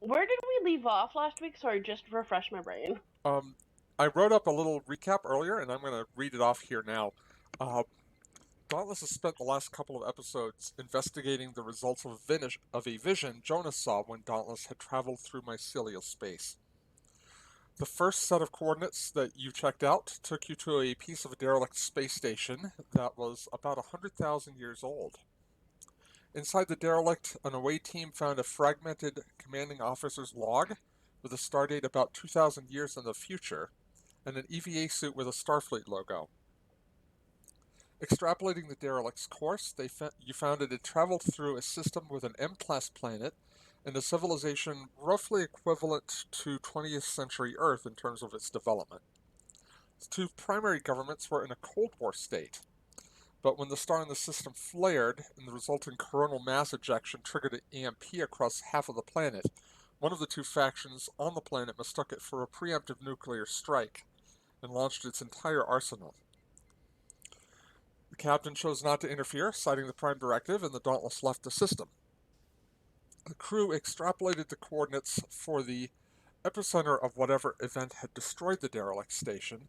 Where did we leave off last week? Sorry, just refresh my brain. Um, I wrote up a little recap earlier, and I'm going to read it off here now. Uh, Dauntless has spent the last couple of episodes investigating the results of a vision Jonas saw when Dauntless had traveled through mycelial space. The first set of coordinates that you checked out took you to a piece of a derelict space station that was about 100,000 years old. Inside the derelict, an away team found a fragmented commanding officer's log with a stardate about 2,000 years in the future, and an EVA suit with a Starfleet logo. Extrapolating the derelict's course, you found it had traveled through a system with an M-class planet and a civilization roughly equivalent to 20th century Earth in terms of its development. The two primary governments were in a Cold War state, but when the star in the system flared and the resulting coronal mass ejection triggered an EMP across half of the planet, one of the two factions on the planet mistook it for a preemptive nuclear strike and launched its entire arsenal. The captain chose not to interfere, citing the Prime Directive, and the Dauntless left the system. The crew extrapolated the coordinates for the epicenter of whatever event had destroyed the derelict station.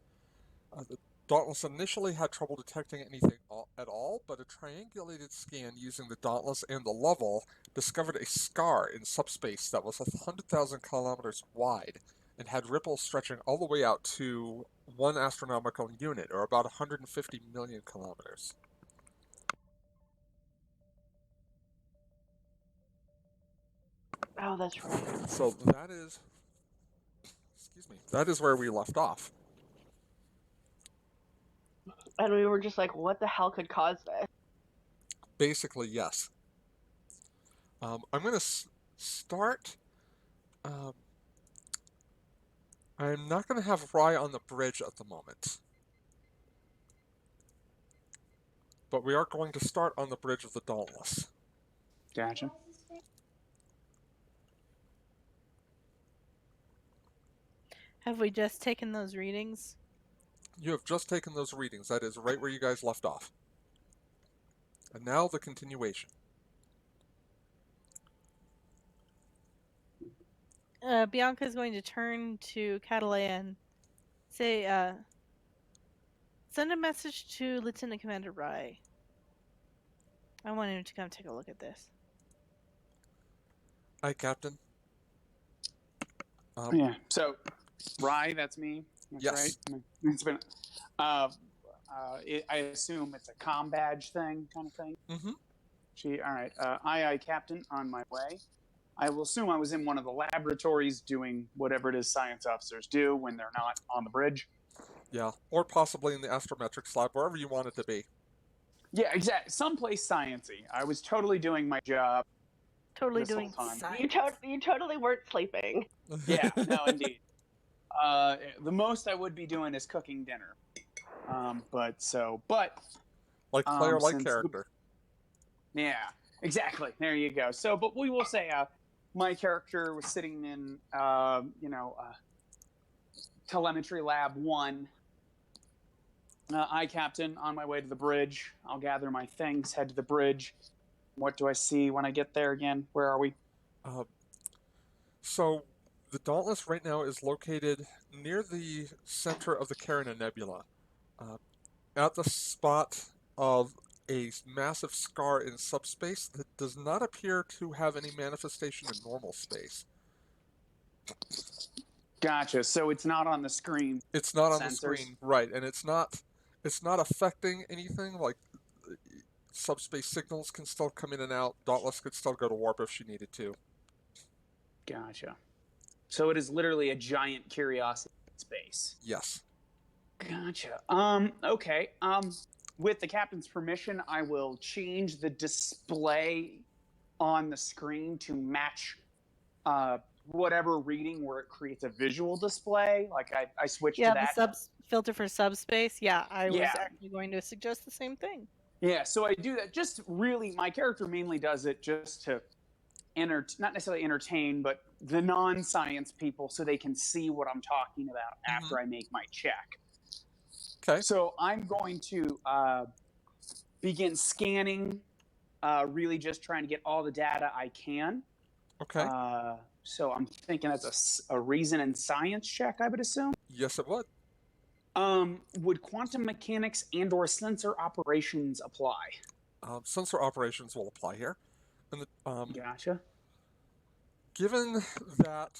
The Dauntless initially had trouble detecting anything at all, but a triangulated scan using the Dauntless and the level discovered a scar in subspace that was 100,000 kilometers wide and had ripples stretching all the way out to 1 astronomical unit, or about 150 million kilometers. Oh, that's right. So that is where we left off. And we were just like, what the hell could cause this? Basically, yes. I'm going to start. Um, I'm not going to have Rye on the bridge at the moment. But we are going to start on the bridge of the Dauntless. Gotcha. Have we just taken those readings? You have just taken those readings. That is right where you guys left off. And now the continuation. Bianca's going to turn to Catalea and say, send a message to Lieutenant Commander Rye. I want him to come take a look at this. Aye, Captain. Yeah. So, Rye, that's me. That's yes. right. It's been. I assume it's a comm badge thing, kind of thing. Mm-hmm. All right. Aye, Captain. On my way. I will assume I was in one of the laboratories doing whatever it is science officers do when they're not on the bridge. Yeah, or possibly in the astrometrics lab, wherever you want it to be. Yeah, exactly. Someplace sciencey. I was totally doing my job. Totally doing science. You totally weren't sleeping. Yeah, no, indeed. The most I would be doing is cooking dinner. But like player, like character. Yeah, exactly. There you go. So, but we will say, my character was sitting in, telemetry lab 1. I, Captain, on my way to the bridge. I'll gather my things, head to the bridge. What do I see when I get there again? Where are we? So, the Dauntless right now is located near the center of the Carina Nebula, at the spot of a massive scar in subspace that does not appear to have any manifestation in normal space. Gotcha. So it's not on the screen. It's not on the screen, right? And it's not affecting anything. Like subspace signals can still come in and out. Dauntless could still go to warp if she needed to. Gotcha. So it is literally a giant curiosity in space. Yes. Gotcha. Okay. With the captain's permission, I will change the display on the screen to match whatever reading where it creates a visual display. Like I switched to that. Yeah, the filter for subspace. Yeah, I was actually going to suggest the same thing. Yeah, so I do that. Just really, my character mainly does it just to not necessarily entertain, but the non-science people so they can see what I'm talking about after I make my check. Okay. So I'm going to begin scanning, really just trying to get all the data I can. Okay. So I'm thinking that's a reason and science check, I would assume. Yes, it would. Would quantum mechanics and/or sensor operations apply? Sensor operations will apply here. And Gotcha. given that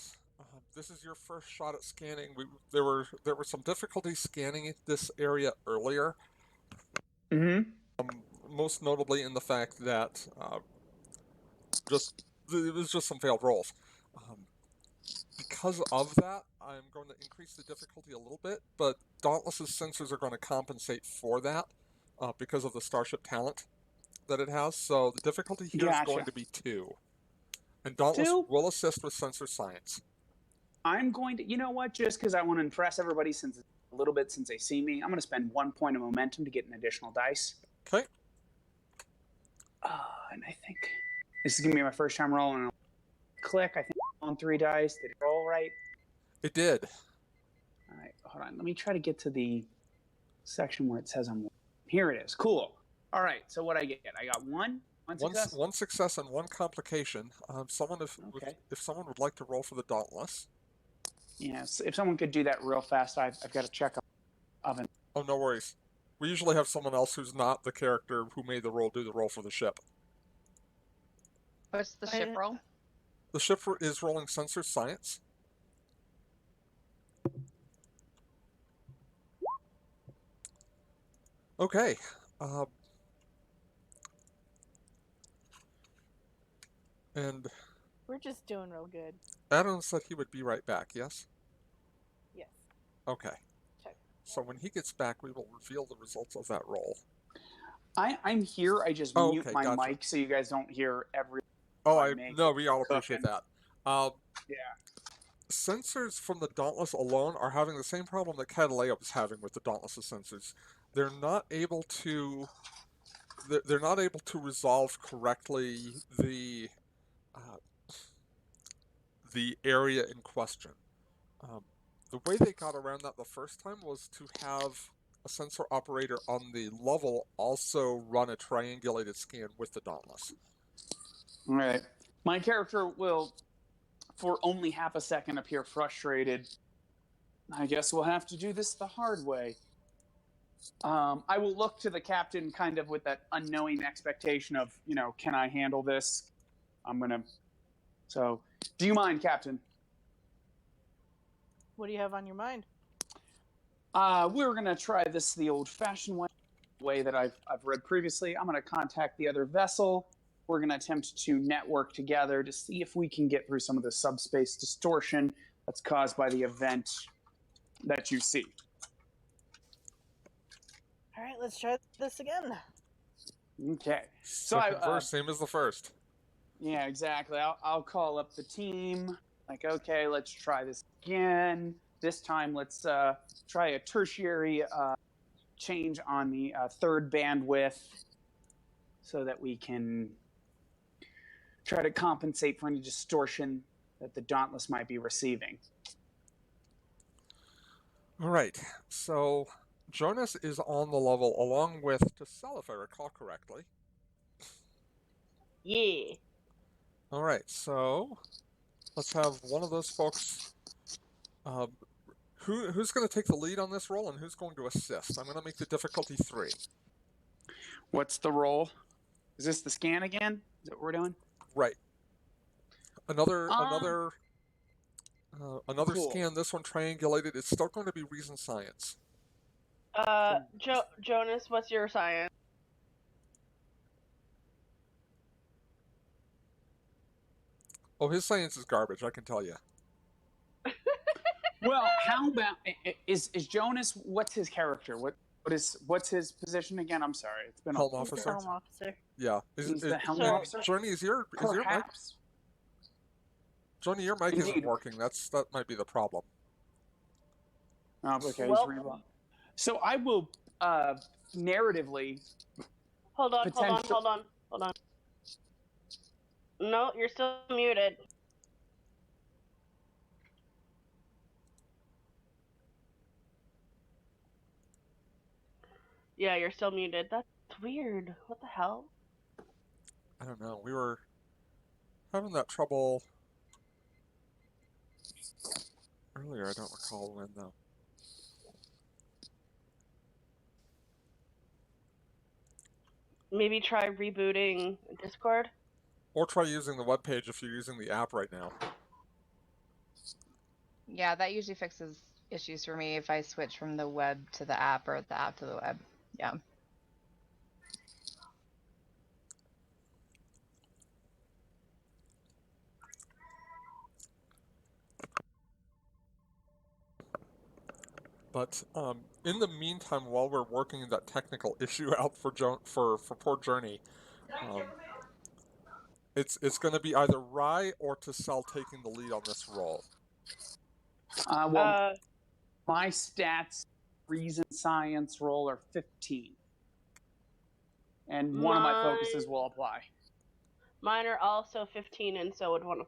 this is your first shot at scanning, there were some difficulties scanning this area earlier. Mm-hmm. Most notably in the fact that it was just some failed rolls. Because of that, I'm going to increase the difficulty a little bit, but Dauntless's sensors are going to compensate for that because of the Starship talent that it has. So the difficulty here is going Gotcha. to be 2. And Dauntless 2? will assist with sensor science. I'm going to, you know what, just because I want to impress everybody since it's a little bit since they see me, I'm going to spend 1 point of momentum to get an additional dice. Okay. And I think this is going to be my first time rolling. Click, I think on 3 dice. Did it roll right? It did. All right, hold on. Let me try to get to the section where it says I'm. Here it is. Cool. All right, so what I get? I got one success. One success and 1 complication. If someone would like to roll for the Dauntless. Yes, if someone could do that real fast, I've got to check oven. Oh, no worries. We usually have someone else who's not the character who made the roll do the roll for the ship. What's the ship roll? The ship is rolling sensor science. Okay. And We're just doing real good. Adam said he would be right back, yes? Yes. Okay. Check. So when he gets back, we will reveal the results of that roll. I'm here. I just mute my gotcha. mic so you guys don't hear every. No, we all appreciate that. Yeah. Sensors from the Dauntless alone are having the same problem that Catalea was having with the Dauntless sensors. They're not able to resolve correctly the area in question. The way they got around that the first time was to have a sensor operator on the level also run a triangulated scan with the Dauntless. All right. My character will, for only half a second, appear frustrated. I guess we'll have to do this the hard way. I will look to the captain kind of with that unknowing expectation of, can I handle this? So, do you mind, Captain? What do you have on your mind? We're going to try this the old-fashioned way that I've read previously. I'm going to contact the other vessel. We're going to attempt to network together to see if we can get through some of the subspace distortion that's caused by the event that you see. All right, let's try this again. Okay. Second verse, same as the first. Yeah, exactly. I'll call up the team. Like, okay, let's try this again. This time, let's try a tertiary change on the third bandwidth so that we can try to compensate for any distortion that the Dauntless might be receiving. All right, so Jonas is on the level along with Tassel, if I recall correctly. Yeah. All right, so let's have one of those folks. Who's going to take the lead on this roll and who's going to assist? I'm going to make the difficulty 3. What's the roll? Is this the scan again? Is that what we're doing? Right. Another cool. scan. This one triangulated. It's still going to be reason science. Jonas, what's your science? Oh, his science is garbage, I can tell you. Well, how about is Jonas? What's his character? What's his position again? I'm sorry, it's been Helm a officer. Helm officer. Yeah. He's the helm So- officer. Journey, is your mic? Johnny, your mic isn't Indeed. working. That might be the problem. Oh, okay. Well- So I will narratively. Hold on. No, you're still muted. Yeah, you're still muted. That's weird. What the hell? I don't know. We were having that trouble earlier. I don't recall when, though. Maybe try rebooting Discord. Or try using the webpage if you're using the app right now. Yeah, that usually fixes issues for me if I switch from the web to the app or the app to the web. Yeah. But in the meantime, while we're working that technical issue out for poor Journey, it's going to be either Rye or Tassel taking the lead on this roll. Well, my stats, reason science roll are 15. And one of my focuses will apply. Mine are also 15, and so would one of.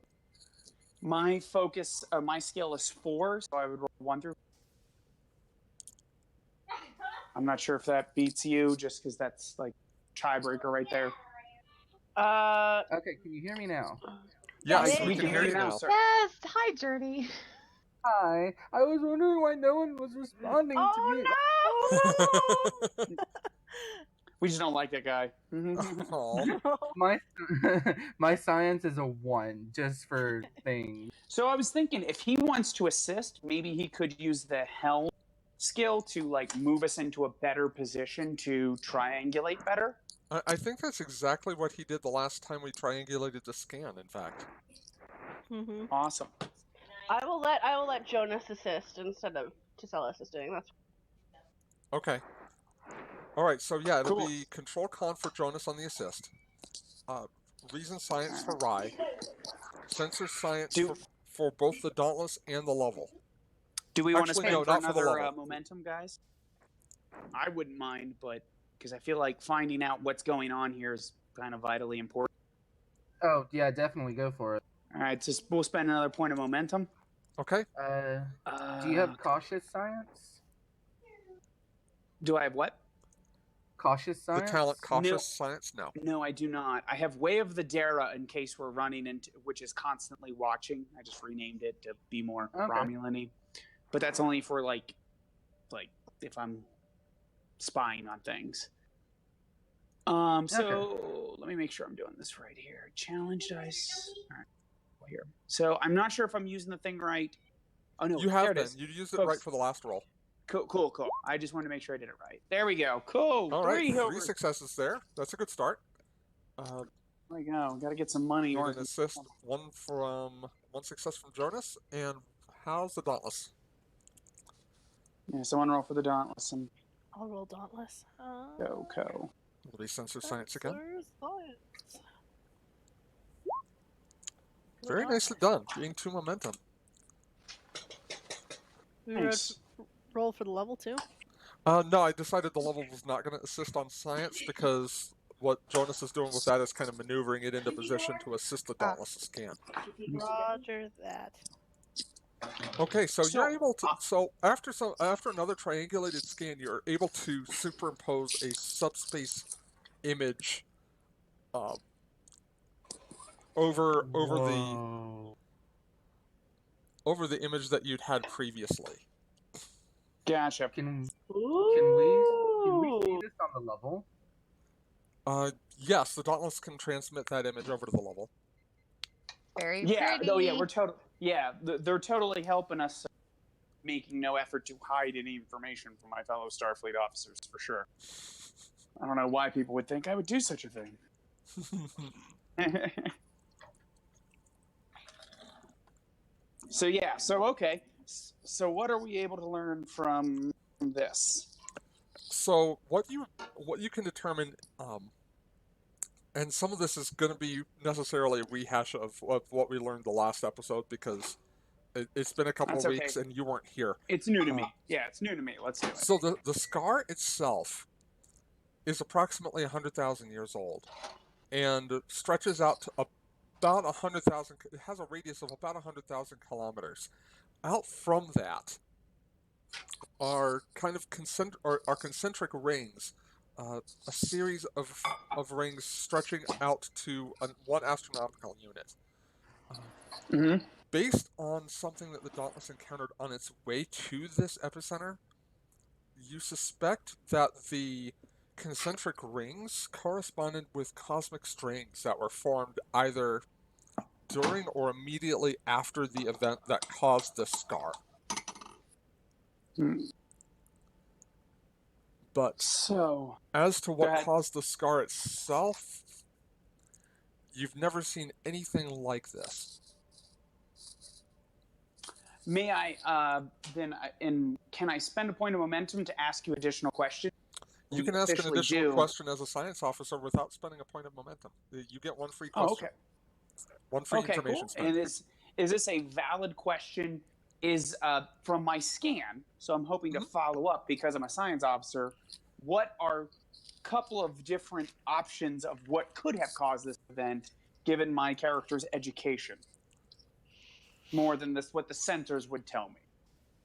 My focus, my skill is 4, so I would roll 1 through. I'm not sure if that beats you, just because that's like tiebreaker right there. Okay, can you hear me now? Yes, Yeah, we can hear you now. sir. Yes. Hi, Journey. Hi. I was wondering why no one was responding to me. Oh We just don't like that guy. Aw. no! My science is a 1, just for things. So I was thinking, if he wants to assist, maybe he could use the helm skill to like move us into a better position to triangulate better. I think that's exactly what he did the last time we triangulated the scan, in fact. Mm-hmm. Awesome. I will let Jonas assist instead of Tassel assisting. That's Okay. Alright, so yeah, it'll Cool. be Control Con for Jonas on the assist. Reason Science for Rye. Sensor Science for both the Dauntless and the level. Do we want to Actually, spend no, for not for the another level. momentum, guys? I wouldn't mind, but because I feel like finding out what's going on here is kind of vitally important. Oh, yeah, definitely go for it. All right, so we'll spend another point of momentum. Okay. Do you have cautious science? Do I have what? Cautious The science? talent Cautious Science? No. No, I do not. I have Way of the Dara in case we're running into, which is constantly watching. I just renamed it to be more Romulan-y. But that's only for like if I'm spying on things. So let me make sure I'm doing this right here. Challenge dice. All right, here. So I'm not sure if I'm using the thing right. Oh no, You there have it been. is. You used it Folks. right for the last roll. Cool. I just wanted to make sure I did it right. There we go. Cool. All right, 3 3 over. successes there. That's a good start. There we go. Got to get some money. Need Or an assist. One success from Jonas. And how's the Dauntless? yeah, someone roll for the Dauntless and I'll roll Dauntless. go. It'll be Sensor Science again. Science. Very nicely done. Being 2 momentum. We Thanks. roll for the level too. No, I decided the level was not going to assist on science because what Jonas is doing with that is kind of maneuvering it into position to assist the Dauntless scan. Roger that. Okay, so you're able to. So after another triangulated scan, you're able to superimpose a subspace image over the image that you'd had previously. Gotcha. Can we see this on the level? Yes, the Dauntless can transmit that image over to the level. Very Yeah. pretty. Oh yeah. They're totally helping us, making no effort to hide any information from my fellow Starfleet officers for sure. I don't know why people would think I would do such a thing. Okay. So what are we able to learn from this? So what you can determine, and some of this is going to be necessarily a rehash of what we learned the last episode because it's been a couple of weeks and you weren't here. It's new to me. Yeah, it's new to me. Let's do it. So the scar itself is approximately 100,000 years old and stretches out to about 100,000. It has a radius of about 100,000 kilometers. Out from that are kind of concentric rings, a series of rings stretching out to one astronomical unit. Based on something that the Dauntless encountered on its way to this epicenter, you suspect that the concentric rings corresponded with cosmic strings that were formed either during or immediately after the event that caused the scar. Hmm. But So, as to go what ahead. caused the scar itself, you've never seen anything like this. May I can I spend a point of momentum to ask you additional questions? You We can ask an officially additional do. question as a science officer without spending a point of momentum. You get one free Oh, question, okay. one free Okay, information cool. spent. And is this a valid question? Is from my scan, so I'm hoping to follow up because I'm a science officer. What are a couple of different options of what could have caused this event, given my character's education? More than this, what the centers would tell me,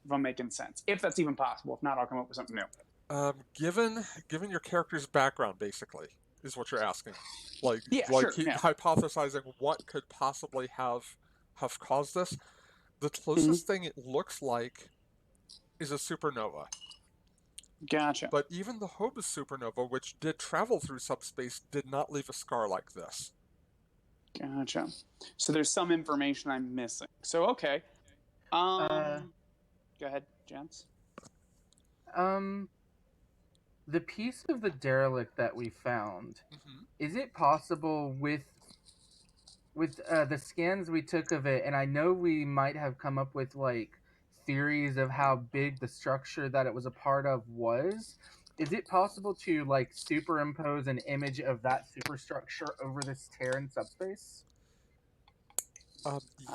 if I'm making sense. If that's even possible. If not, I'll come up with something new. Given your character's background, basically, is what you're asking. Yeah, sure. Yeah. Hypothesizing what could possibly have caused this. The closest thing it looks like is a supernova. Gotcha. But even the Hobus supernova, which did travel through subspace, did not leave a scar like this. Gotcha. So there's some information I'm missing. So okay. Go ahead, gents. The piece of the derelict that we found, is it possible with the scans we took of it, and I know we might have come up with like theories of how big the structure that it was a part of was. Is it possible to like superimpose an image of that superstructure over this tear in subspace?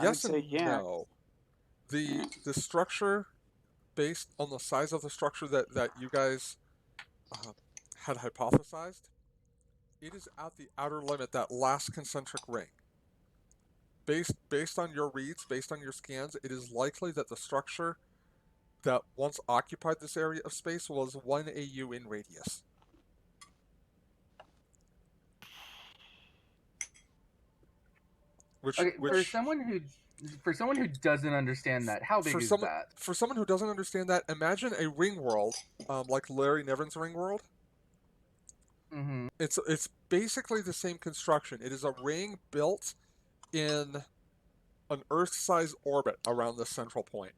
Yes say and yeah. no. The structure, based on the size of the structure that you guys had hypothesized, it is at the outer limit, that last concentric ring. Based on your reads, based on your scans, it is likely that the structure that once occupied this area of space was 1 AU in radius. Okay, for someone who doesn't understand that, how big is that? For someone who doesn't understand that, imagine a ring world, like Larry Niven's ring world. Mm-hmm. It's basically the same construction. It is a ring built in an Earth-sized orbit around the central point.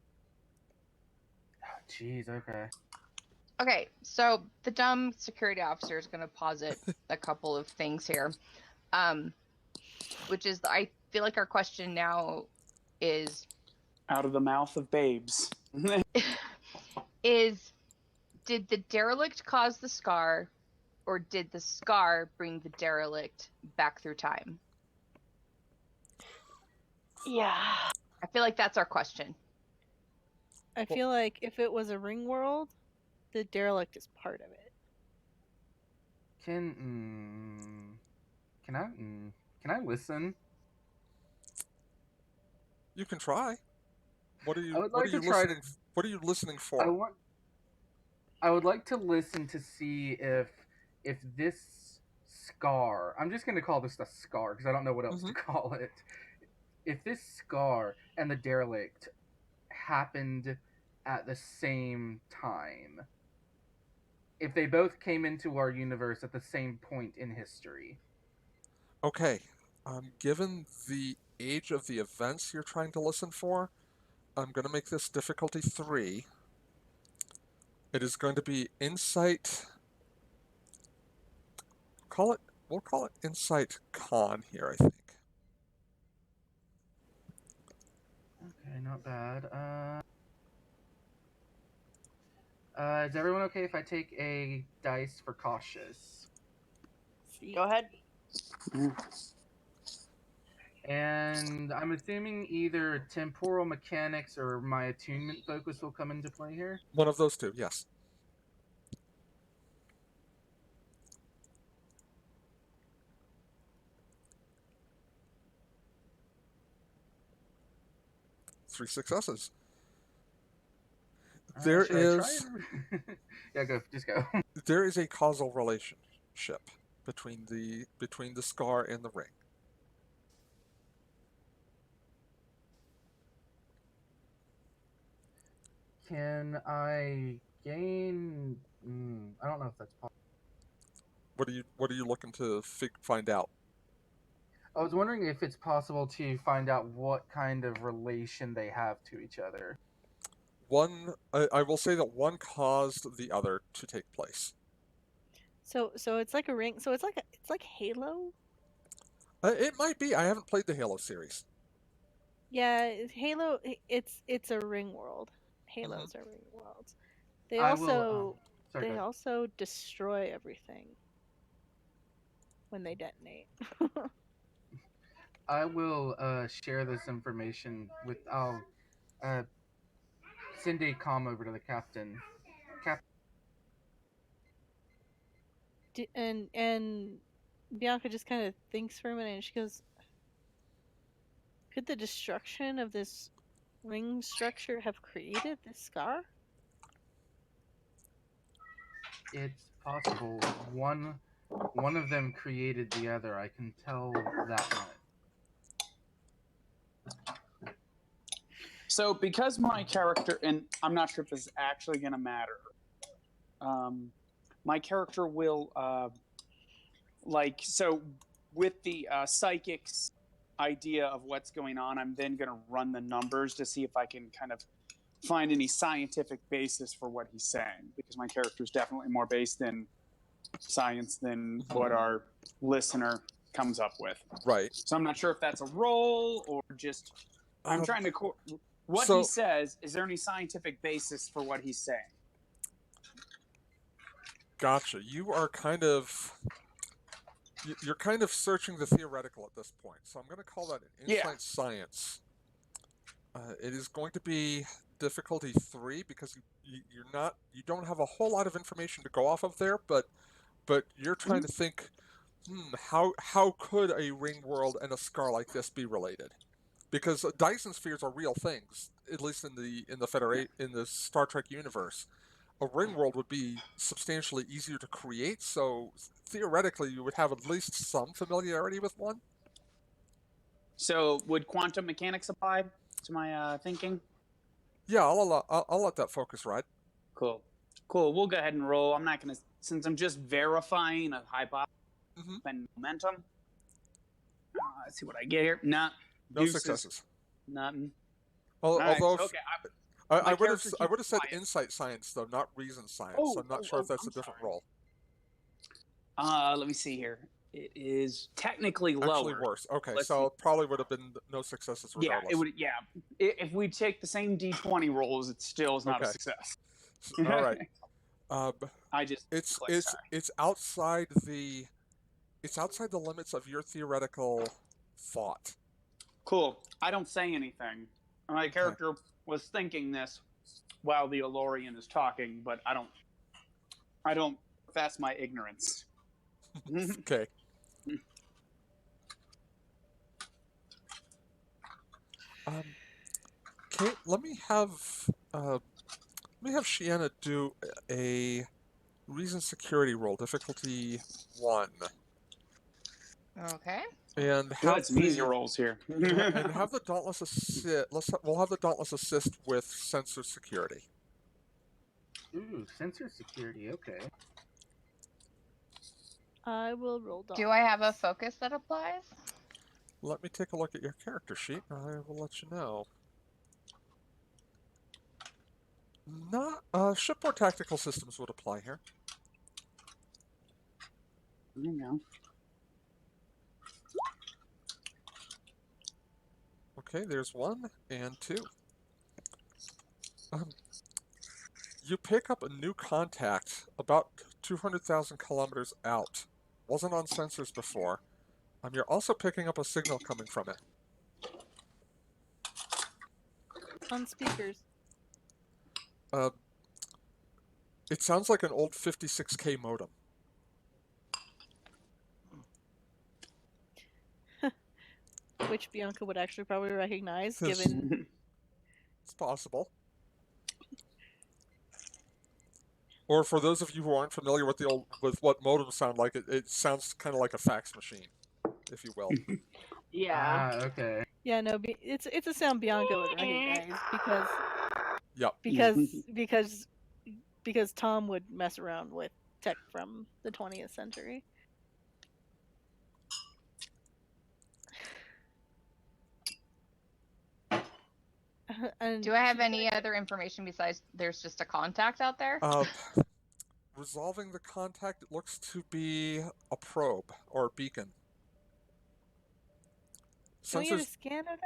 Jeez, okay. Okay, so the dumb security officer is going to posit a couple of things here, which is I feel like our question now is out of the mouth of babes. Did the derelict cause the scar, or did the scar bring the derelict back through time? Yeah. I feel like that's our question. I feel like if it was a ring world, the derelict is part of it. Can I listen? You can try. What are you? I would What like are you to try listening? What are you listening for? I would like to listen to see if this scar. I'm just going to call this the scar because I don't know what else to call it. If this scar and the derelict happened at the same time, if they both came into our universe at the same point in history. Okay. Given the age of the events you're trying to listen for, I'm going to make this difficulty 3. It is going to be insight. We'll call it insight con here, I think. Okay, not bad. Is everyone okay if I take a dice for cautious? Go ahead. And I'm assuming either temporal mechanics or my attunement focus will come into play here? One of those two, yes. Three successes. There is... Yeah, just go. There is a causal relationship between the scar and the ring. Can I gain? I don't know if that's possible. What are you looking to find out? I was wondering if it's possible to find out what kind of relation they have to each other. I will say that one caused the other to take place. So it's like a ring. So it's like Halo. It might be. I haven't played the Halo series. Yeah, Halo. It's a ring world. Halos are ring worlds. They I also will. Sorry, they go ahead. also destroy everything when they detonate. I will share this information with. I'll send a comm over to the captain. And Bianca just kind of thinks for a minute, and she goes, "Could the destruction of this ring structure have created this scar?" It's possible one of them created the other. I can tell that much. So because my character, and I'm not sure if this is actually going to matter, my character will so with the psychic's idea of what's going on, I'm then going to run the numbers to see if I can kind of find any scientific basis for what he's saying, because my character is definitely more based in science than what our listener comes up with. Right. So I'm not sure if that's a roll or just I'm trying to what so- he says. Is there any scientific basis for what he's saying? Gotcha. You're kind of searching the theoretical at this point. So I'm going to call that an insight science. It is going to be difficulty 3 because you don't have a whole lot of information to go off of there, but you're trying to think, how could a ring world and a scar like this be related? Because Dyson spheres are real things, at least in the Star Trek universe. A ring world would be substantially easier to create, so theoretically you would have at least some familiarity with one. So would quantum mechanics apply to my thinking? Yeah, I'll let that focus ride. Cool. We'll go ahead and roll. I'm not gonna, since I'm just verifying a hypothesis and momentum. Let's see what I get here. No successes. Nothing. Although, okay. I would have said insight science though, not reason science. So I'm not sure if that's a different role. Let me see here. It is technically lower. Actually worse. Okay, Let's so see. it probably would have been no successes regardless. Yeah, it would. Yeah, if we take the same D20 rolls, it still is not a success. All right. I just it's outside the limits of your theoretical thought. Cool. I don't say anything. My character was thinking this while the Elorian is talking, but I don't profess my ignorance. Okay. Kate, let me have Shiana do a reason security roll, difficulty 1. Okay. We'll And have have some easier rolls here. and have the Dauntless assist. We'll have the Dauntless assist with sensor security. Ooh, sensor security. Okay. I will roll. Do I have a focus that applies? Let me take a look at your character sheet. I will let you know. Not shipboard tactical systems would apply here. There you go. Okay, there's 1 and 2. You pick up a new contact about 200,000 kilometers out. Wasn't on sensors before. You're also picking up a signal coming from it. On speakers. It sounds like an old 56K modem. Which Bianca would actually probably recognize, given... It's possible. Or for those of you who aren't familiar with what modems sound like, it sounds kind of like a fax machine, if you will. Yeah. Okay. Yeah, no, it's a sound Bianca would recognize, because Yep. because Tom would mess around with tech from the 20th century. And Do I have any other information besides there's just a contact out there? Resolving the contact, it looks to be a probe or a beacon. Can we get a scan of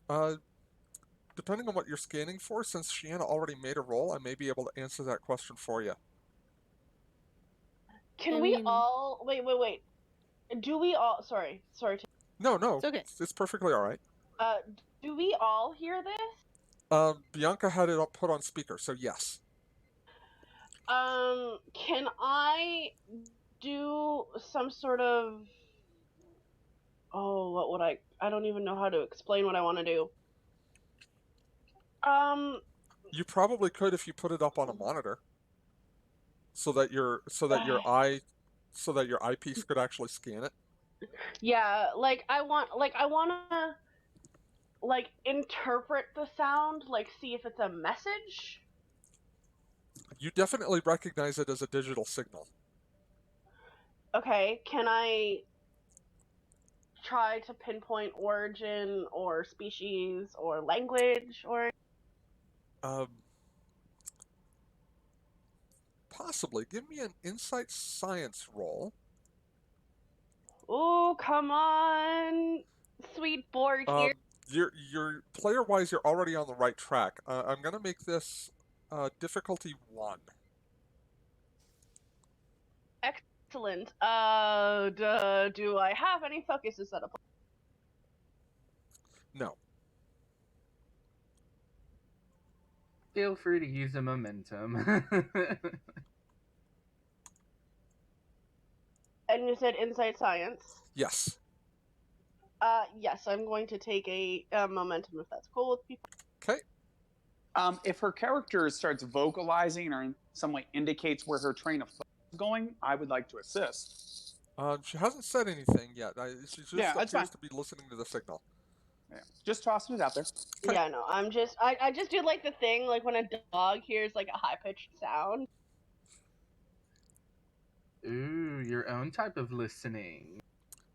that? Depending on what you're scanning for, since Shiana already made a roll, I may be able to answer that question for you. Can we all wait? Do we all? Sorry. No, It's okay. It's perfectly all right. Do we all hear this? Bianca had it put on speaker, so yes. Can I do some sort of? Oh, what would I? I don't even know how to explain what I want to do. You probably could if you put it up on a monitor, so that your eyepiece could actually scan it. Yeah, I wanna interpret the sound, see if it's a message. You definitely recognize it as a digital signal. Okay, can I try to pinpoint origin or species or language or? Possibly. Give me an insight science roll. Oh, come on, sweet board here. Your player-wise, you're already on the right track. I'm gonna make this difficulty 1. Excellent. Do I have any focuses set up? No. Feel free to use a momentum. And you said insight science? Yes. Yes, I'm going to take a momentum if that's cool with people. Okay. If her character starts vocalizing or in some way indicates where her train of thought is going, I would like to assist. She hasn't said anything yet. She just appears to be listening to the signal. Yeah, just tossing it out there. Okay. Yeah, no, I just do the thing when a dog hears a high-pitched sound. Ooh, your own type of listening.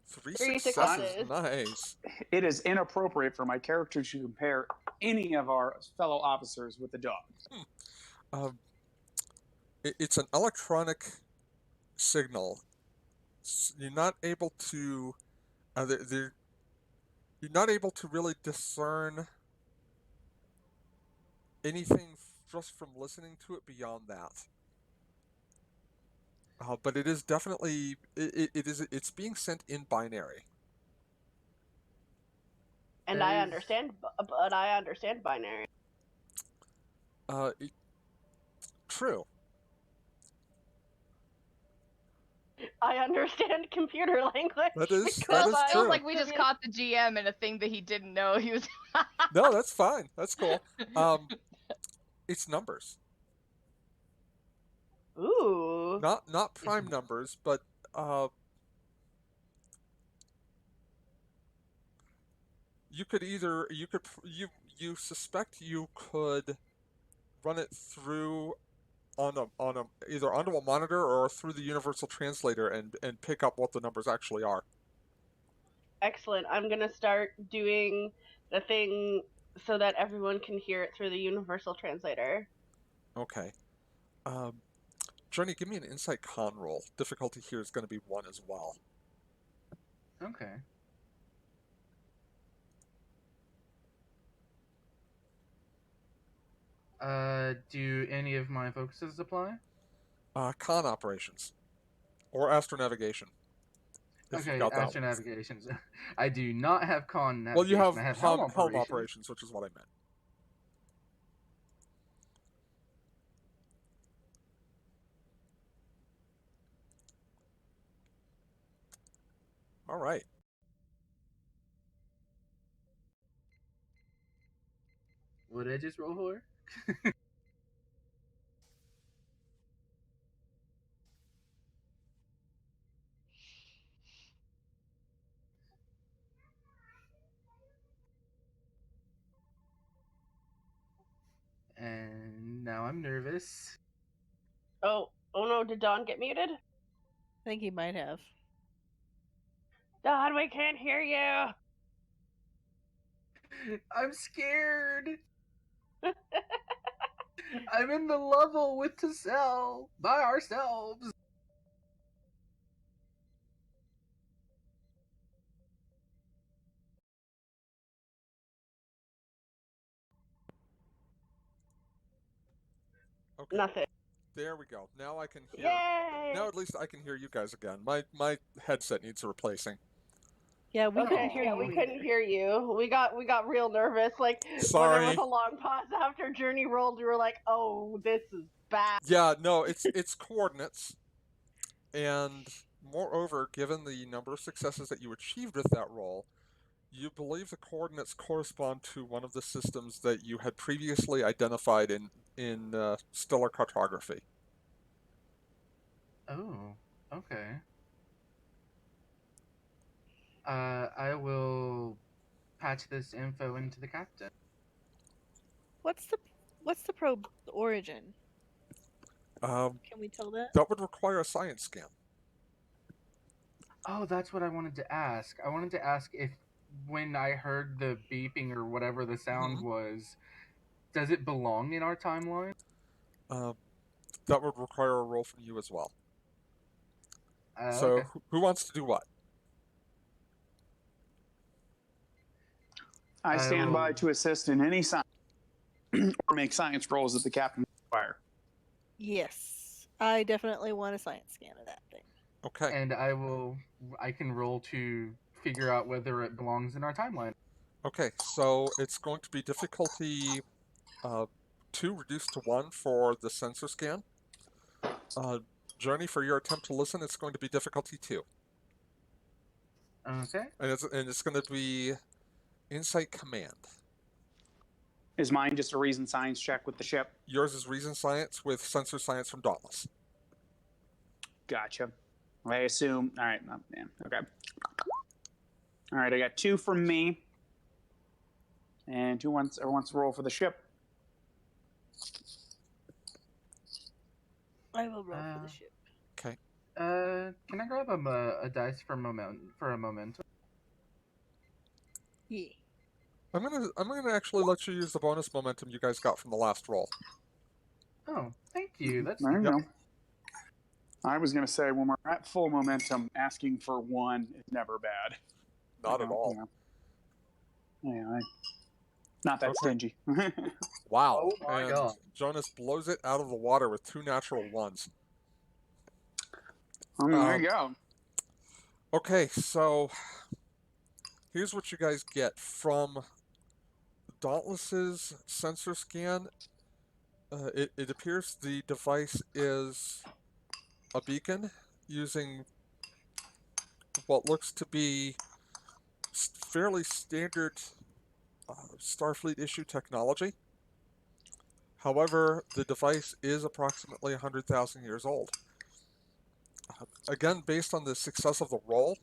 3 successes. Nice. It is inappropriate for my character to compare any of our fellow officers with the dog. It's an electronic signal. You're not able to. You're not able to really discern anything just from listening to it beyond that. But it is definitely it's being sent in binary. And I understand, but I understand binary. True. I understand computer language. That is It true. feels like we just caught the GM in a thing that he didn't know he was. No, that's fine. That's cool. It's numbers. Ooh. Not prime numbers, but you suspect you could run it through either onto a monitor or through the universal translator and pick up what the numbers actually are. Excellent. I'm gonna start doing the thing so that everyone can hear it through the universal translator. Okay. Johnny, give me an insight con roll. Difficulty here is going to be 1 as well. Okay. Do any of my focuses apply? Con operations. Or astronavigation. Okay, astronavigations. I do not have con navigation. Well, you have, I have home operations, which is what I meant. All right. What did I just roll for? And now I'm nervous. Oh no, did Dawn get muted? I think he might have. Dawn, we can't hear you! I'm scared. I'm in the level with Tassel by ourselves. Okay. Nothing. There we go. Now I can hear. Yay! Now at least I can hear you guys again. My headset needs replacing. Yeah, we couldn't Okay, hear yeah, you we either. couldn't hear you. We got real nervous. Like when there was Sorry. a long pause after Journey rolled, we were like, "Oh, this is bad." Yeah, no, it's coordinates, and moreover, given the number of successes that you achieved with that roll, you believe the coordinates correspond to one of the systems that you had previously identified in stellar cartography. Oh, okay. I will patch this info into the captain. What's the probe origin? Can we tell that? That would require a science scan. Oh, that's what I wanted to ask. I wanted to ask if when I heard the beeping or whatever the sound was, does it belong in our timeline? That would require a roll from you as well. So, Okay. who wants to do what? I stand by will- to assist in any science or make science rolls that the captain require. Yes. I definitely want a science scan of that thing. Okay. And I can roll to figure out whether it belongs in our timeline. Okay, so it's going to be difficulty 2 reduced to 1 for the sensor scan. Journey, for your attempt to listen, it's going to be difficulty 2. Okay. And it's going to be insight command. Is mine just a reason science check with the ship? Yours is reason science with sensor science from Dauntless. Gotcha. I assume. All right. Oh, man. Okay. All right. I got 2 from me, and who wants to roll for the ship? I will roll for the ship. Okay. Can I grab a dice for a momentum? Yeah. I'm gonna actually let you use the bonus momentum you guys got from the last roll. Oh, thank you. That's There you Yep. go. I was going to say, when we're at full momentum, asking for 1 is never bad. Not at all. Yeah, not that Okay. stingy. Wow. Oh my And God. Jonas blows it out of the water with 2 natural 1s. There you go. Okay, so here's what you guys get from Dauntless's sensor scan. It appears the device is a beacon using what looks to be fairly standard Starfleet issue technology. However, the device is approximately 100,000 years old. Again, based on the success of the roll,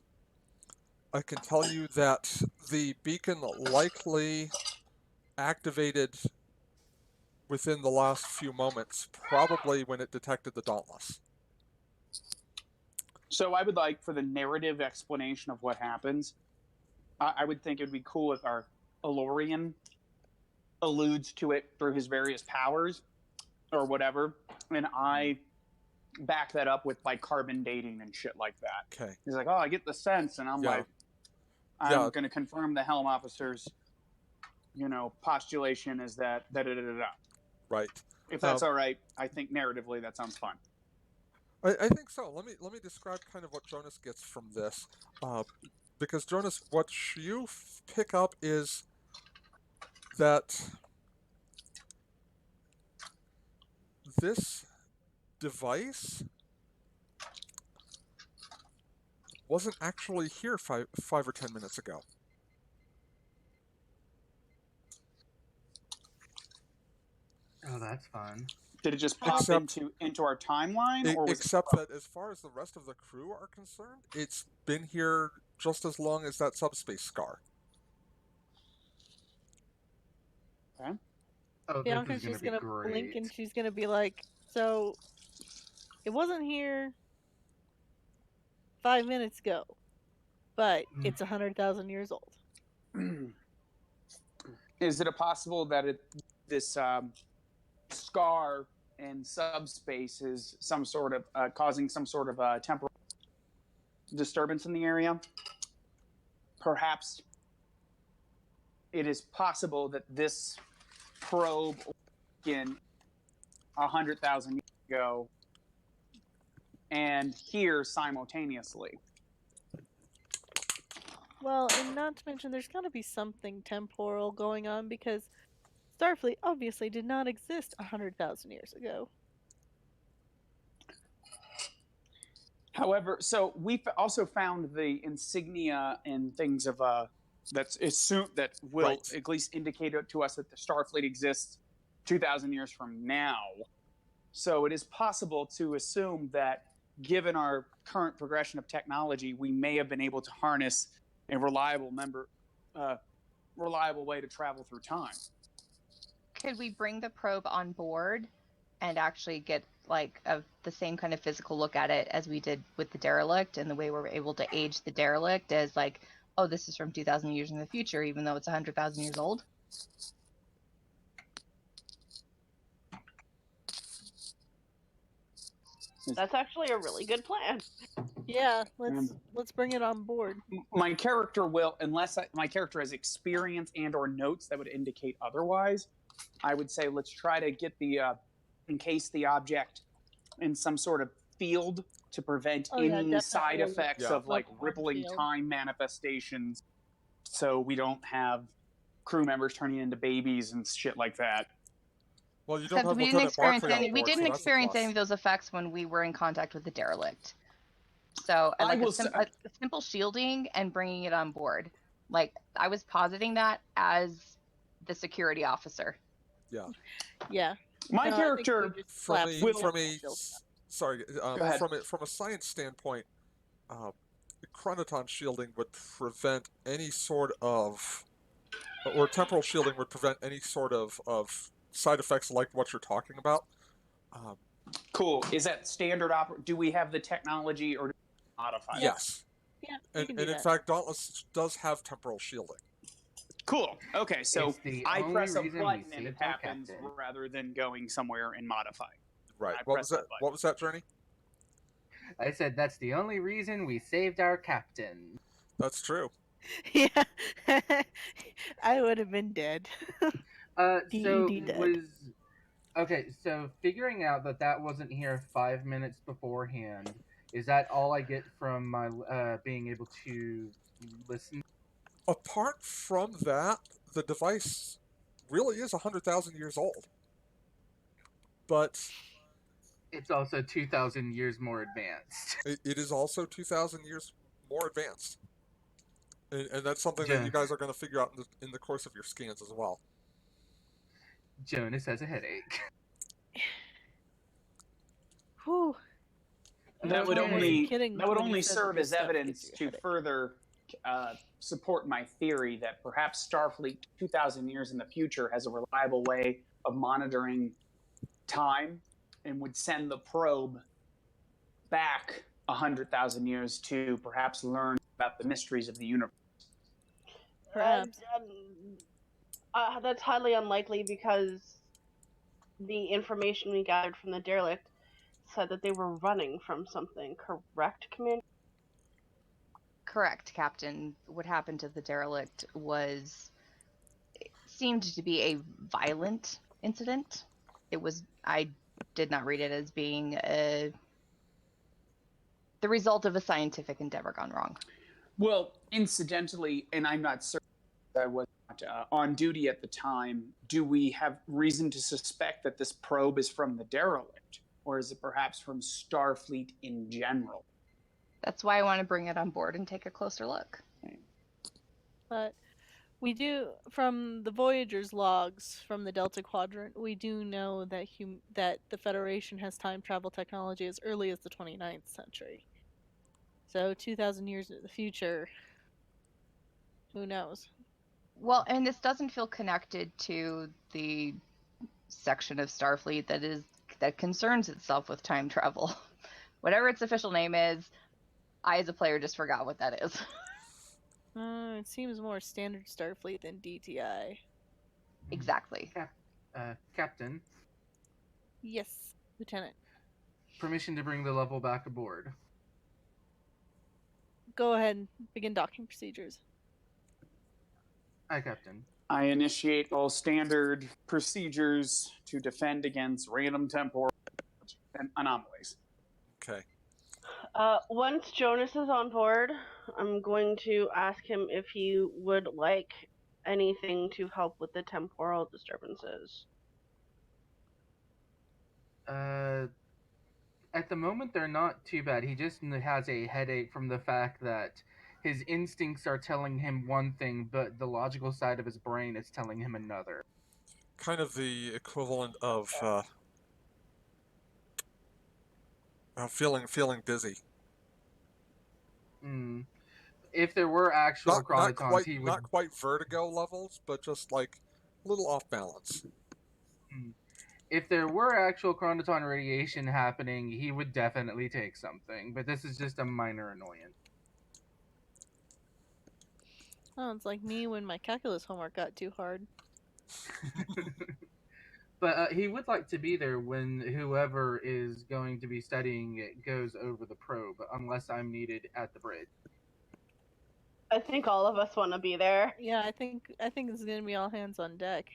I can tell you that the beacon likely activated within the last few moments, probably when it detected the Dauntless. So I would like, for the narrative explanation of what happens, I would think it would be cool if our Elorian alludes to it through his various powers or whatever, and I back that up with like carbon dating and shit like that. Okay. He's like, "Oh, I get the sense," and I'm Yeah. like, "I'm going to confirm the helm officer's, postulation is that da da da da da." Right. If that's all right, I think narratively that sounds fun. I think so. Let me describe kind of what Jonas gets from this, because Jonas, what you pick up is that this device wasn't actually here five or 10 minutes ago. Oh, that's fun. Did it just pop into our timeline, or was except that as far as the rest of the crew are concerned, it's been here just as long as that subspace scar. Okay. Oh, this Bianca's is gonna just be gonna blink great. and she's gonna be like, so it wasn't here 5 minutes ago, but it's 100,000 years old. Is it possible that this scar and subspace is some sort of causing some sort of temporal disturbance in the area? Perhaps it is possible that this probe in 100,000 years ago and here simultaneously. Well, and not to mention, there's gotta be something temporal going on because Starfleet obviously did not exist 100,000 years ago. However, so we've also found the insignia and things of that's assumed that will Right. at least indicate to us that the Starfleet exists 2,000 years from now. So it is possible to assume that, given our current progression of technology, we may have been able to harness a reliable way to travel through time. Could we bring the probe on board and actually get like the same kind of physical look at it as we did with the derelict, and the way we're able to age the derelict as like, oh, this is from 2,000 years in the future, even though it's 100,000 years old? That's actually a really good plan. Yeah, let's bring it on board. My character will, unless my character has experience and or notes that would indicate otherwise, I would say let's try to get encase the object in some sort of field to prevent any side effects of like rippling time manifestations, so we don't have crew members turning into babies and shit like that. Well, you don't Except have we didn't Lieutenant experience Barclay on any. board, We didn't so that's a experience plus. any of those effects when we were in contact with the derelict. So, and like a simple shielding and bringing it on board. Like I was positing that as the security officer. Yeah. Yeah. My character from a science standpoint, chronoton shielding would prevent any sort of, or temporal shielding would prevent any sort of side effects like what you're talking about. Cool. Is that standard do we have the technology or do we modify it? Yes. Yeah. And in fact, Dauntless does have temporal shielding. Cool. Okay, so I press a button and it happens rather than going somewhere and modifying. Right. What was that, Journey? I said that's the only reason we saved our captain. That's true. Yeah. I would have been dead. Okay, so figuring out that wasn't here 5 minutes beforehand, is that all I get from my being able to listen? Apart from that, the device really is 100,000 years old. But it's also 2,000 years more advanced. It is also 2,000 years more advanced. And that's something that you guys are going to figure out in the course of your scans as well. Jonas has a headache. Whew. That would only serve as evidence to further support my theory that perhaps Starfleet 2,000 years in the future has a reliable way of monitoring time and would send the probe back 100,000 years to perhaps learn about the mysteries of the universe. Perhaps. That's highly unlikely because the information we gathered from the derelict said that they were running from something. Correct, Commander? Correct, Captain. What happened to the derelict seemed to be a violent incident. I did not read it as being the result of a scientific endeavor gone wrong. Well, incidentally, and I'm not certain, I was not on duty at the time, do we have reason to suspect that this probe is from the derelict? Or is it perhaps from Starfleet in general? That's why I want to bring it on board and take a closer look. But we do, from the Voyager's logs from the Delta Quadrant, we do know that that the Federation has time travel technology as early as the 29th century. So 2,000 years in the future, who knows? Well, and this doesn't feel connected to the section of Starfleet that concerns itself with time travel. Whatever its official name is, I as a player just forgot what that is. It seems more standard Starfleet than DTI. Exactly. Captain, Yes, Lieutenant. permission to bring the level back aboard. Go ahead and begin docking procedures. Aye, Captain. I initiate all standard procedures to defend against random temporal anomalies. Okay. Once Jonas is on board, I'm going to ask him if he would like anything to help with the temporal disturbances. At the moment, they're not too bad. He just has a headache from the fact that his instincts are telling him one thing, but the logical side of his brain is telling him another. Kind of the equivalent of feeling dizzy. If there were actual chronotons, he would. Not quite vertigo levels, but just like a little off balance. If there were actual chronoton radiation happening, he would definitely take something. But this is just a minor annoyance. Oh, it's like me when my calculus homework got too hard. But he would like to be there when whoever is going to be studying it goes over the probe, unless I'm needed at the bridge. I think all of us want to be there. Yeah, I think it's gonna be all hands on deck.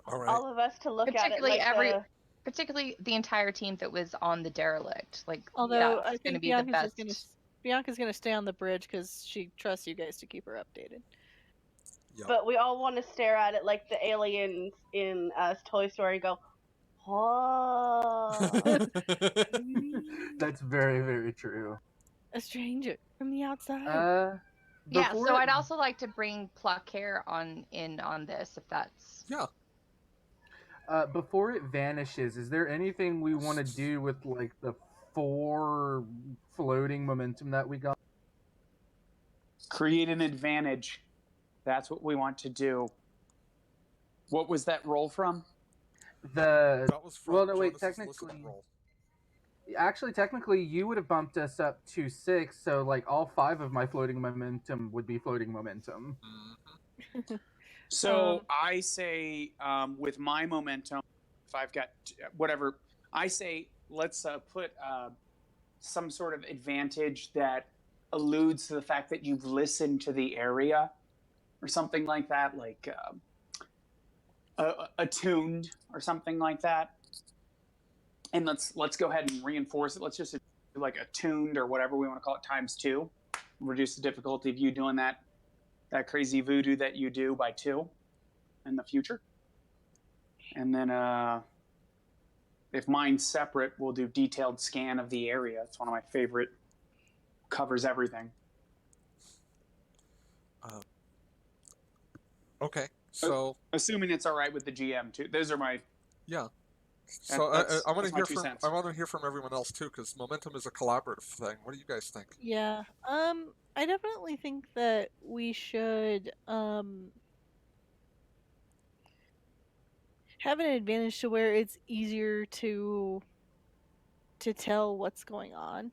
All right. All of us to look at it like particularly the entire team that was on the derelict. Like, although that's I think going to be the best. Bianca's gonna stay on the bridge because she trusts you guys to keep her updated. Yep. But we all want to stare at it like the aliens in Toy Story go, oh. That's very, very true. A stranger from the outside. Yeah, so I'd also like to bring Pluck Hair in on this, if that's... Yeah. Before it vanishes, is there anything we want to do with, like, the 4 floating momentum that we got? Create an advantage. That's what we want to do. What was that roll from? That was from well, no, wait, Jonas's listening roll. Actually, technically, you would have bumped us up to 6, so, like, all 5 of my floating momentum would be floating momentum. Mm-hmm. So I say, with my momentum, if I've got whatever, I say let's put some sort of advantage that alludes to the fact that you've listened to the area or something like that, like attuned or something like that. And let's go ahead and reinforce it. Let's just do like attuned or whatever we want to call it ×2. Reduce the difficulty of you doing that crazy voodoo that you do by 2 in the future. And then if mine's separate, we'll do detailed scan of the area. It's one of my favorite. Covers everything. Okay, so assuming it's all right with the GM too. Those are my So I want to hear from everyone else too, because momentum is a collaborative thing. What do you guys think? Yeah. I definitely think that we should have an advantage to where it's easier to tell what's going on.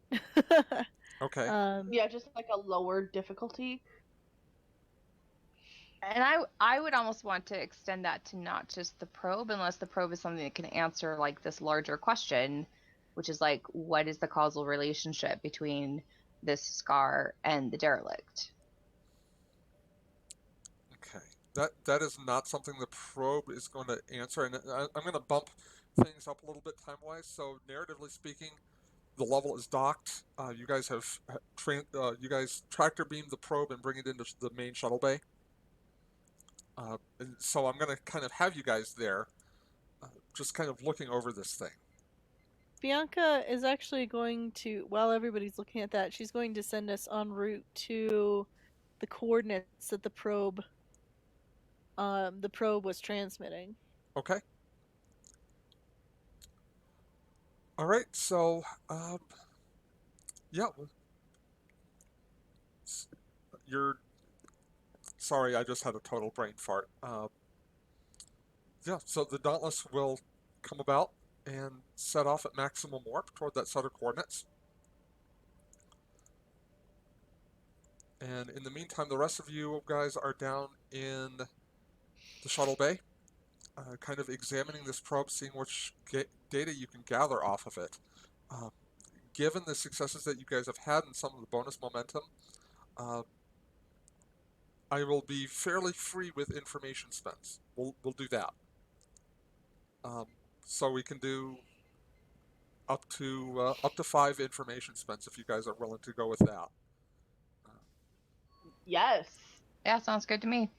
Okay. Yeah, just like a lower difficulty. And I would almost want to extend that to not just the probe, unless the probe is something that can answer like this larger question, which is like, what is the causal relationship between this scar and the derelict? Okay, that is not something the probe is going to answer, and I'm going to bump things up a little bit time-wise. So narratively speaking, the level is docked. You guys have you guys tractor beam the probe and bring it into the main shuttle bay. And so I'm going to kind of have you guys there, just kind of looking over this thing. Bianca is actually going to, while everybody's looking at that, she's going to send us en route to the coordinates that the probe was transmitting. Okay. All right. So, yeah. You're. Sorry, I just had a total brain fart. Yeah, so the Dauntless will come about and set off at maximum warp toward that set of coordinates. And in the meantime, the rest of you guys are down in the shuttle bay, kind of examining this probe, seeing which data you can gather off of it. Given the successes that you guys have had and some of the bonus momentum, uh, I will be fairly free with information spends. We'll do that. So we can do up to 5 information spends if you guys are willing to go with that. Yes. Yeah, sounds good to me.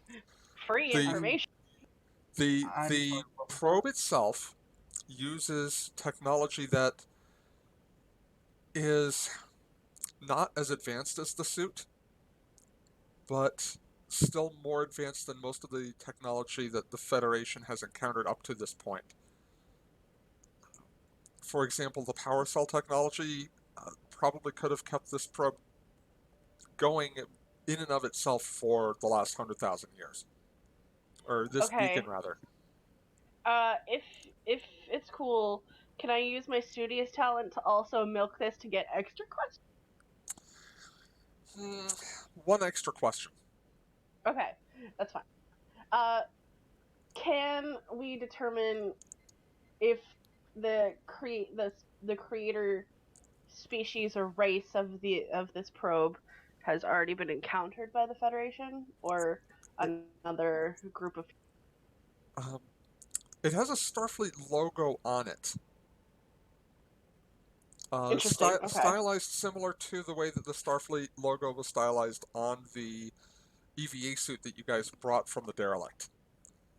Free The- information. The probe itself uses technology that is not as advanced as the suit, but still more advanced than most of the technology that the Federation has encountered up to this point. For example, the power cell technology probably could have kept this probe going in and of itself for the last 100,000 years. Or this beacon, rather. If it's cool, can I use my studious talent to also milk this to get extra questions? One extra question. Okay, that's fine. Can we determine if the creator species or race of this probe has already been encountered by the Federation or another group of? It has a Starfleet logo on it. Interesting. Okay. Stylized similar to the way that the Starfleet logo was stylized on the EVA suit that you guys brought from the derelict.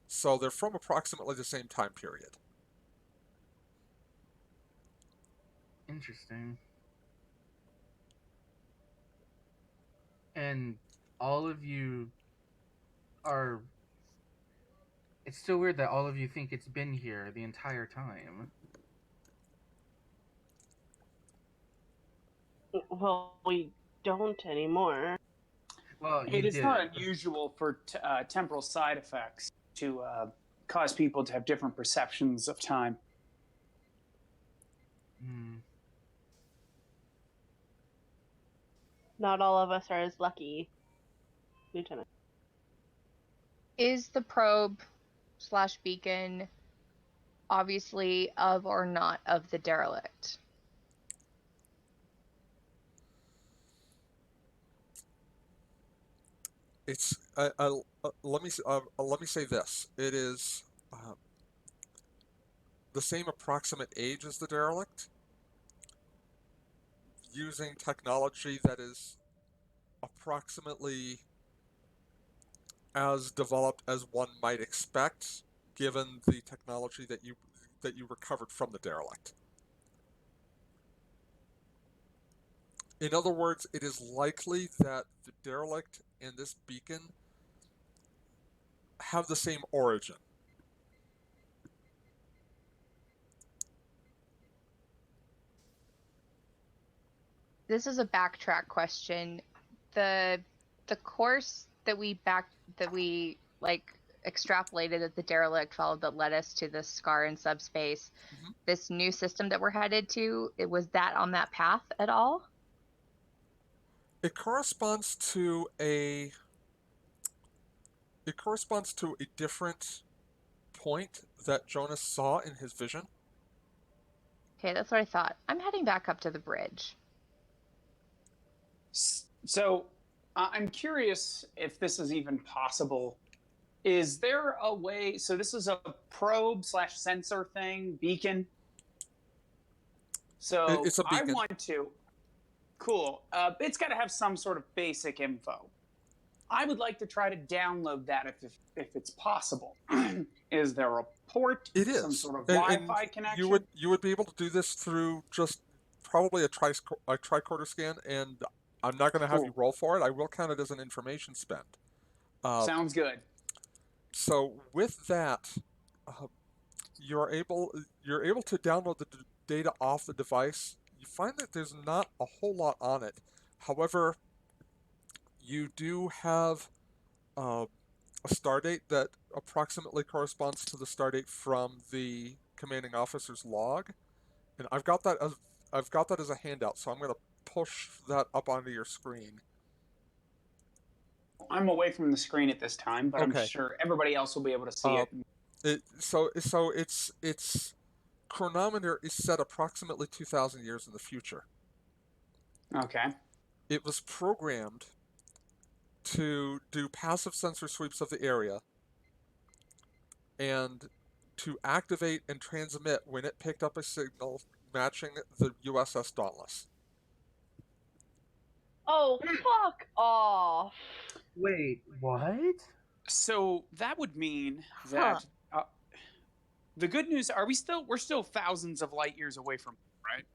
So they're from approximately the same time period. Interesting. And all of you are... It's still weird that all of you think it's been here the entire time. Well, we don't anymore. Well, It is not unusual for temporal side effects to cause people to have different perceptions of time. Not all of us are as lucky, Lieutenant. Is the probe / beacon obviously of or not of the derelict? It's let me say this. It is the same approximate age as the derelict, using technology that is approximately as developed as one might expect, given the technology that you recovered from the derelict. In other words, it is likely that the derelict and this beacon have the same origin. This is a backtrack question. The course that we extrapolated that the derelict followed that led us to the scar in subspace. Mm-hmm. This new system that we're headed to, was that on that path at all? It corresponds to a different point that Jonas saw in his vision. Okay, that's what I thought. I'm heading back up to the bridge. So I'm curious if this is even possible. Is there a way? So this is a probe / sensor thing, beacon. So it's a beacon. I want to. Cool. It's got to have some sort of basic info. I would like to try to download that if it's possible. Is there a port? It is. Some sort of Wi-Fi connection? You would be able to do this through just probably a tricorder scan, and I'm not going to have you roll for it. I will count it as an information spend. Sounds good. So with that, you're able to download the data off the device. You find that there's not a whole lot on it. However, you do have a stardate that approximately corresponds to the stardate from the commanding officer's log, and I've got that as a handout, so I'm going to push that up onto your screen. I'm away from the screen at this time, but I'm Okay. sure everybody else will be able to see it. So its chronometer is set approximately 2,000 years in the future. Okay. It was programmed to do passive sensor sweeps of the area and to activate and transmit when it picked up a signal matching the USS Dauntless. Oh, fuck off. Wait, what? So that would mean that the good news, we're still thousands of light years away from, right?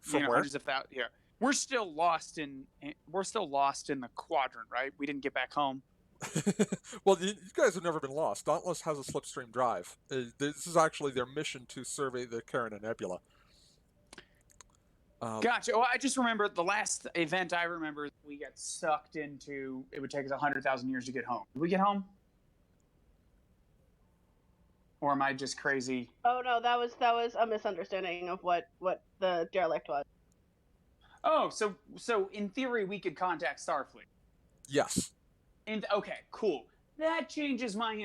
From where? Hundreds of thousands. Yeah. We're still lost in the quadrant, right? We didn't get back home. Well, you guys have never been lost. Dauntless has a slipstream drive. This is actually their mission to survey the Carina Nebula. Gotcha. Well, I just remember the last event I remember, we got sucked into, it would take us 100,000 years to get home. Did we get home? Or am I just crazy? Oh no, that was a misunderstanding of what the derelict was. Oh, so in theory we could contact Starfleet. Yes. And okay, cool. That changes my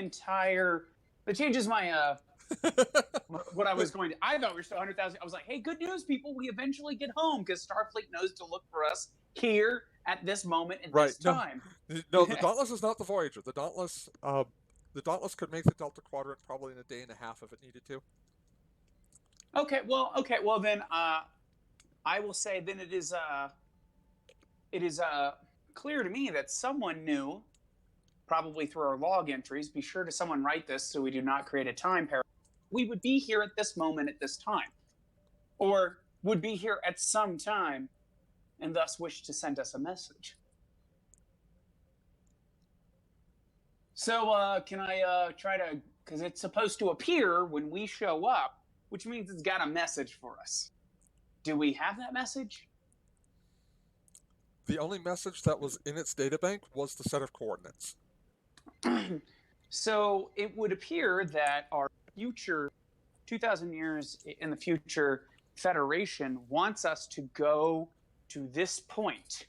what I was going to. I thought we were still 100,000. I was like, hey, good news, people. We eventually get home because Starfleet knows to look for us here at this moment at this time. No, the Dauntless is not the Voyager. The Dauntless could make the Delta Quadrant probably in a day and a half if it needed to. Okay, well then, I will say then it is clear to me that someone knew, probably through our log entries. Be sure to someone write this so we do not create a time paradox. We would be here at this moment at this time, or would be here at some time, and thus wish to send us a message. So can I try to, because it's supposed to appear when we show up, which means it's got a message for us. Do we have that message? The only message that was in its databank was the set of coordinates. So it would appear that our future, 2,000 years in the future, Federation wants us to go to this point.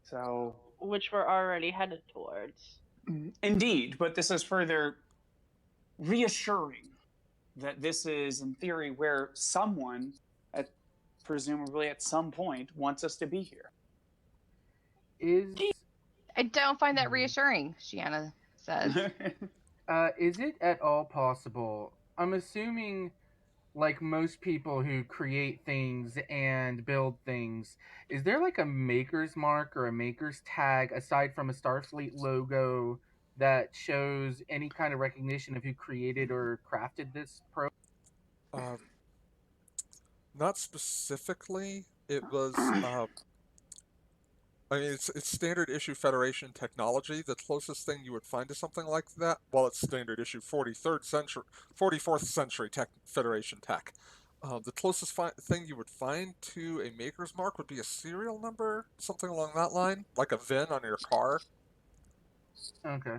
So, which we're already headed towards. Indeed, but this is further reassuring that this is, in theory, where someone, presumably at some point, wants us to be here. I don't find that reassuring, Shiana says. Is it at all possible? I'm assuming, like most people who create things and build things, is there like a maker's mark or a maker's tag aside from a Starfleet logo that shows any kind of recognition of who created or crafted this probe? Not specifically. It was. I mean, it's standard issue Federation technology. The closest thing you would find to something like that, well, it's standard issue 44th century Federation tech. The closest thing you would find to a maker's mark would be a serial number, something along that line, like a VIN on your car. Okay.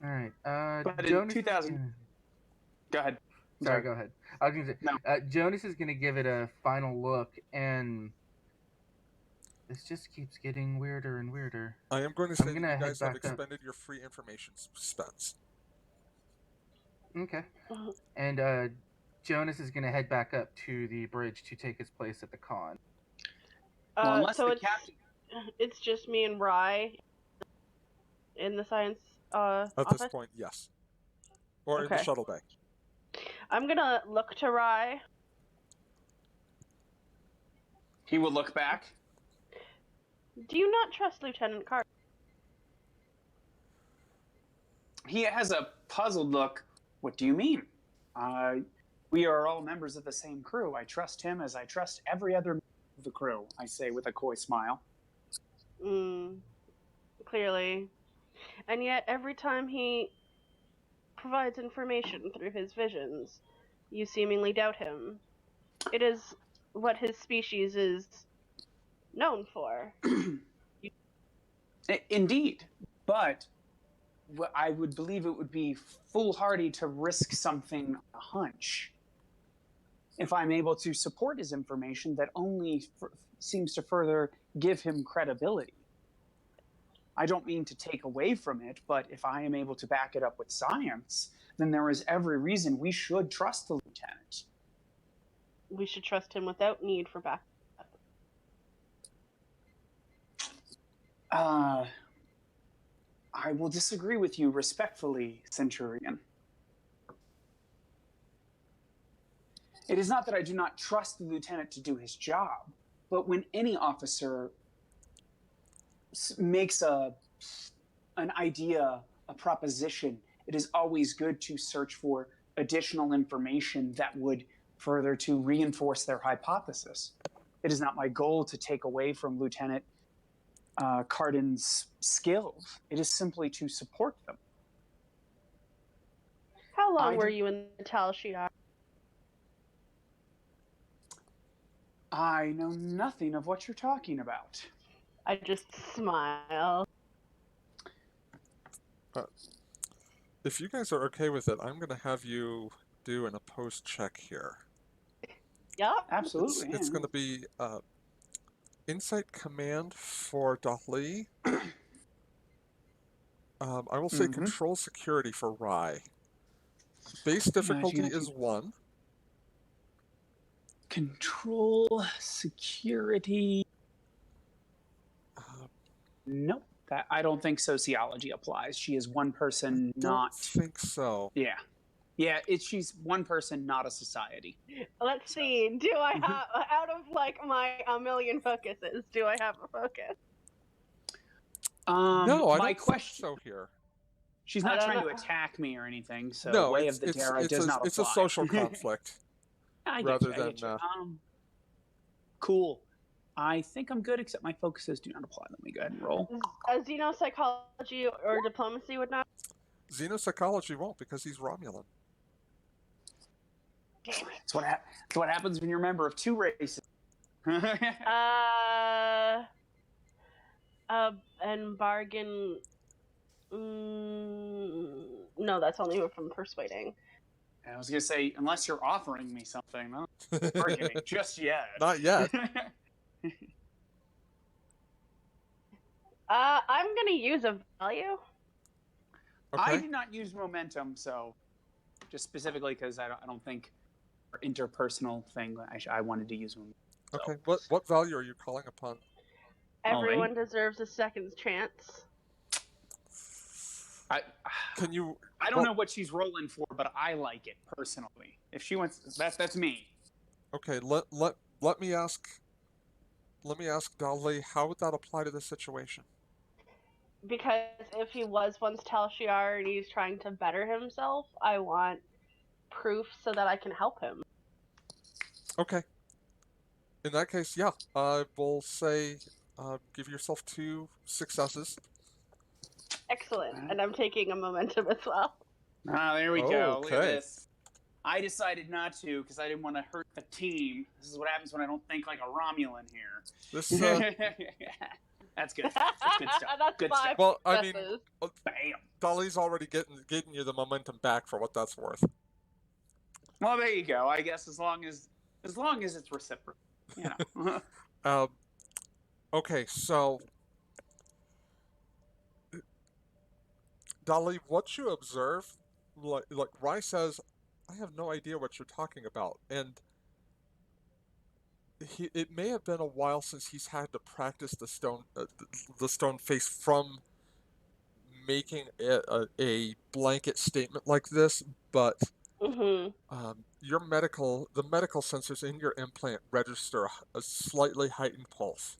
All right. But Jonas, in 2000. Go ahead. Sorry, go ahead. I was going to say, no. Jonas is going to give it a final look, and this just keeps getting weirder and weirder. I am going to say that you guys have expended your free information suspense. Okay. And Jonas is going to head back up to the bridge to take his place at the con. So it's just me and Rye in the science At office? this point, yes. Or in the shuttle bay. I'm gonna look to Rye. He will look back. Do you not trust Lieutenant Carter? He has a puzzled look. What do you mean? We are all members of the same crew. I trust him as I trust every other member of the crew, I say with a coy smile. Clearly. And yet, every time he provides information through his visions, you seemingly doubt him. It is what his species is known for. Indeed, but I would believe it would be foolhardy to risk something on a hunch. If I'm able to support his information, that only seems to further give him credibility. I don't mean to take away from it, but if I am able to back it up with science, then there is every reason we should trust the lieutenant. We should trust him without need for backup. I will disagree with you respectfully, Centurion. It is not that I do not trust the lieutenant to do his job, but when any officer makes an idea, a proposition, it is always good to search for additional information that would further to reinforce their hypothesis. It is not my goal to take away from Lieutenant Cardin's skills. It is simply to support them. How long were you in the Tal Shiar? I know nothing of what you're talking about. I just smile. If you guys are okay with it, I'm going to have you do an opposed check here. Yep. Absolutely. It's going to be Insight Command for Dali. I will say Control Security for Rye. Base difficulty is 1. Control Security. Nope. I don't think sociology applies. She is one person, not. I think so. Yeah. Yeah, she's one person, not a society. Let's see. Do I have, out of like my a million focuses, do I have a focus? No, I my don't question, think so here. She's not trying to attack me or anything, so no, Way of the Dara does not apply. It's a social conflict. rather than. Cool. I think I'm good, except my focuses do not apply. Let me go ahead and roll. Xenopsychology or diplomacy would not? Xenopsychology won't, because he's Romulan. Damn it. That's what happens when you're a member of 2 races. And bargain. No, that's only from persuading. I was gonna say, unless you're offering me something, not bargaining just yet. Not yet. I'm gonna use a value. Okay. I did not use momentum, so just specifically because I don't think our interpersonal thing. I wanted to use momentum. So. Okay. What value are you calling upon? Everyone deserves a second chance. Can you? I don't know what she's rolling for, but I like it personally. If she wants, that's me. Okay. Let me ask Dali, how would that apply to this situation? Because if he was once Tal Shiar and he's trying to better himself, I want proof so that I can help him. Okay. In that case, yeah, I will say give yourself 2 successes. Excellent. And I'm taking a momentum as well. There we go. Okay. Look at this. I decided not to because I didn't want to hurt the team. This is what happens when I don't think like a Romulan here. This That's good. That's good stuff. That's good 5 stuff. Well, I mean, bam. Dali's already getting you the momentum back for what that's worth. Well, there you go. I guess as long as it's reciprocal, you know. Okay, so Dali, what you observe, like Rai says, I have no idea what you're talking about, and it may have been a while since he's had to practice the stone face from making a blanket statement like this, but the medical sensors in your implant register a slightly heightened pulse,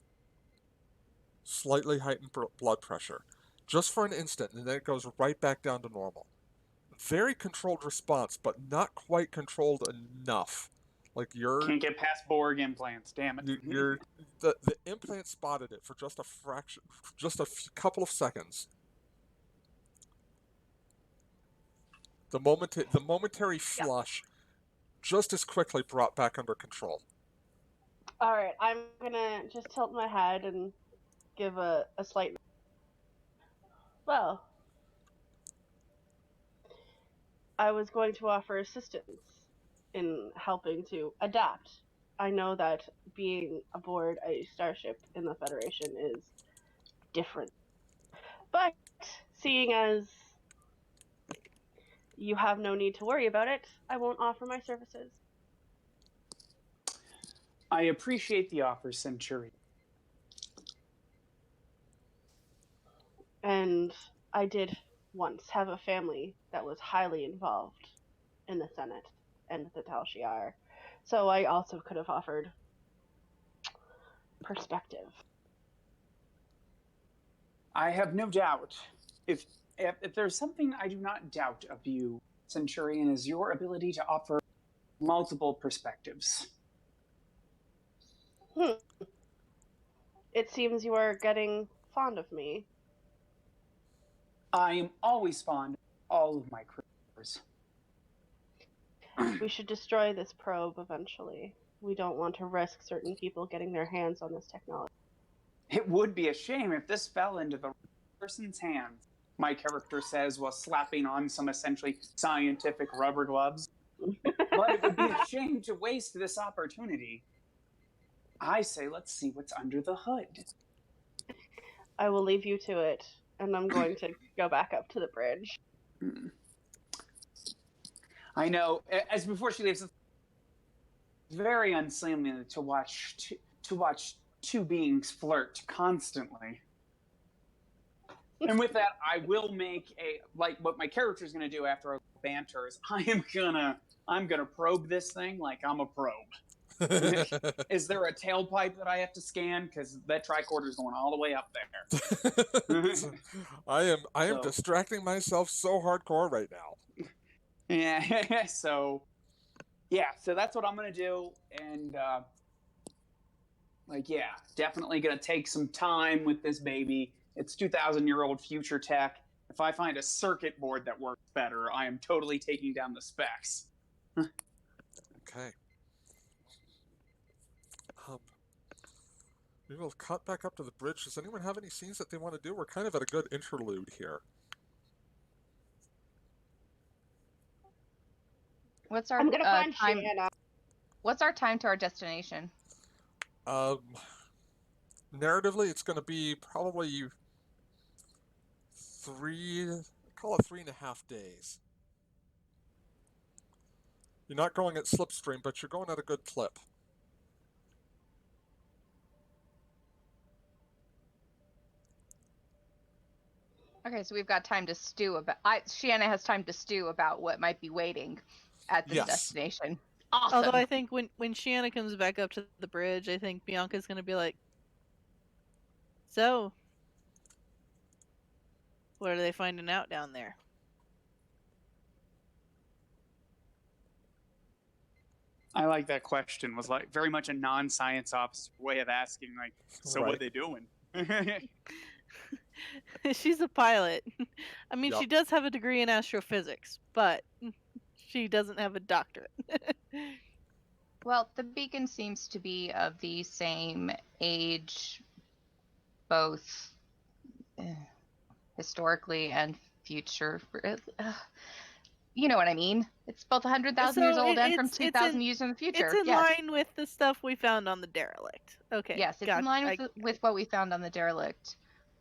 slightly heightened blood pressure, just for an instant, and then it goes right back down to normal. Very controlled response, but not quite controlled enough. Like can't get past Borg implants. Damn it! The implant spotted it for just a fraction, just a couple of seconds. The momentary flush, just as quickly brought back under control. All right, I'm gonna just tilt my head and give a slight. Well, I was going to offer assistance in helping to adapt. I know that being aboard a starship in the Federation is different. But seeing as you have no need to worry about it, I won't offer my services. I appreciate the offer, Centurion. And I did once have a family that was highly involved in the Senate and the Tal Shiar. So I also could have offered perspective. I have no doubt. If there's something I do not doubt of you, Centurion, is your ability to offer multiple perspectives. It seems you are getting fond of me. I am always fond of all of my creatures. We should destroy this probe eventually. We don't want to risk certain people getting their hands on this technology. It would be a shame if this fell into the person's hands, my character says while slapping on some essentially scientific rubber gloves. But it would be a shame to waste this opportunity. I say let's see what's under the hood. I will leave you to it, and I'm going to go back up to the bridge. I know, as before she leaves, it's very unseemly to watch two beings flirt constantly. And with that, I will make like what my character is going to do after our banter is I'm gonna probe this thing like I'm a probe. Is there a tailpipe that I have to scan? Because that tricorder is going all the way up there. I am distracting myself so hardcore right now. Yeah. So that's what I'm gonna do, and definitely gonna take some time with this baby. It's 2,000-year-old future tech. If I find a circuit board that works better, I am totally taking down the specs. Okay. We will cut back up to the bridge. Does anyone have any scenes that they want to do? We're kind of at a good interlude here. What's our I'm gonna find time? Shanna. What's our time to our destination? Narratively, it's going to be probably call it 3.5 days. You're not going at slipstream, but you're going at a good clip. Okay, so we've got time to stew about. Shanna has time to stew about what might be waiting at this destination. Awesome. Although I think when Shanna comes back up to the bridge, I think Bianca's gonna be like, "So, what are they finding out down there?" I like that question. Was like very much a non-science officer way of asking, like, so Right. what are they doing? She's a pilot. I mean, Yep. she does have a degree in astrophysics, but she doesn't have a doctorate. Well, the beacon seems to be of the same age, both historically and future. You know what I mean? It's both 100,000 years old and from 2,000 years in the future. It's in line with the stuff we found on the derelict. Okay. Yes, it's in line with what we found on the derelict,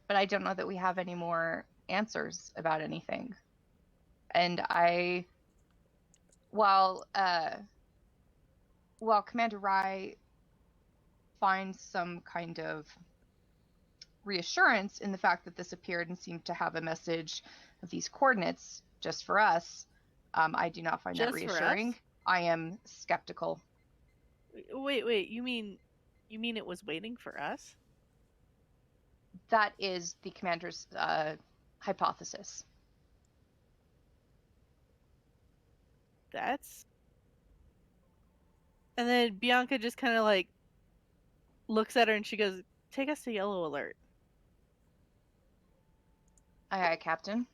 but I don't know that we have any more answers about anything. And while Commander Rye finds some kind of reassurance in the fact that this appeared and seemed to have a message of these coordinates just for us, I do not find that reassuring. I am skeptical. Wait, you mean it was waiting for us? That is the commander's hypothesis. And then Bianca just kind of like looks at her and she goes, "Take us to yellow alert." Aye, aye, Captain.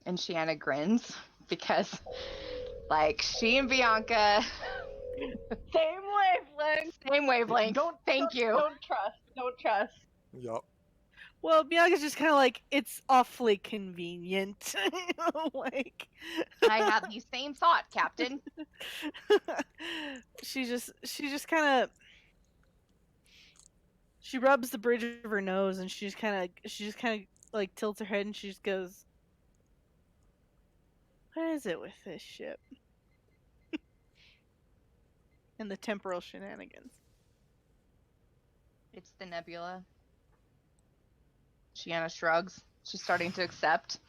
And Shanna grins because, like, she and Bianca, Same wavelength. Thank you. Don't trust. Yep. Well, Bianca's just kind of like, it's awfully convenient. Like, I had the same thought, Captain. she just kind of, she rubs the bridge of her nose and she just kind of like tilts her head and she just goes, "What is it with this ship?" And the temporal shenanigans. It's the nebula. Shiana shrugs. She's starting to accept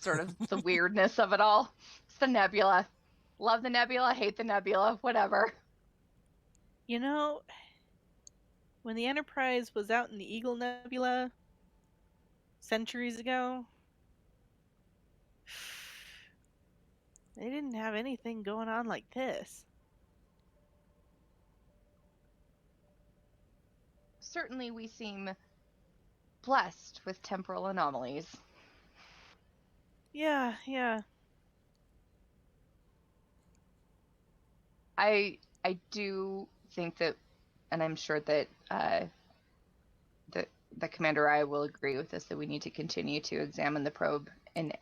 sort of the weirdness of it all. It's the nebula. Love the nebula, hate the nebula, whatever. You know, when the Enterprise was out in the Eagle Nebula centuries ago, they didn't have anything going on like this. Certainly we seem blessed with temporal anomalies. Yeah. I do think that, and I'm sure that the Commander I will agree with this, that we need to continue to examine the probe in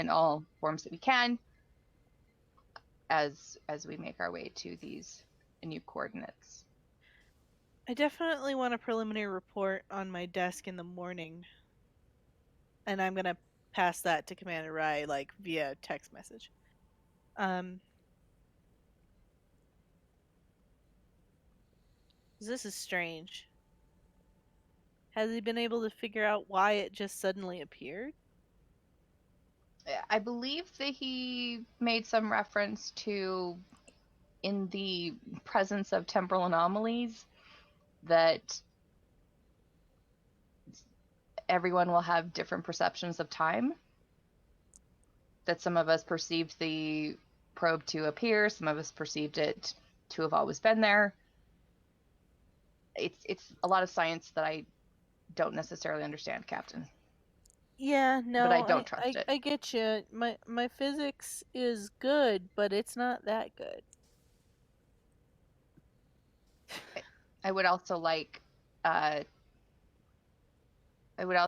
all forms that we can as we make our way to these new coordinates. I definitely want a preliminary report on my desk in the morning. And I'm gonna pass that to Commander Rai, like, via text message. This is strange. Has he been able to figure out why it just suddenly appeared? I believe that he made some reference to, in the presence of temporal anomalies, that everyone will have different perceptions of time. That some of us perceived the probe to appear, some of us perceived it to have always been there. It's a lot of science that I don't necessarily understand, Captain. Yeah, no, but I don't trust it. I get you. My physics is good, but it's not that good. I would also like. I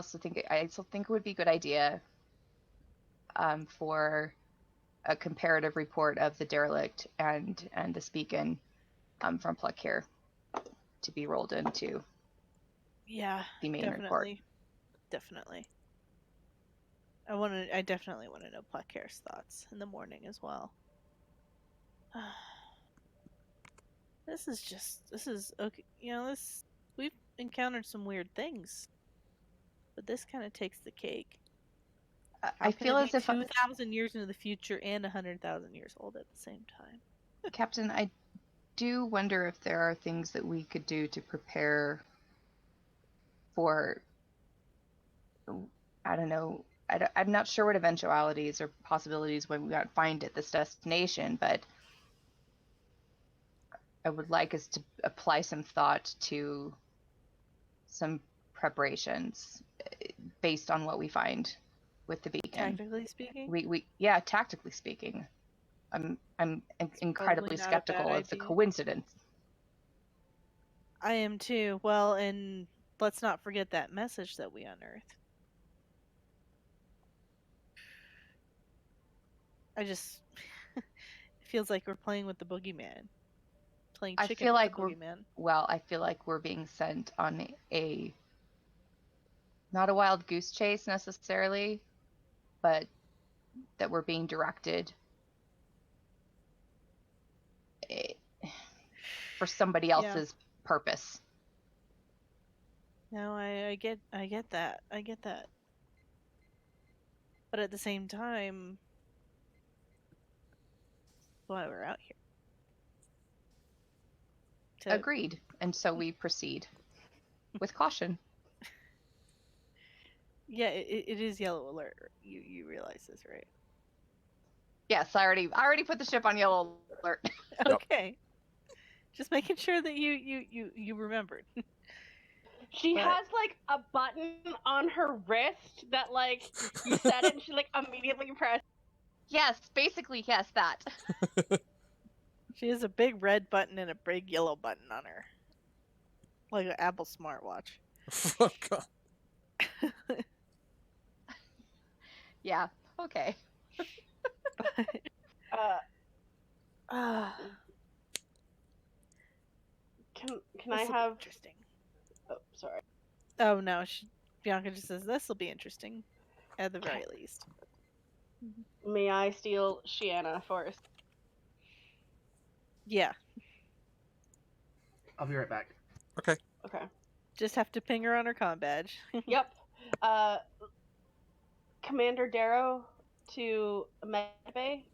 still think it would be a good idea for a comparative report of the derelict and this beacon from Pluck here to be rolled into the main report. Definitely. I definitely want to know Pluckhair's thoughts in the morning as well. This is okay. We've encountered some weird things, but this kind of takes the cake. I feel as if 2,000 years into the future and 100,000 years old at the same time. Captain, I do wonder if there are things that we could do to prepare for, I don't know, I'm not sure what eventualities or possibilities when we might find at this destination, but I would like us to apply some thought to some preparations based on what we find with the beacon. Tactically speaking? Tactically speaking. I'm incredibly skeptical of the coincidence. I am too. Well, and let's not forget that message that we unearthed. It feels like we're playing with the boogeyman. Playing chicken with the boogeyman. I feel like we're being sent on a not a wild goose chase necessarily, but that we're being directed for somebody else's purpose. No, I get that. I get that. But at the same time, why we're out here. Agreed. And so we proceed with caution. Yeah, it is yellow alert. You realize this, right? Yes, I already put the ship on yellow alert. Okay. Just making sure that you remembered. She has like a button on her wrist that like you set it and she like immediately pressed. Yes, basically yes, that. She has a big red button and a big yellow button on her. Like an Apple smartwatch. Oh, God. Yeah. Okay. Uh, can I This'll be have? interesting. Oh, sorry. Oh no, Bianca just says this will be interesting, at the very least. May I steal Shiana first? Yeah, I'll be right back. Okay. Okay. just have to ping her on her comm badge. Yep. Commander Darrow to Medbay.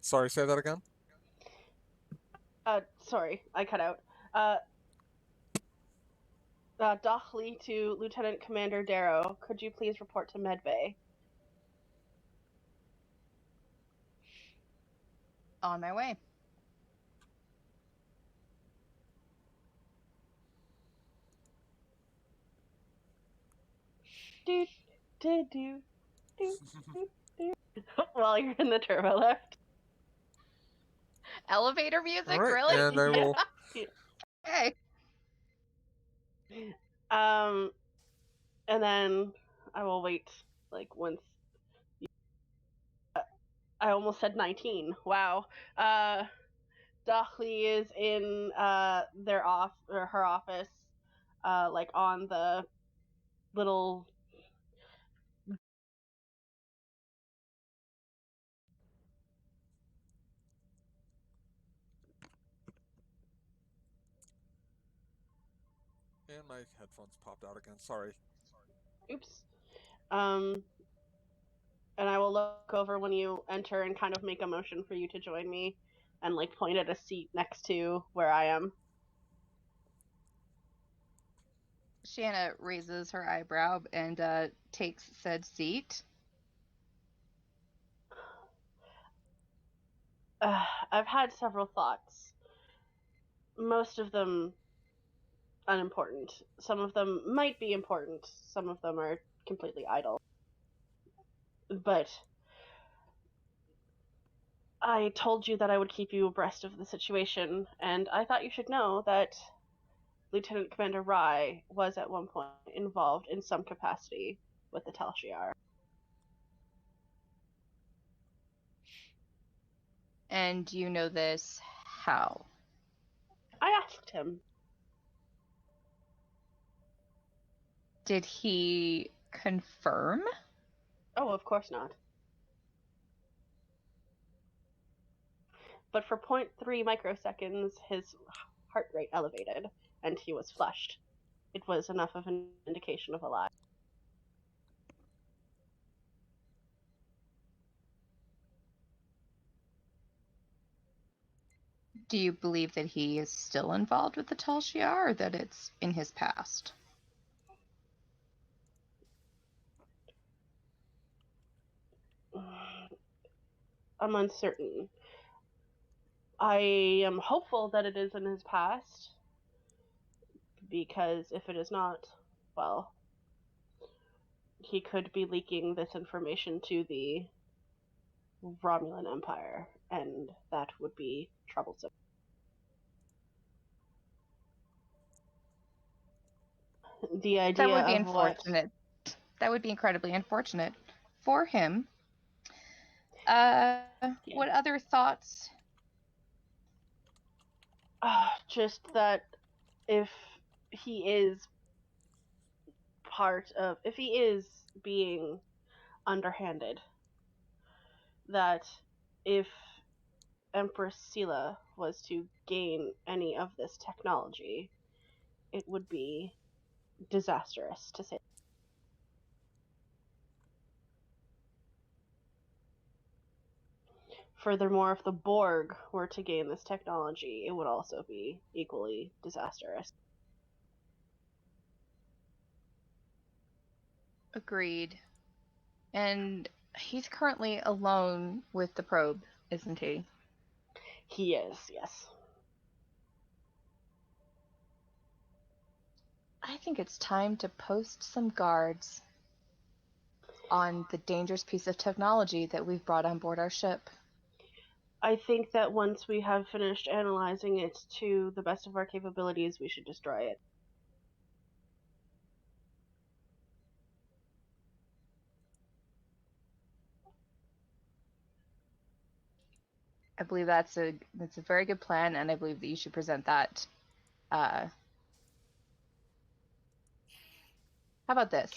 Sorry, say that again? Sorry, I cut out. Dochley to Lieutenant Commander Darrow. Could you please report to Medbay? On my way. Do do do do do. While you're in the turbo lift. Elevator music, All right, really? and I will. Okay. And then I will wait. Like once I almost said 19. Wow. Dochley is in her office, like on the little. And my headphones popped out again. Sorry. Oops. And I will look over when you enter and kind of make a motion for you to join me, and like point at a seat next to where I am. Shanna raises her eyebrow and takes said seat. I've had several thoughts. Most of them unimportant. Some of them might be important. Some of them are completely idle. But I told you that I would keep you abreast of the situation, and I thought you should know that Lieutenant Commander Rai was at one point involved in some capacity with the Tal Shiar. And you know this how? I asked him. Did he confirm? Oh, of course not. But for 0.3 microseconds, his heart rate elevated, and he was flushed. It was enough of an indication of a lie. Do you believe that he is still involved with the Tal Shiar, or that it's in his past? I'm uncertain. I am hopeful that it is in his past, because if it is not, well, he could be leaking this information to the Romulan Empire, and that would be troublesome. The That idea would be of what. unfortunate. That would be incredibly unfortunate for him. What other thoughts? Just that if he is if he is being underhanded, that if Empress Sela was to gain any of this technology, it would be disastrous, to say. Furthermore, if the Borg were to gain this technology, it would also be equally disastrous. Agreed. And he's currently alone with the probe, isn't he? He is, yes. I think it's time to post some guards on the dangerous piece of technology that we've brought on board our ship. I think that once we have finished analyzing it to the best of our capabilities, we should destroy it. I believe that's a very good plan, and I believe that you should present that. How about this?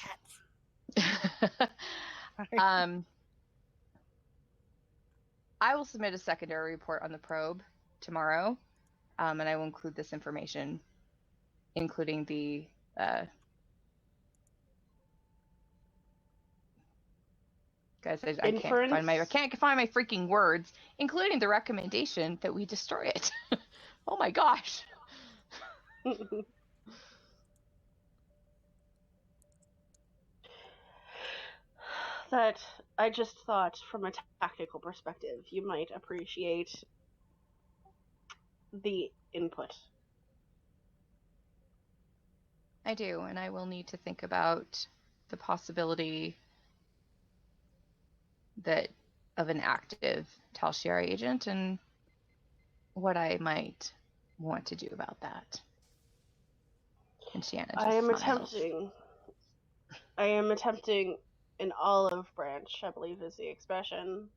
I will submit a secondary report on the probe tomorrow, and I will include this information, including the guys, I can't find my freaking words, including the recommendation that we destroy it. Oh my gosh. That I just thought from a tactical perspective, you might appreciate the input. I do, and I will need to think about the possibility that of an active Tal Shiar agent and what I might want to do about that. And Shanna just I am attempting an olive branch, I believe is the expression.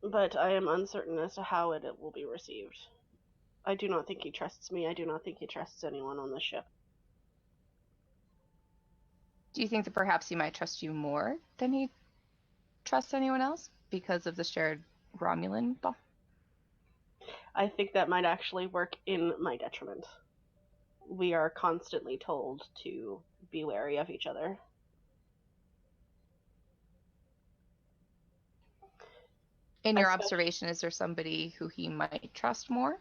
But I am uncertain as to how it will be received. I do not think he trusts me. I do not think he trusts anyone on the ship. Do you think that perhaps he might trust you more than he trusts anyone else because of the shared Romulan bond? I think that might actually work in my detriment. We are constantly told to be wary of each other. In your observation, is there somebody who he might trust more?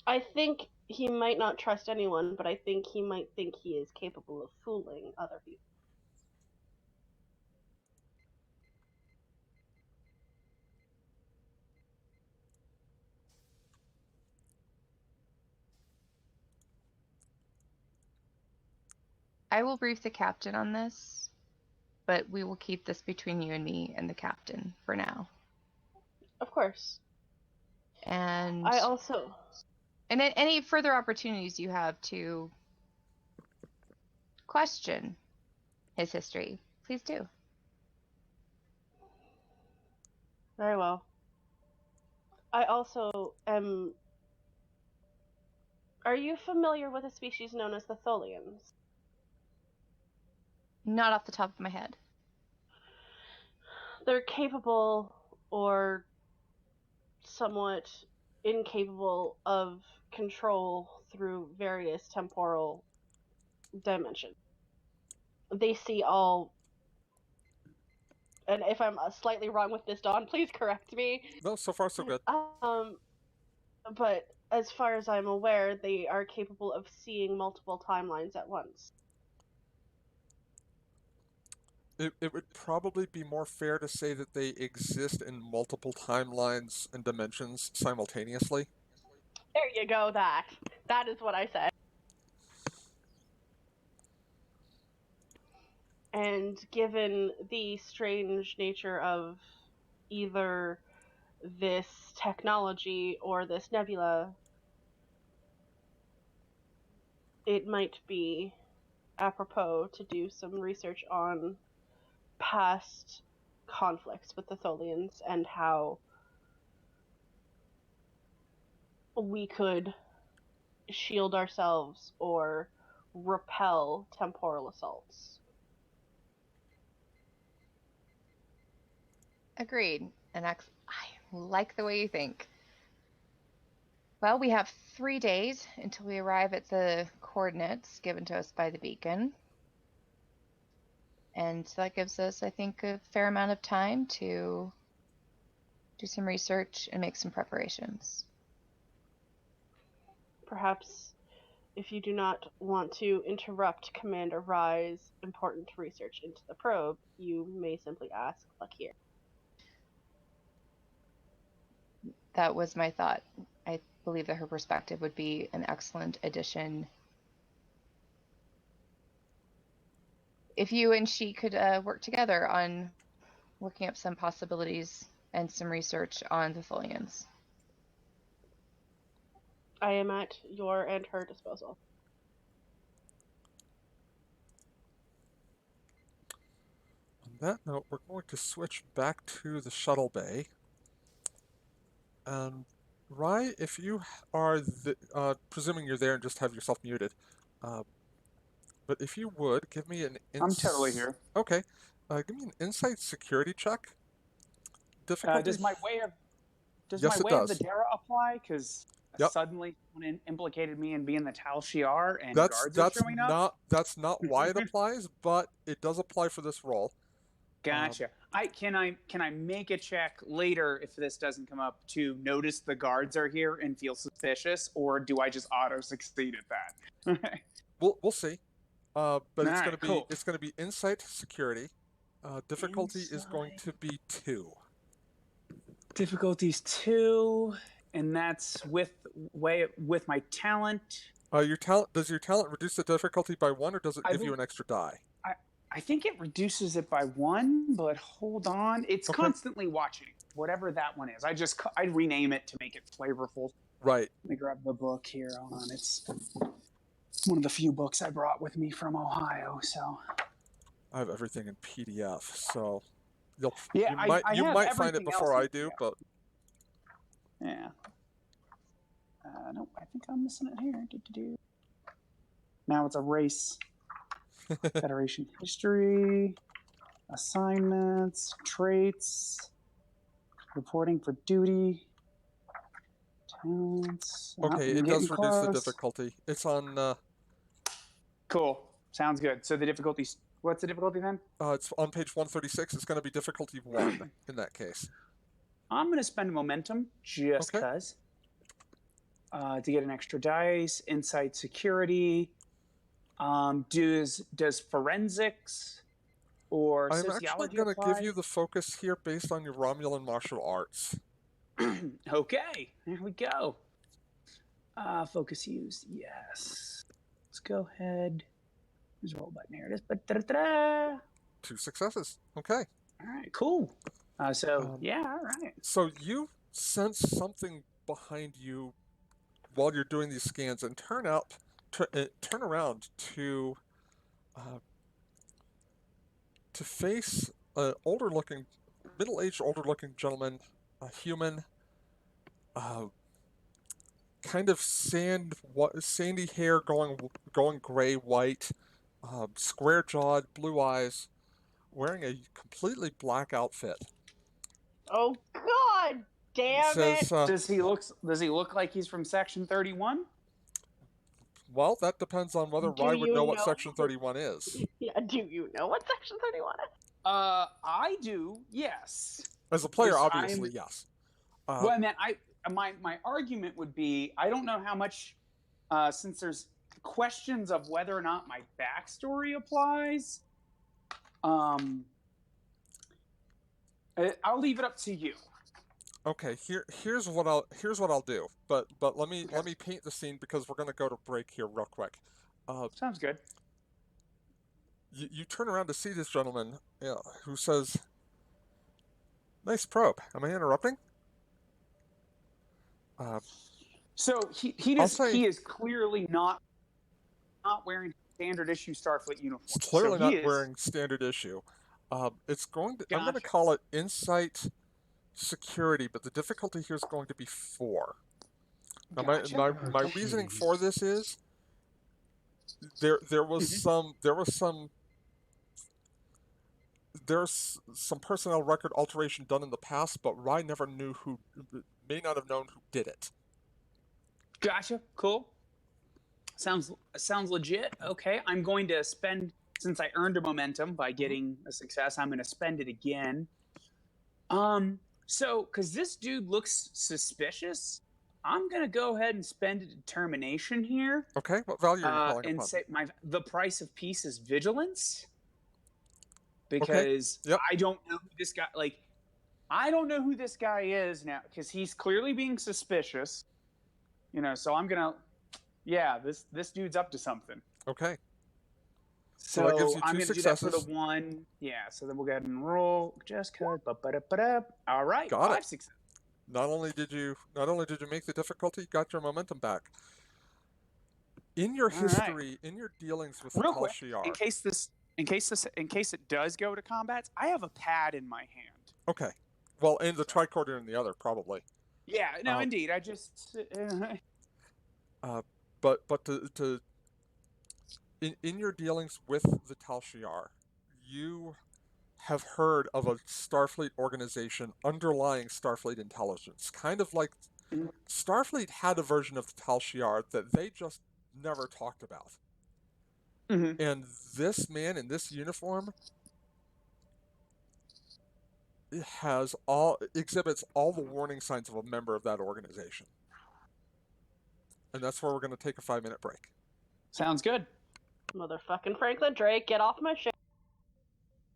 I think he might not trust anyone, but I think he might think he is capable of fooling other people. I will brief the captain on this, but we will keep this between you and me and the captain for now. Of course. And I also... And any further opportunities you have to question his history, please do. Very well. I also am... Are you familiar with a species known as the Tholians? Not off the top of my head. They're capable or somewhat incapable of control through various temporal dimensions. They see all... And if I'm slightly wrong with this, Dawn, please correct me. No, so far so good. But as far as I'm aware, they are capable of seeing multiple timelines at once. It would probably be more fair to say that they exist in multiple timelines and dimensions simultaneously. There you go, that. That is what I said. And given the strange nature of either this technology or this nebula, it might be apropos to do some research on past conflicts with the Tholians and how we could shield ourselves or repel temporal assaults. Agreed. And I like the way you think. Well, we have 3 days until we arrive at the coordinates given to us by the beacon. And that gives us, I think, a fair amount of time to do some research and make some preparations. Perhaps if you do not want to interrupt Commander Rye's important research into the probe, you may simply ask Lakir. That was my thought. I believe that her perspective would be an excellent addition. If you and she could work together on working up some possibilities and some research on the Tholians. I am at your and her disposal. On that note, we're going to switch back to the shuttle bay. And Rye, if you are presuming you're there and just have yourself muted, but if you would give me an I'm totally here. Okay, give me an insight security check. Difficulty. Does my way of Yes, it of the does. Dara apply? Because Yep. suddenly someone implicated me in being the Tal Shiar, and That's guards are showing up. that's not why it applies, but it does apply for this role. Gotcha. Can I make a check later if this doesn't come up to notice the guards are here and feel suspicious, or do I just auto succeed at that? We'll see. But it's Alright, cool. gonna be insight security. Difficulty is going Insight. to be 2. Difficulties 2, and that's with my talent. Does your talent reduce the difficulty by 1, or does it give you an extra die? I think it reduces it by 1, but hold on. It's Okay. constantly watching, whatever that one is. I rename it to make it flavorful. Right. Let me grab the book here. Hold on. It's one of the few books I brought with me from Ohio. So I have everything in PDF, so you have might find it everything before else I in do, PDF. but yeah. Nope, I think I'm missing it here. Now it's a race. Federation history, assignments, traits, reporting for duty, talents. okay, I'm it does getting reduce the close. difficulty. It's on. Cool. Sounds good. So the difficulty. What's the difficulty then? It's on page 136. It's going to be difficulty 1 in that case. I'm going to spend momentum just Okay. because. To get an extra dice, insight security. Does forensics or I'm sociology actually going to apply? give you the focus here based on your Romulan martial arts. Okay, there we go. Focus used, yes. Let's go ahead. There's a roll button here. It is. 2 successes. Okay. All right, cool. Yeah, all right. So you sense something behind you while you're doing these scans, and turn around to face an middle-aged, older-looking gentleman, a human, kind of sandy hair going gray-white, square-jawed, blue eyes, wearing a completely black outfit. Oh God, damn it! Does he look like he's from Section 31? Well, that depends on whether Rye would know what Section 31 is. Yeah, do you know what Section 31 is? I do. Yes. As a player, obviously, yes. Well, man, my argument would be I don't know how much, since there's questions of whether or not my backstory applies. I'll leave it up to you. Okay, here's what I'll do. But let me paint the scene because we're going to go to break here real quick. Sounds good. You turn around to see this gentleman who says, "Nice probe. Am I interrupting?" So he is clearly not wearing standard issue Starfleet uniform. He's clearly not wearing standard issue. I'm going to call it insight security, but the difficulty here is going to be 4. Now, my reasoning for this is there's some personnel record alteration done in the past, but Rye may not have known who did it. Gotcha. Cool. Sounds legit. Okay, I'm going to spend, since I earned a momentum by getting a success, I'm going to spend it again. So because this dude looks suspicious, I'm going to go ahead and spend a determination here. Okay, what value are you calling and upon? say the price of peace is vigilance. Because I don't know who this guy is now, because he's clearly being suspicious. So I'm gonna, this dude's up to something. Okay. So that gives you I'm 2 going to do that for the successes. one. Yeah, so then we'll go ahead and roll. Just cause. All right, Got 5 it. successes. Not only did you make the difficulty, you got your momentum back. In your All right. history, in your dealings with the Real Tal quick, Shiar. in case it does go to combats, I have a pad in my hand. Okay. Well, and the tricorder in the other, probably. Yeah, no, indeed. I just. But in your dealings with the Tal Shiar, you have heard of a Starfleet organization underlying Starfleet intelligence. Kind of like Starfleet had a version of the Tal Shiar that they just never talked about. Mm-hmm. And this man in this uniform exhibits all the warning signs of a member of that organization. And that's where we're going to take a 5-minute break. Sounds good. Motherfucking Franklin Drake, get off my ship.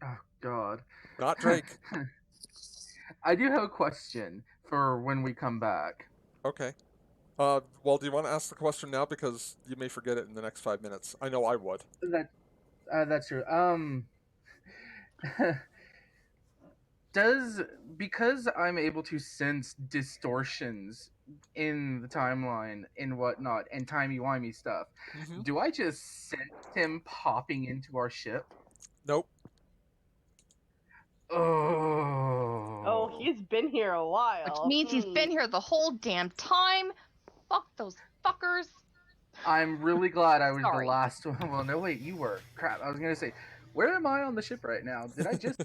Oh God. Not Drake. I do have a question for when we come back. Okay. Well, do you want to ask the question now, because you may forget it in the next 5 minutes? I know I would. That's true. Because I'm able to sense distortions in the timeline and whatnot and timey-wimey stuff, do I just sense him popping into our ship? Nope. Oh, he's been here a while. Which means he's been here the whole damn time. Fuck those fuckers. I'm really glad I was Sorry. the last one. Well, no, wait, you were. Crap, I was gonna say, where am I on the ship right now? Did I just...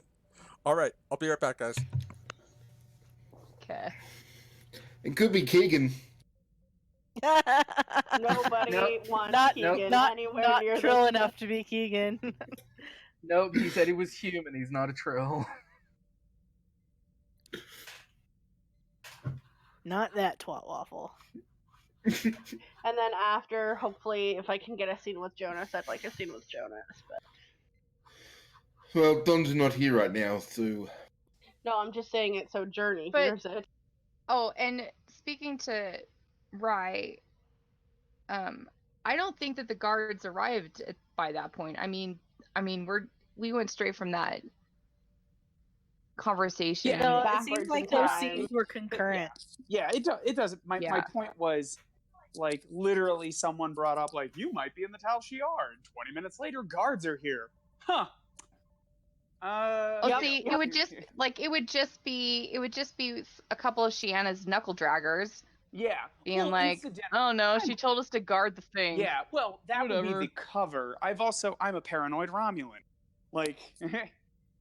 All right, I'll be right back, guys. Okay. It could be Keegan. Nobody wants Not Keegan not anywhere not near Trill this. enough to be Keegan. Nope, he said he was human. He's not a Trill. Not that twat waffle. And then after, hopefully, if I can get a scene with Jonas, I'd like a scene with Jonas. But Well, Don's not here right now, so... no, I'm just saying it so Journey But- hears it. Oh, and speaking to Rye, I don't think that the guards arrived by that point. I mean, we went straight from that conversation. Yeah, No, it backwards seems like in those time. scenes were concurrent. Yeah, it doesn't. My Yeah. point was, like, literally someone brought up, like, you might be in the Tal Shiar, and 20 minutes later, guards are here. Huh. It would just be a couple of Shiana's knuckle draggers Yeah. being like, oh no, she told us to guard the thing. Yeah, well, that would Whatever. be the cover. I'm a paranoid Romulan. Like,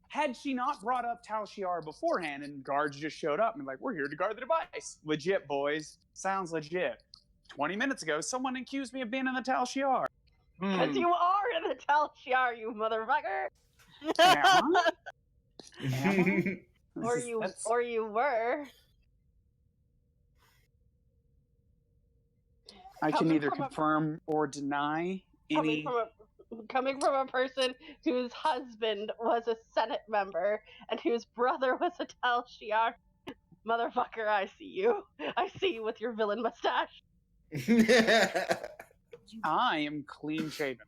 had she not brought up Tal Shiar beforehand and guards just showed up and like, we're here to guard the device. Legit, boys. Sounds legit. 20 minutes ago, someone accused me of being in the Tal Shiar. Because you are in the Tal Shiar, you motherfucker! Am I? Or you were. I can Coming neither from a- confirm or deny any. Coming from a person whose husband was a Senate member and whose brother was a Tal Shiar. Motherfucker, I see you. I see you with your villain mustache. I am clean shaven.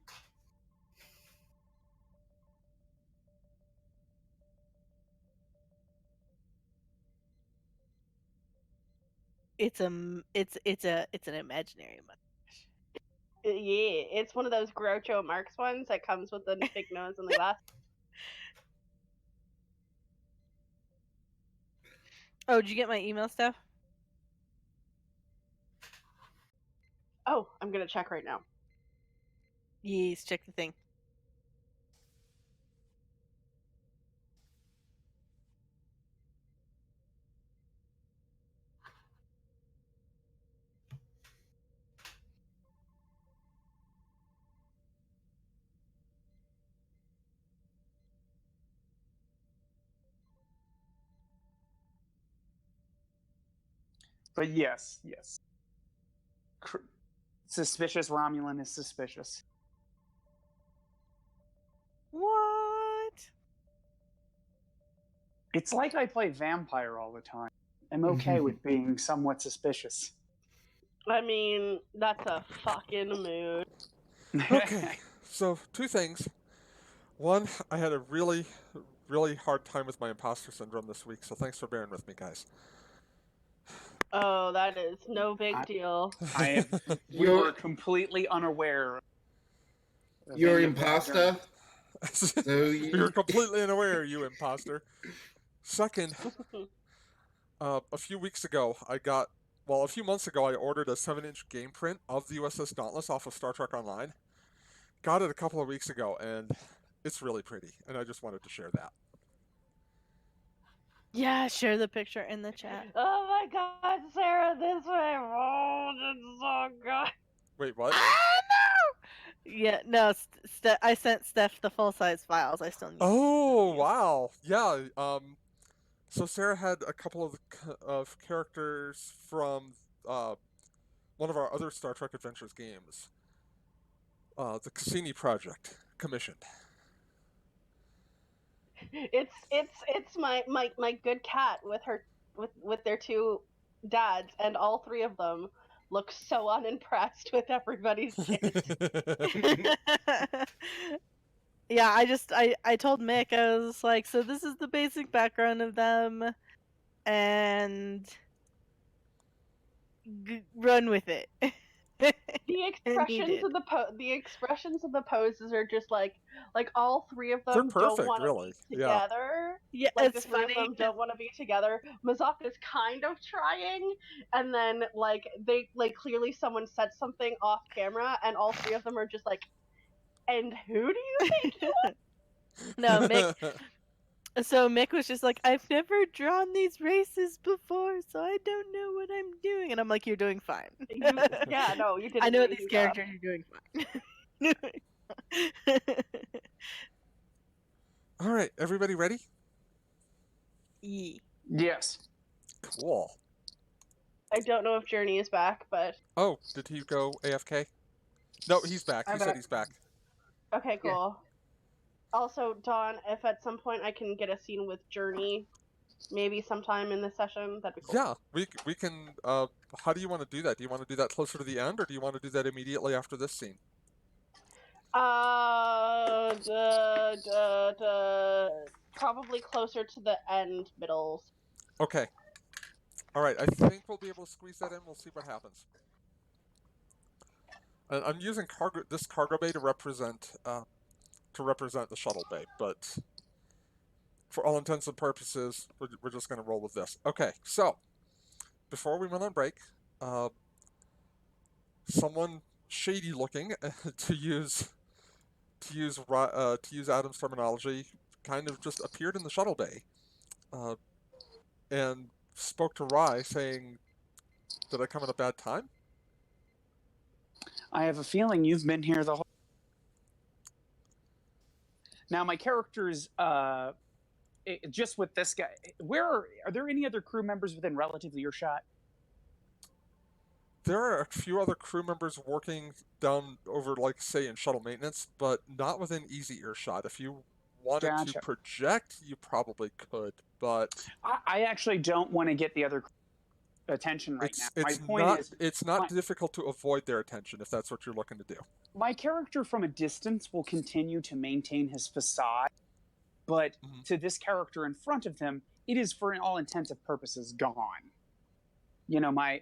It's an imaginary mustache. Yeah, it's one of those Groucho Marx ones that comes with the big nose and the glass. Oh, did you get my email stuff? Oh, I'm gonna check right now. Yes, check the thing. But yes. Suspicious Romulan is suspicious. What? It's like I play vampire all the time. I'm okay with being somewhat suspicious. I mean, that's a fucking mood. Okay, so 2 things. One, I had a really, really hard time with my imposter syndrome this week, so thanks for bearing with me, guys. Oh, that is no big deal. We were completely unaware. You're imposter. So You're completely unaware, you imposter. Second, a few months ago, I ordered a 7-inch game print of the USS Dauntless off of Star Trek Online. Got it a couple of weeks ago, and it's really pretty, and I just wanted to share that. Yeah, share the picture in the chat. Oh my god, Sarah, this way. Oh, it's so good. Wait, what? Ah, no! Yeah, no, I sent Steph the full-size files. I still need Oh, wow. Yeah, so Sarah had a couple of characters from one of our other Star Trek Adventures games, the Cassini Project, commissioned. It's my good cat with their two dads, and all three of them look so unimpressed with everybody's kid. Yeah, I told Mick, I was like, so this is the basic background of them, and run with it. The expressions of the expressions of the poses are just like all three of They're them don't perfect, want to really. be Yeah. together. Yeah, Like the it's three of funny. them don't want to be together. Mazaka's kind of trying, and then they clearly someone said something off camera, and all three of them are just like, "And who do you think you are?" No, Mick. So Mick was just like, I've never drawn these races before, so I don't know what I'm doing. And I'm like, you're doing fine. Yeah, no, you did. I know these characters. You're doing fine. All right, everybody ready? Yes. Cool. I don't know if Journey is back, but Oh, did he go AFK? No, he's back. He said he's back. okay, cool. Also, Dawn, if at some point I can get a scene with Journey, maybe sometime in this session, that'd be cool. Yeah, we can. How do you want to do that? Do you want to do that closer to the end, or do you want to do that immediately after this scene? Probably closer to the end, middle. Okay. All right. I think we'll be able to squeeze that in. We'll see what happens. And I'm using this cargo bay to represent the shuttle bay, but for all intents and purposes, we're just going to roll with this. Okay. So before we went on break, someone shady looking to use Adam's terminology, kind of just appeared in the shuttle bay, and spoke to Rye, saying, "Did I come at a bad time?" I have a feeling you've been here the whole. Now my character's just with this guy. Are there any other crew members within relatively earshot? There are a few other crew members working down over, like, say, in shuttle maintenance, but not within easy earshot. If you wanted to project, you probably could, but I actually don't want to get the other attention right now. My point is, it's not difficult to avoid their attention if that's what you're looking to do. My character from a distance will continue to maintain his facade, but to this character in front of him, it is for all intents and purposes gone. You know, my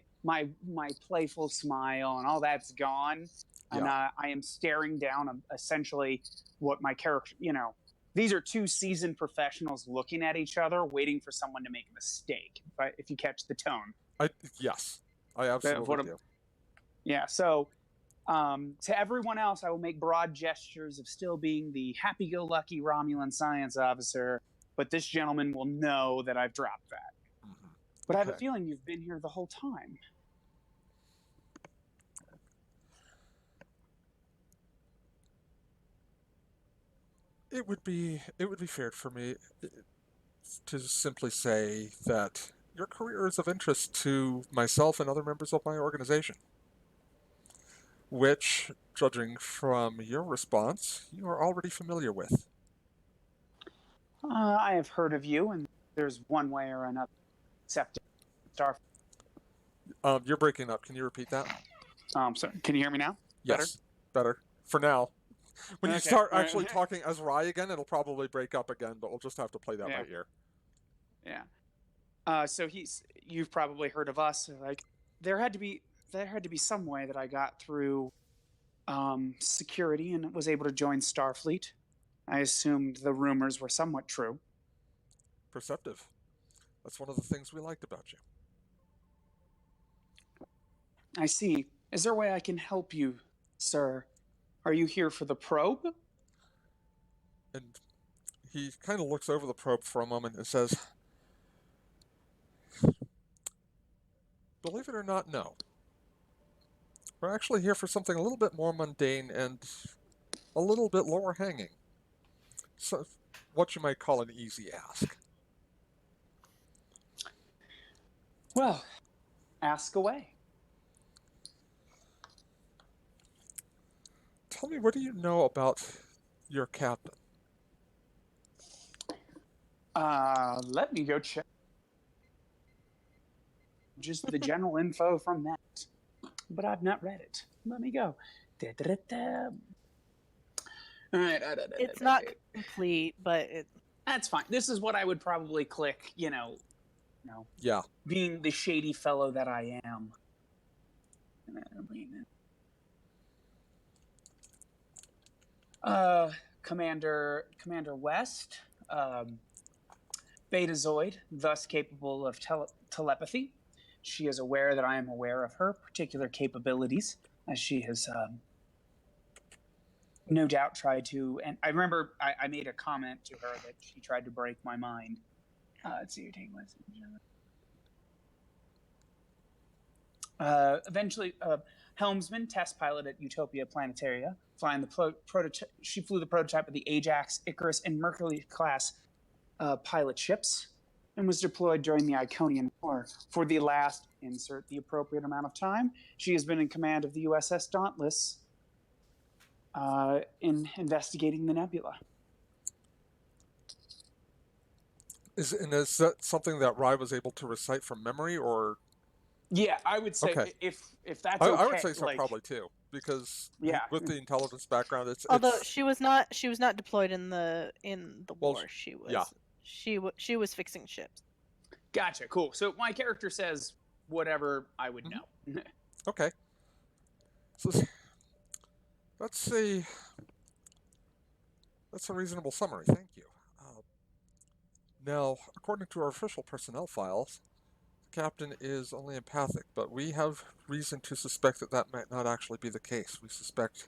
playful smile and all that's gone, and I am staring down essentially what my character. You know, these are two seasoned professionals looking at each other, waiting for someone to make a mistake. If you catch the tone. Yes, I absolutely do. Yeah, so to everyone else, I will make broad gestures of still being the happy-go-lucky Romulan science officer, but this gentleman will know that I've dropped that. But I have a feeling you've been here the whole time. It would be fair for me to simply say that your career is of interest to myself and other members of my organization, which, judging from your response, you are already familiar with. I have heard of you, and there's one way or another accepted star. You're breaking up. Can you repeat that? Sorry. Can you hear me now? Yes. Better. For now. When you Okay, start all right. actually talking as Rye again, it'll probably break up again, but we'll just have to play that by ear. Yeah. So you've probably heard of us. Like, there had to be some way that I got through security and was able to join Starfleet. I assumed the rumors were somewhat true. Perceptive. That's one of the things we liked about you. I see. Is there a way I can help you, sir? Are you here for the probe? And he kind of looks over the probe for a moment and says, believe it or not, no. We're actually here for something a little bit more mundane and a little bit lower hanging. So, what you might call an easy ask. Well, ask away. Tell me, what do you know about your captain? Let me go check. Just the general info from that. But I've not read it. Let me go. Da-da-da-da. All right. It's not complete, but That's fine. This is what I would probably click, Yeah. being the shady fellow that I am. Commander West, Betazoid, thus capable of telepathy. She is aware that I am aware of her particular capabilities, as she has no doubt tried to. And I remember I made a comment to her that she tried to break my mind. Let's see, you're taking lessons. Eventually, helmsman, test pilot at Utopia Planetaria, flying the prototype. She flew the prototype of the Ajax, Icarus, and Mercury class pilot ships, and was deployed during the Iconian War. For the last, insert the appropriate amount of time, she has been in command of the USS Dauntless in investigating the nebula. Is that something that Rye was able to recite from memory, or? Yeah, I would say Okay. if that's okay. I would say so, probably too, because with the intelligence background, although she was not deployed in the Well, war. She was yeah. she was fixing ships. Gotcha. Cool. So my character says whatever I would know. Okay. So that's a reasonable summary. Thank you. Now, according to our official personnel files, the captain is only empathic, but we have reason to suspect that that might not actually be the case. We suspect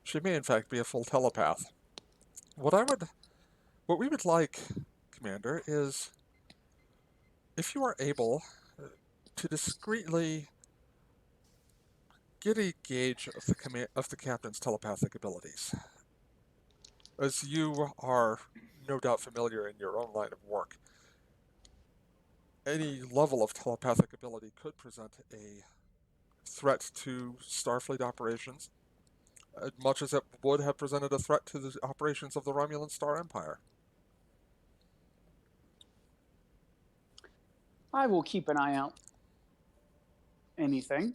she may in fact be a full telepath. What we would like, Commander, is if you are able to discreetly get a gauge of the captain's telepathic abilities. As you are no doubt familiar in your own line of work, any level of telepathic ability could present a threat to Starfleet operations, as much as it would have presented a threat to the operations of the Romulan Star Empire. I will keep an eye out. Anything.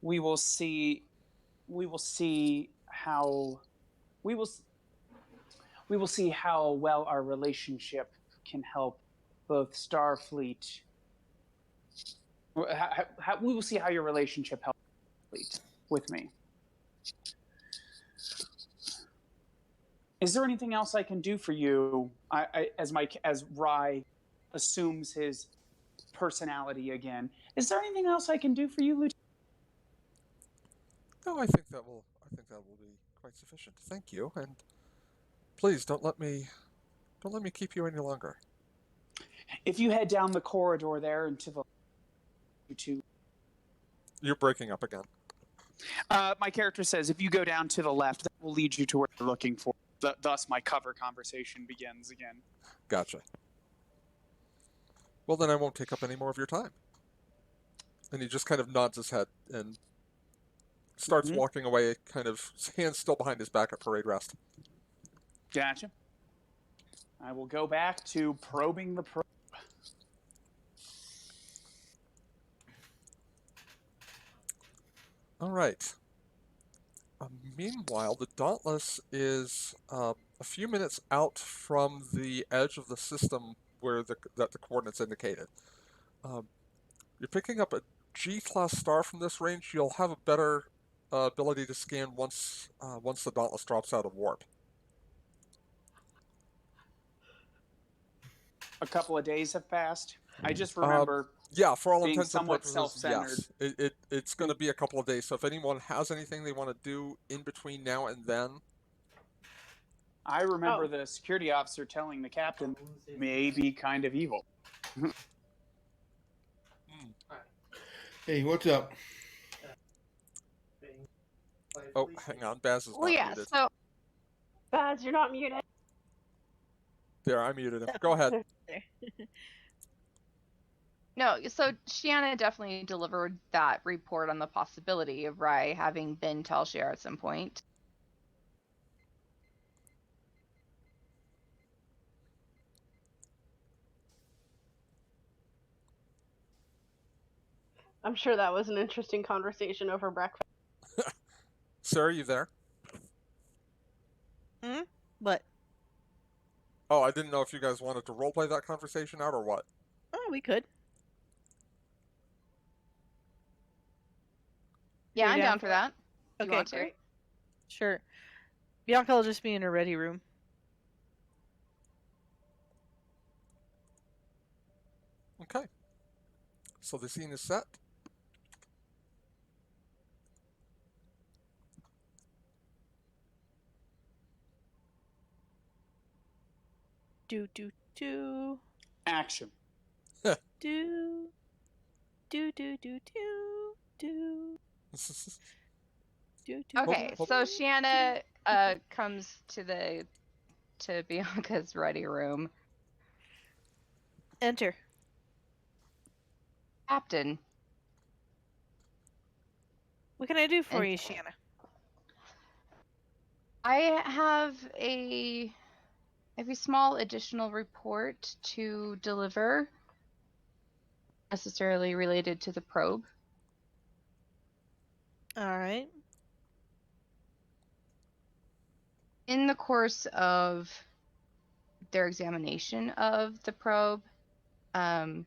We will see how we will see how well our relationship can help both Starfleet. We will see how your relationship helps Starfleet with me. Is there anything else I can do for you? As Rye assumes his personality again, is there anything else I can do for you, Lieutenant? No, I think that will be quite sufficient. Thank you, and please don't let me keep you any longer. If you head down the corridor there into the You're breaking up again. my character says, if you go down to the left, that will lead you to where you're looking for. Thus, my cover conversation begins again. Gotcha. Well, then I won't take up any more of your time. And he just kind of nods his head and starts walking away, kind of hands still behind his back at parade rest. Gotcha. I will go back to probing the probe. All right. Meanwhile, the Dauntless is a few minutes out from the edge of the system where that the coordinates indicated. Um, you're picking up a G-class star from this range. You'll have a better ability to scan once the Dauntless drops out of warp. A couple of days have passed. I just remember yeah, for all being intents and somewhat purposes, self-centered. yes. It's going to be a couple of days. So if anyone has anything they want to do in between now and then, I remember the security officer telling the captain may be kind of evil. Hey, what's up? oh, hang on, Baz is Well, not yeah. muted. So Baz, you're not muted. There, I muted him. Go ahead. no, so Shiana definitely delivered that report on the possibility of Rai having been Tal Shiar at some point. I'm sure that was an interesting conversation over breakfast. Sarah, you there? But Oh, I didn't know if you guys wanted to roleplay that conversation out or what. oh, we could. Yeah, You're I'm down down for that. Do you Okay, want to? great. Sure. Bianca will just be in her ready room. Okay. So the scene is set. Do. Action. Do. Do. Okay, Hope- so Shiana comes to Bianca's ready room. Enter. Captain. What can I do for you, Shiana? I have a small additional report to deliver, necessarily related to the probe. All right. In the course of their examination of the probe, Dali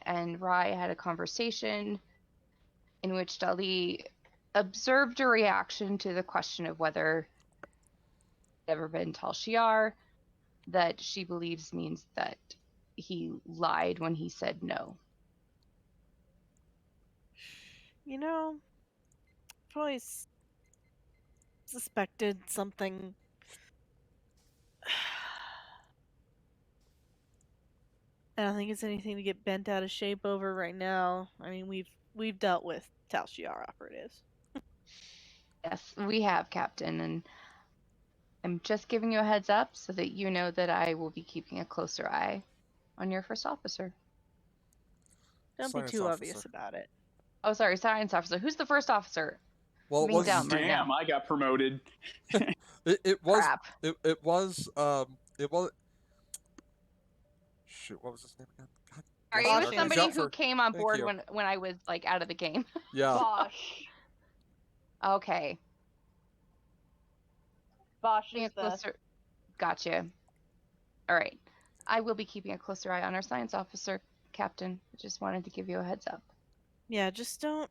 and Rai had a conversation in which Dali observed a reaction to the question of whether he'd ever been Tal Shiar, that she believes means that he lied when he said no. You know, I've always suspected something. I don't think it's anything to get bent out of shape over right now. I mean, we've dealt with Tal Shiar operatives. Yes, we have, Captain, and I'm just giving you a heads up so that you know that I will be keeping a closer eye on your first officer. Don't Science be too officer. obvious about it. Oh, sorry, science officer. Who's the first officer? Well, I'm being dumb right now. Damn, I got promoted. it was Crap. it was shoot, what was his name again? God, Sorry, bless it our was Bosch somebody Gazette who for- came on Thank board you. when I was like out of the game. Yeah. Bosch. Okay. Bosch Keeping is a closer. Gotcha. All right. I will be keeping a closer eye on our science officer, Captain. I just wanted to give you a heads up. Yeah, just don't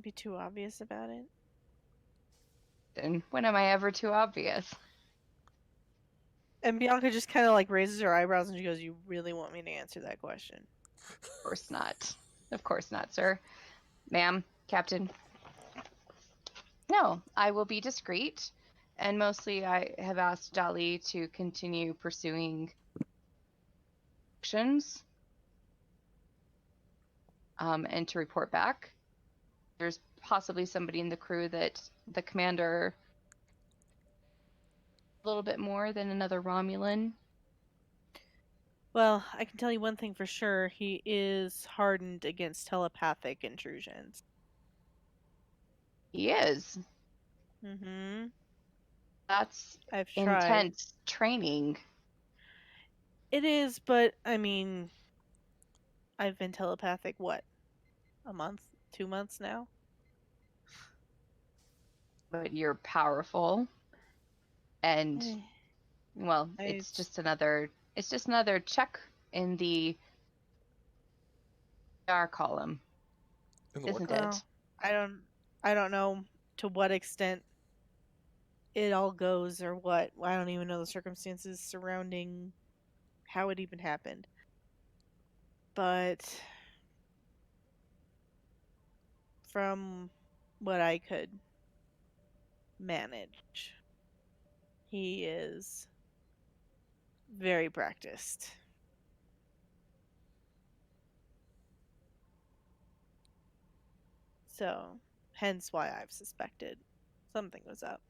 be too obvious about it. And when am I ever too obvious? And Bianca just kind of like raises her eyebrows and she goes, "You really want me to answer that question?" Of course not. Of course not, sir. Ma'am, Captain. No, I will be discreet. And mostly I have asked Dali to continue pursuing actions and to report back. There's possibly somebody in the crew that the commander a little bit more than another Romulan. Well, I can tell you one thing for sure. He is hardened against telepathic intrusions. He is. Mm-hmm. That's I've tried. intense training. It is, but I mean, I've been telepathic, what, a month, 2 months now? But you're powerful, and well, it's just another check in the R column, isn't it? I don't know to what extent it all goes or what. I don't even know the circumstances surrounding how it even happened. But from what I could manage, he is very practiced. So, hence why I've suspected something was up.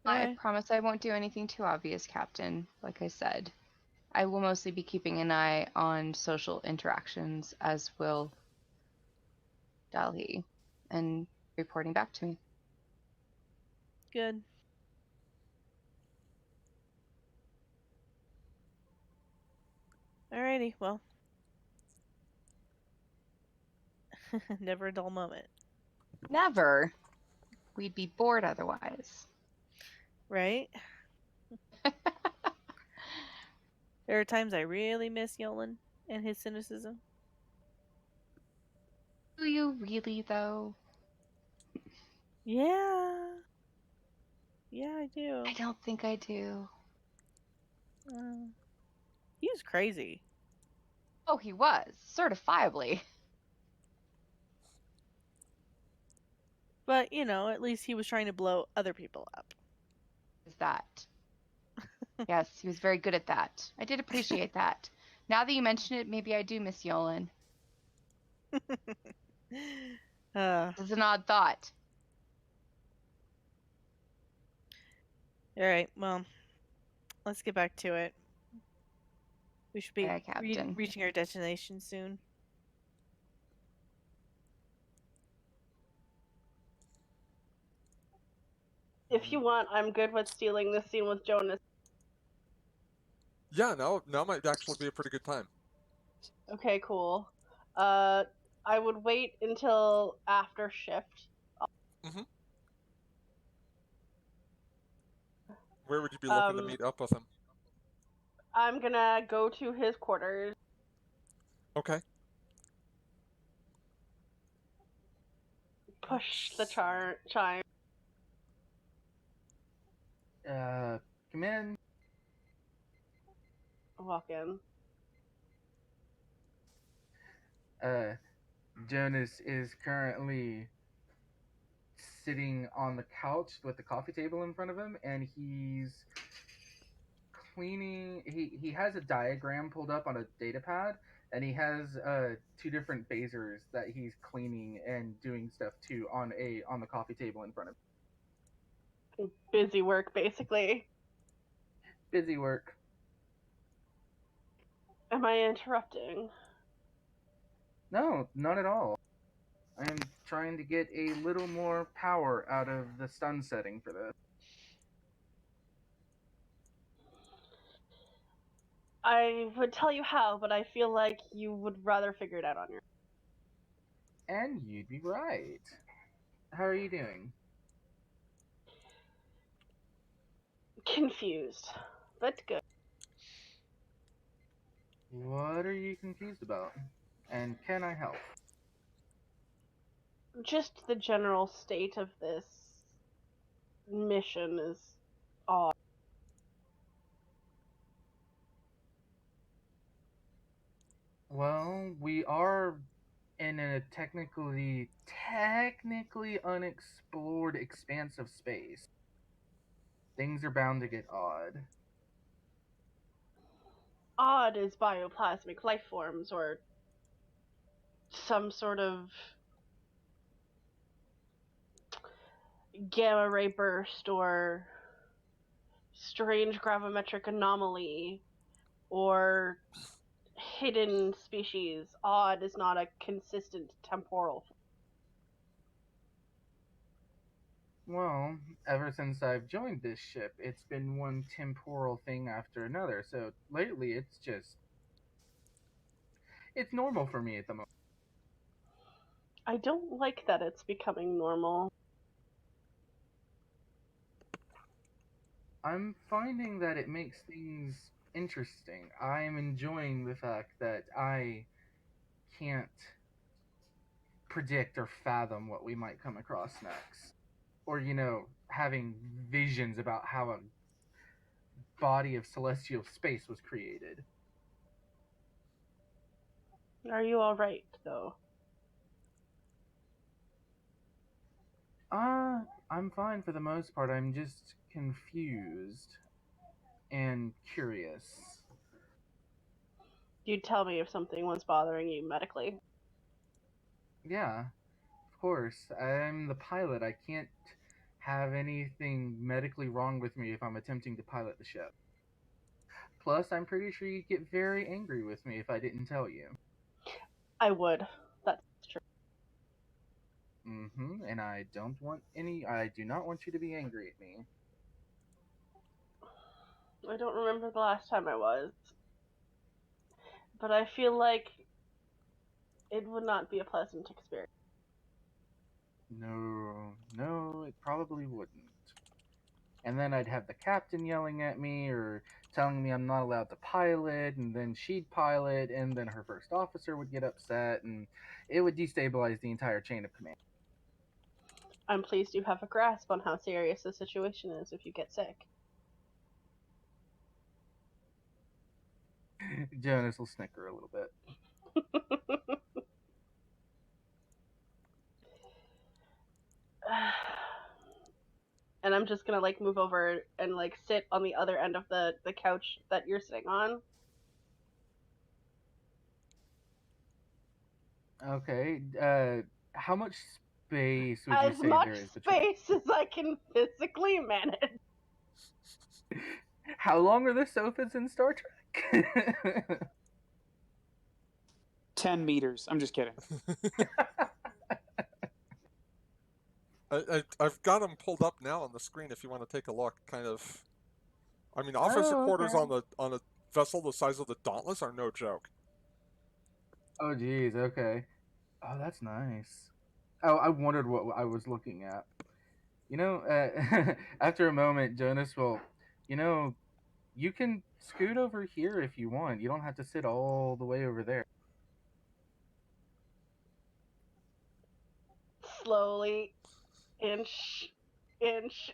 I promise I won't do anything too obvious, Captain. Like I said, I will mostly be keeping an eye on social interactions, as will Dalhi, and reporting back to me. Good. Alrighty, well. Never a dull moment. Never. We'd be bored otherwise. Right? There are times I really miss Yolan and his cynicism. Do you really, though? Yeah. Yeah, I do. I don't think I do. He was crazy. Oh, he was. Certifiably. But, at least he was trying to blow other people up. Is that? Yes, he was very good at that. I did appreciate that. Now that you mention it, maybe I do miss Yolan. This is an odd thought. Alright, well, let's get back to it. We should be Captain. reaching our destination soon. If you want, I'm good with stealing this scene with Jonas. Yeah, now might actually be a pretty good time. Okay, cool. I would wait until after shift. Mm-hmm. Where would you be looking to meet up with him? I'm gonna go to his quarters. Okay. Push the chime. Come in. Walk in. Jonas is currently sitting on the couch with the coffee table in front of him, and he's cleaning. He has a diagram pulled up on a data pad, and he has 2 different phasers that he's cleaning and doing stuff to on the coffee table in front of him. Busy work, basically. Busy work. Am I interrupting? No, not at all. I am trying to get a little more power out of the sun setting for this. I would tell you how, but I feel like you would rather figure it out on your own. And you'd be right. How are you doing? Confused, but good. What are you confused about? And can I help? Just the general state of this mission is odd. Well, we are in a technically unexplored expanse of space. Things are bound to get odd. Odd as bioplasmic life forms or some sort of gamma ray burst or strange gravimetric anomaly or hidden species. Odd is not a consistent temporal. Well, ever since I've joined this ship, it's been one temporal thing after another. So lately, it's normal for me at the moment. I don't like that it's becoming normal. I'm finding that it makes things interesting. I'm enjoying the fact that I can't predict or fathom what we might come across next. Or, having visions about how a body of celestial space was created. Are you alright, though? I'm fine for the most part. I'm just confused and curious. You'd tell me if something was bothering you medically. Yeah, of course. I'm the pilot. I can't have anything medically wrong with me if I'm attempting to pilot the ship. Plus, I'm pretty sure you'd get very angry with me if I didn't tell you. I would. That's true. And I do not want you to be angry at me. I don't remember the last time I was. But I feel like it would not be a pleasant experience. No, it probably wouldn't. And then I'd have the captain yelling at me or telling me I'm not allowed to pilot, and then she'd pilot, and then her first officer would get upset, and it would destabilize the entire chain of command. I'm pleased you have a grasp on how serious the situation is if you get sick. Jonas will snicker a little bit. And I'm just gonna move over and sit on the other end of the couch that you're sitting on. Okay. How much space would you As say much there is between? space as I can physically manage. How long are the sofas in Star Trek? 10 meters. I'm just kidding. I've got them pulled up now on the screen if you want to take a look. Officer quarters okay. on a vessel the size of the Dauntless are no joke. Oh, geez. Okay. Oh, that's nice. Oh, I wondered what I was looking at. After a moment, Jonas will, you can scoot over here if you want. You don't have to sit all the way over there. Slowly, inch, inch.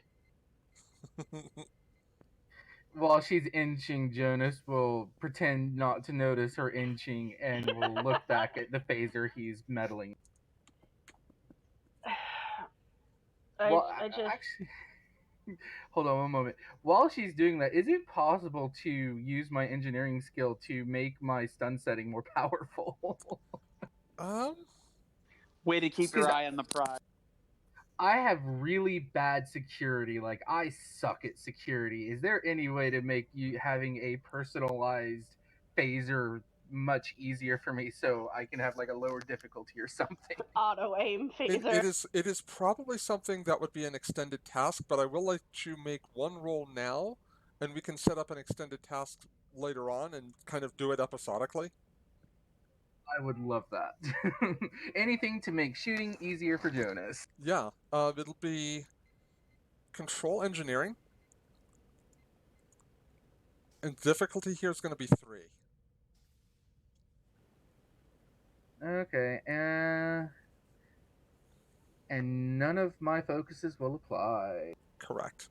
While she's inching, Jonas will pretend not to notice her inching and will look back at the phaser he's meddling. I just. Actually, hold on one moment. While she's doing that, is it possible to use my engineering skill to make my stun setting more powerful? Way to keep your eye on the prize. I have really bad security. Like, I suck at security. Is there any way to make you having a personalized phaser much easier for me so I can have a lower difficulty or something? Auto aim phaser. It is probably something that would be an extended task, but I will let you make one roll now, and we can set up an extended task later on and kind of do it episodically. I would love that. Anything to make shooting easier for Jonas. Yeah, it'll be control engineering, and difficulty here is going to be 3. Okay, and none of my focuses will apply. Correct.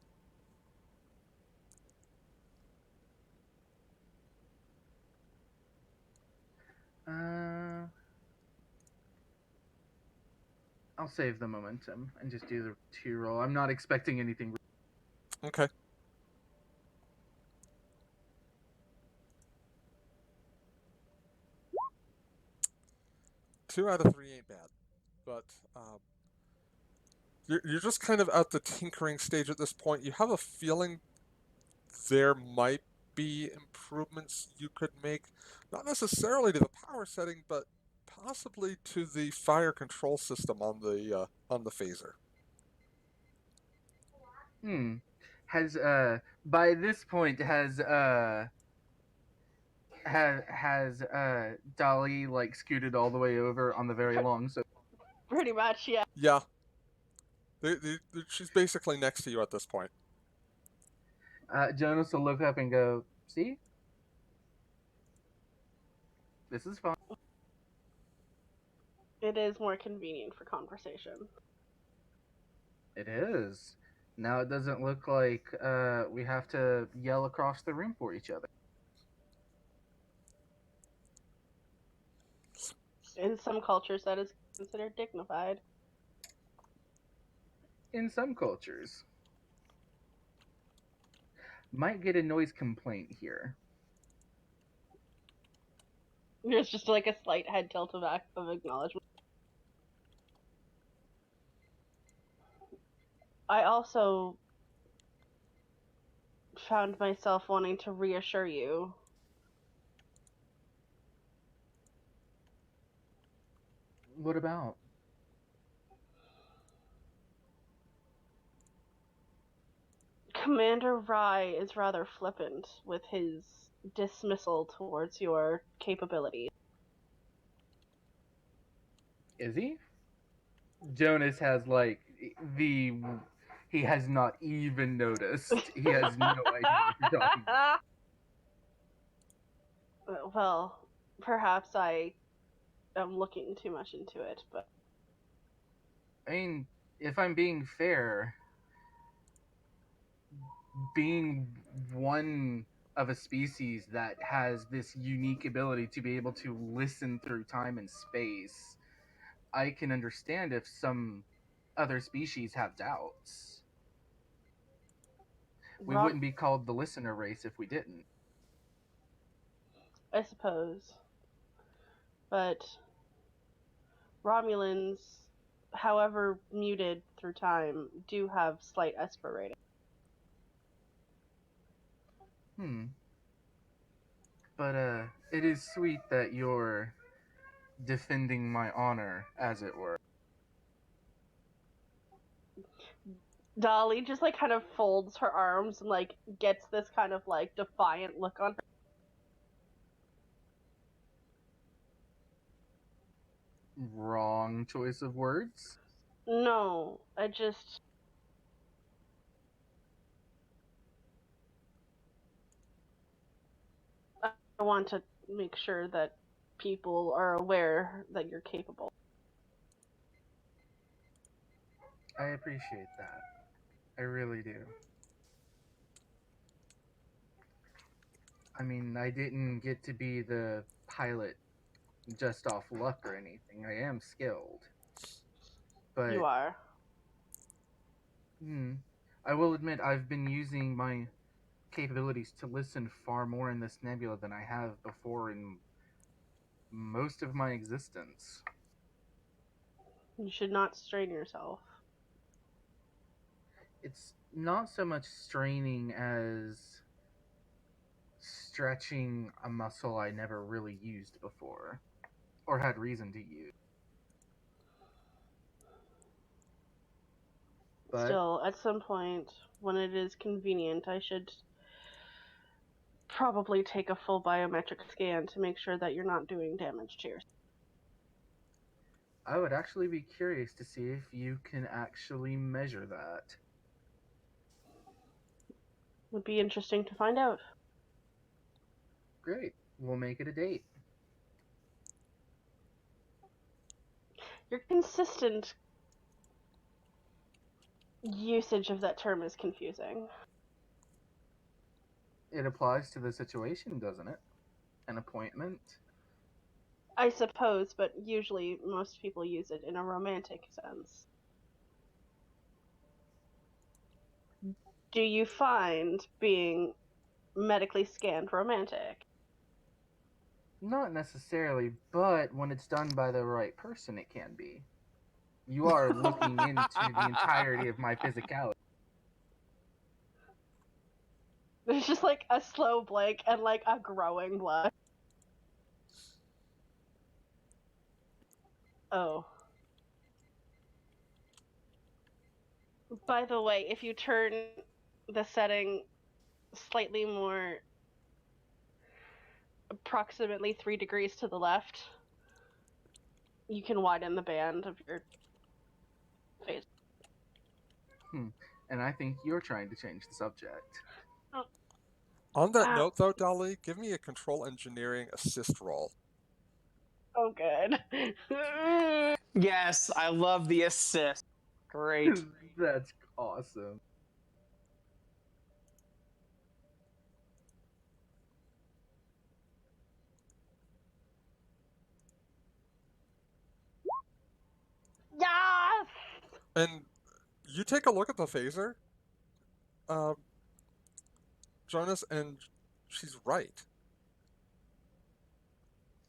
I'll save the momentum and just do the 2 roll. I'm not expecting anything. Okay. Two out of 3 ain't bad, but you're just kind of at the tinkering stage at this point. You have a feeling there might be improvements you could make, not necessarily to the power setting, but possibly to the fire control system on the phaser. Has by this point has Dolly like scooted all the way over on the very long so Pretty much, yeah. Yeah. She's basically next to you at this point. Jonas will look up and go, see? This is fine. It is more convenient for conversation. It is. Now it doesn't look like we have to yell across the room for each other. In some cultures, that is considered dignified. In some cultures. Might get a noise complaint here. There's just like a slight head tilt of acknowledgement. I also found myself wanting to reassure you. What about? Commander Rye is rather flippant with his dismissal towards your capabilities. Is he? Jonas has like the he has not even noticed. He has no idea what you're talking about. Well, perhaps I am looking too much into it, but I mean, if I'm being fair, being one of a species that has this unique ability to be able to listen through time and space, I can understand if some other species have doubts. We wouldn't be called the listener race if we didn't. I suppose. But Romulans, however muted through time, do have slight esper rating. But it is sweet that you're defending my honor, as it were. Dolly just like kind of folds her arms and like gets this kind of like defiant look on her. Wrong choice of words. No, I want to make sure that people are aware that you're capable. I appreciate that. I really do. I mean, I didn't get to be the pilot just off luck or anything. I am skilled. But You are. I will admit I've been using my capabilities to listen far more in this nebula than I have before in most of my existence. You should not strain yourself. It's not so much straining as stretching a muscle I never really used before or had reason to use. But still, at some point, when it is convenient, I should probably take a full biometric scan to make sure that you're not doing damage to yourself. I would actually be curious to see if you can actually measure that. Would be interesting to find out. Great. We'll make it a date. Your consistent usage of that term is confusing. It applies to the situation, doesn't it? An appointment? I suppose, but usually most people use it in a romantic sense. Do you find being medically scanned romantic? Not necessarily, but when it's done by the right person, it can be. You are looking into the entirety of my physicality. There's just like a slow blink and like a growing blush. Oh. By the way, if you turn the setting slightly more, approximately 3 degrees to the left, you can widen the band of your face. And I think you're trying to change the subject. On that note, though, Dolly, give me a control engineering assist roll. Oh, good. Yes, I love the assist. Great. That's awesome. Yes! And you take a look at the phaser, Jonas, and she's right.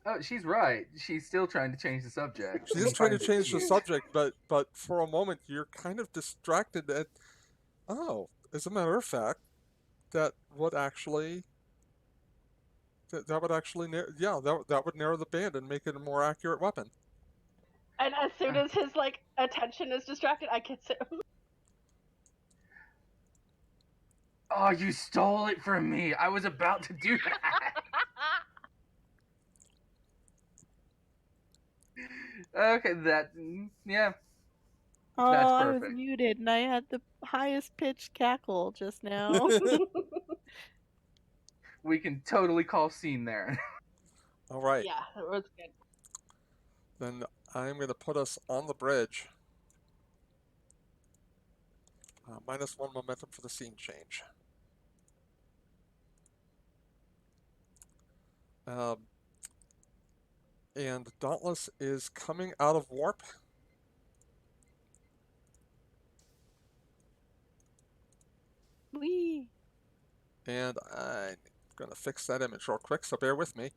Oh, she's right. She's still trying to change the subject. She and is he trying to finds it change the cute. subject, but for a moment you're kind of distracted at, oh, as a matter of fact, that would actually that would actually that would narrow the band and make it a more accurate weapon. And as soon as his attention is distracted, I can sit. Oh, you stole it from me. I was about to do that. Okay, yeah. Oh, That's I was perfect. muted and I had the highest pitched cackle just now. We can totally call scene there. All right. Yeah, that was good. Then I'm going to put us on the bridge. -1 momentum for the scene change. And Dauntless is coming out of warp. Whee! And I'm going to fix that image real quick, so bear with me.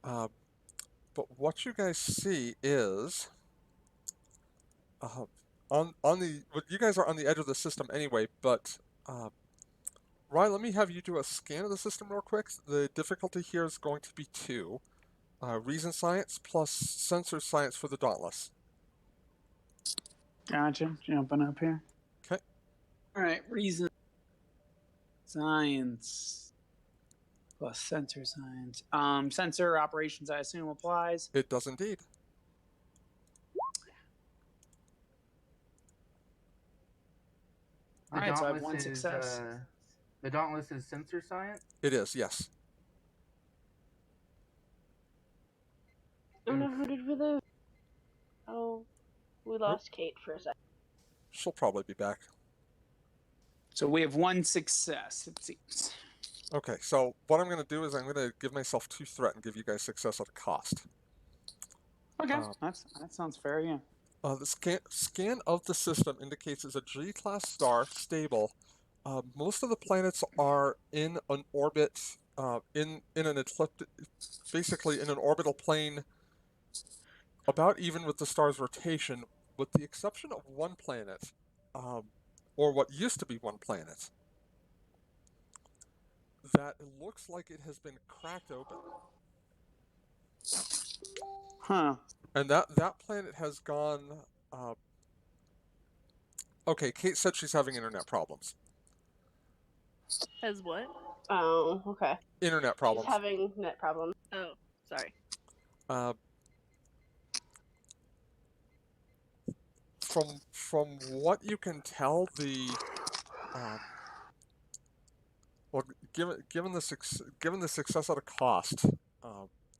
But what you guys see is on the well, you guys are on the edge of the system anyway. But Ryan, let me have you do a scan of the system real quick. The difficulty here is going to be 2. Reason science plus sensor science for the Dauntless. Gotcha. Jumping up here. Okay. All right. Reason science plus sensor science. Sensor operations, I assume, applies. It does indeed. All right, so I have 1 success. The Dauntless is sensor science? It is, yes. Oh no, who did we lose? Oh, we lost Kate for a second. She'll probably be back. So we have 1 success, it seems. Okay, so what I'm going to do is I'm going to give myself 2 threat and give you guys success at a cost. Okay, that sounds fair, yeah. The scan of the system indicates it's a G-class star, stable. Most of the planets are in an orbit, in an ecliptic, basically in an orbital plane, about even with the star's rotation, with the exception of one planet, or what used to be one planet, that looks like it has been cracked open. Huh. And that planet has gone. Okay, Kate said she's having internet problems. Has what? Oh, okay. Internet problems. She's having net problems. Oh, sorry. From what you can tell, the well, given the success at a cost,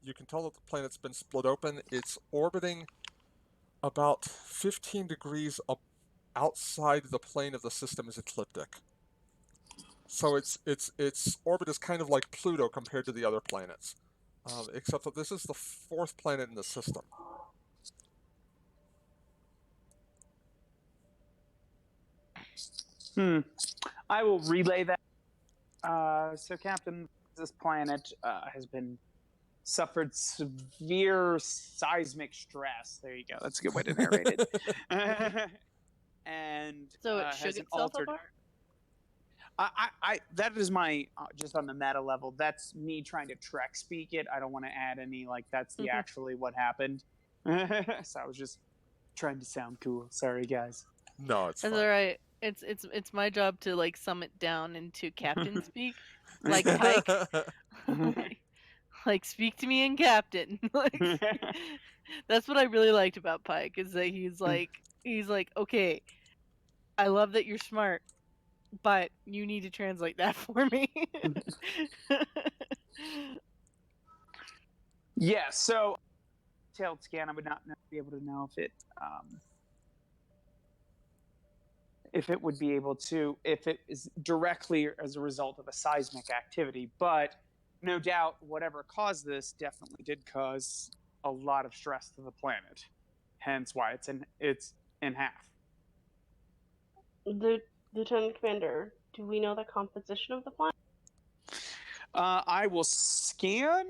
you can tell that the planet's been split open. It's orbiting about 15 degrees up outside the plane of the system is ecliptic. So its orbit is kind of like Pluto compared to the other planets, except that this is the 4th planet in the system. I will relay that. So, Captain, this planet has been suffered severe seismic stress. There you go. That's a good way to narrate it. And So it has shook an itself altered. apart? That is my just on the meta level. That's me trying to Trek speak it. I don't want to add any that's the actually what happened. So I was just trying to sound cool. Sorry, guys. No, it's That's fine. all right. It's my job to like sum it down into captain speak, like Pike. Like speak to me in captain. Like that's what I really liked about Pike is that he's like okay, I love that you're smart, but you need to translate that for me. Yeah, so detailed scan, I would not be able to know if it would be able to, if it is directly as a result of a seismic activity. But no doubt, whatever caused this definitely did cause a lot of stress to the planet. Hence why it's in half. The Lieutenant Commander, do we know the composition of the planet? I will scan.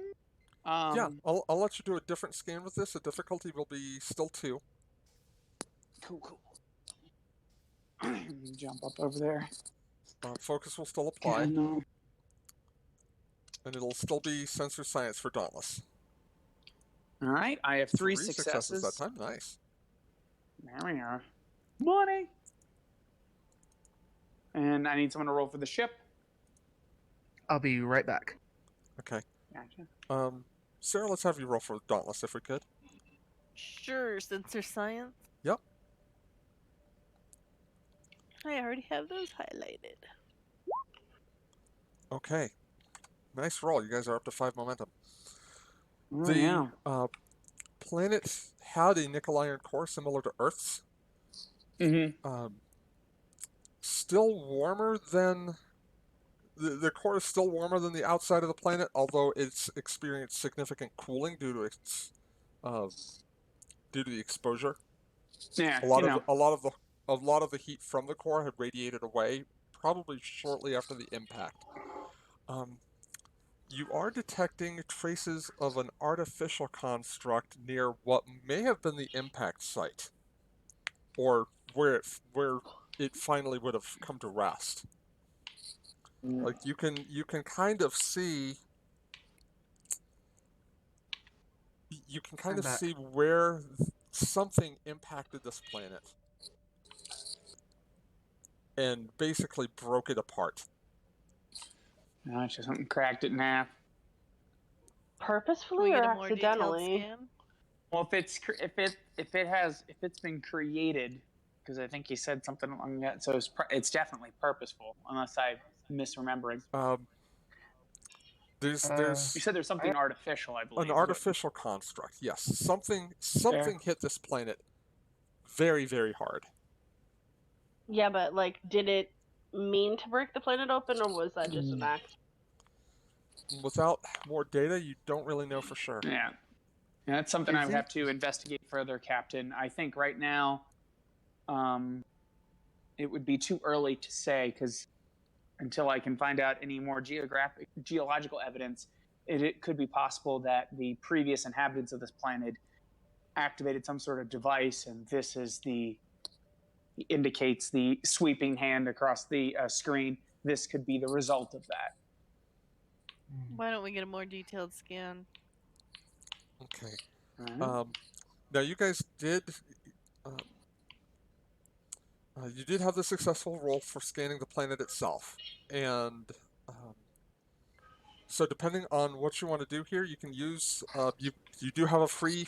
Yeah, I'll let you do a different scan with this. The difficulty will be still 2. Cool. Jump up over there. Focus will still apply. Yeah, no. And it'll still be sensor science for Dauntless. All right, I have 3 successes that time. Nice. There we are. Money. And I need someone to roll for the ship. I'll be right back. Okay. Gotcha. Sarah, let's have you roll for Dauntless if we could. Sure, sensor science. Yep. I already have those highlighted. Okay. Nice roll. You guys are up to 5 momentum. Oh, The yeah. planet had a nickel iron core similar to Earth's. Mm-hmm. Still warmer than... The core is still warmer than the outside of the planet, although it's experienced significant cooling due to its due to the exposure. Yeah, A lot of the heat from the core had radiated away, probably shortly after the impact. You are detecting traces of an artificial construct near what may have been the impact site, or where it finally would have come to rest. Like you can kind of see see where something impacted this planet and basically broke it apart. Gotcha, something cracked it in half. Can Purposefully we or get a more detailed accidentally? scan? Well, if it's been created, because I think he said something along that, so it's definitely purposeful, unless I'm misremembering. There's You said there's something artificial, I believe. an artificial construct. Yes, something hit this planet very, very hard. Yeah, but like, did it mean to break the planet open, or was that just an accident? Without more data, you don't really know for sure. Yeah, that's something I would have to investigate further, Captain. I think right now, it would be too early to say, because until I can find out any more geological evidence, it could be possible that the previous inhabitants of this planet activated some sort of device, and this is indicates the sweeping hand across the screen. This could be the result of that. Why don't we get a more detailed scan? Okay. Mm-hmm. Now you guys did. You did have the successful roll for scanning the planet itself, and so depending on what you want to do here, you can use. You do have a free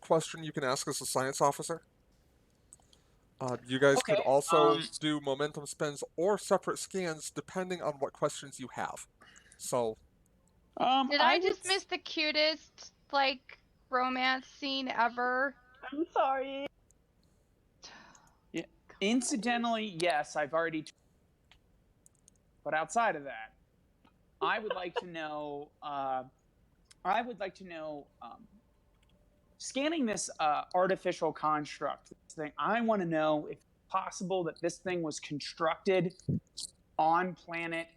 question you can ask as a science officer. You guys could also do momentum spends or separate scans depending on what questions you have. So. Did I just miss the cutest romance scene ever? I'm sorry. Yeah. Incidentally, yes, I've already. But outside of that, I would like to know. Scanning this artificial construct thing. I want to know if it's possible that this thing was constructed on planet,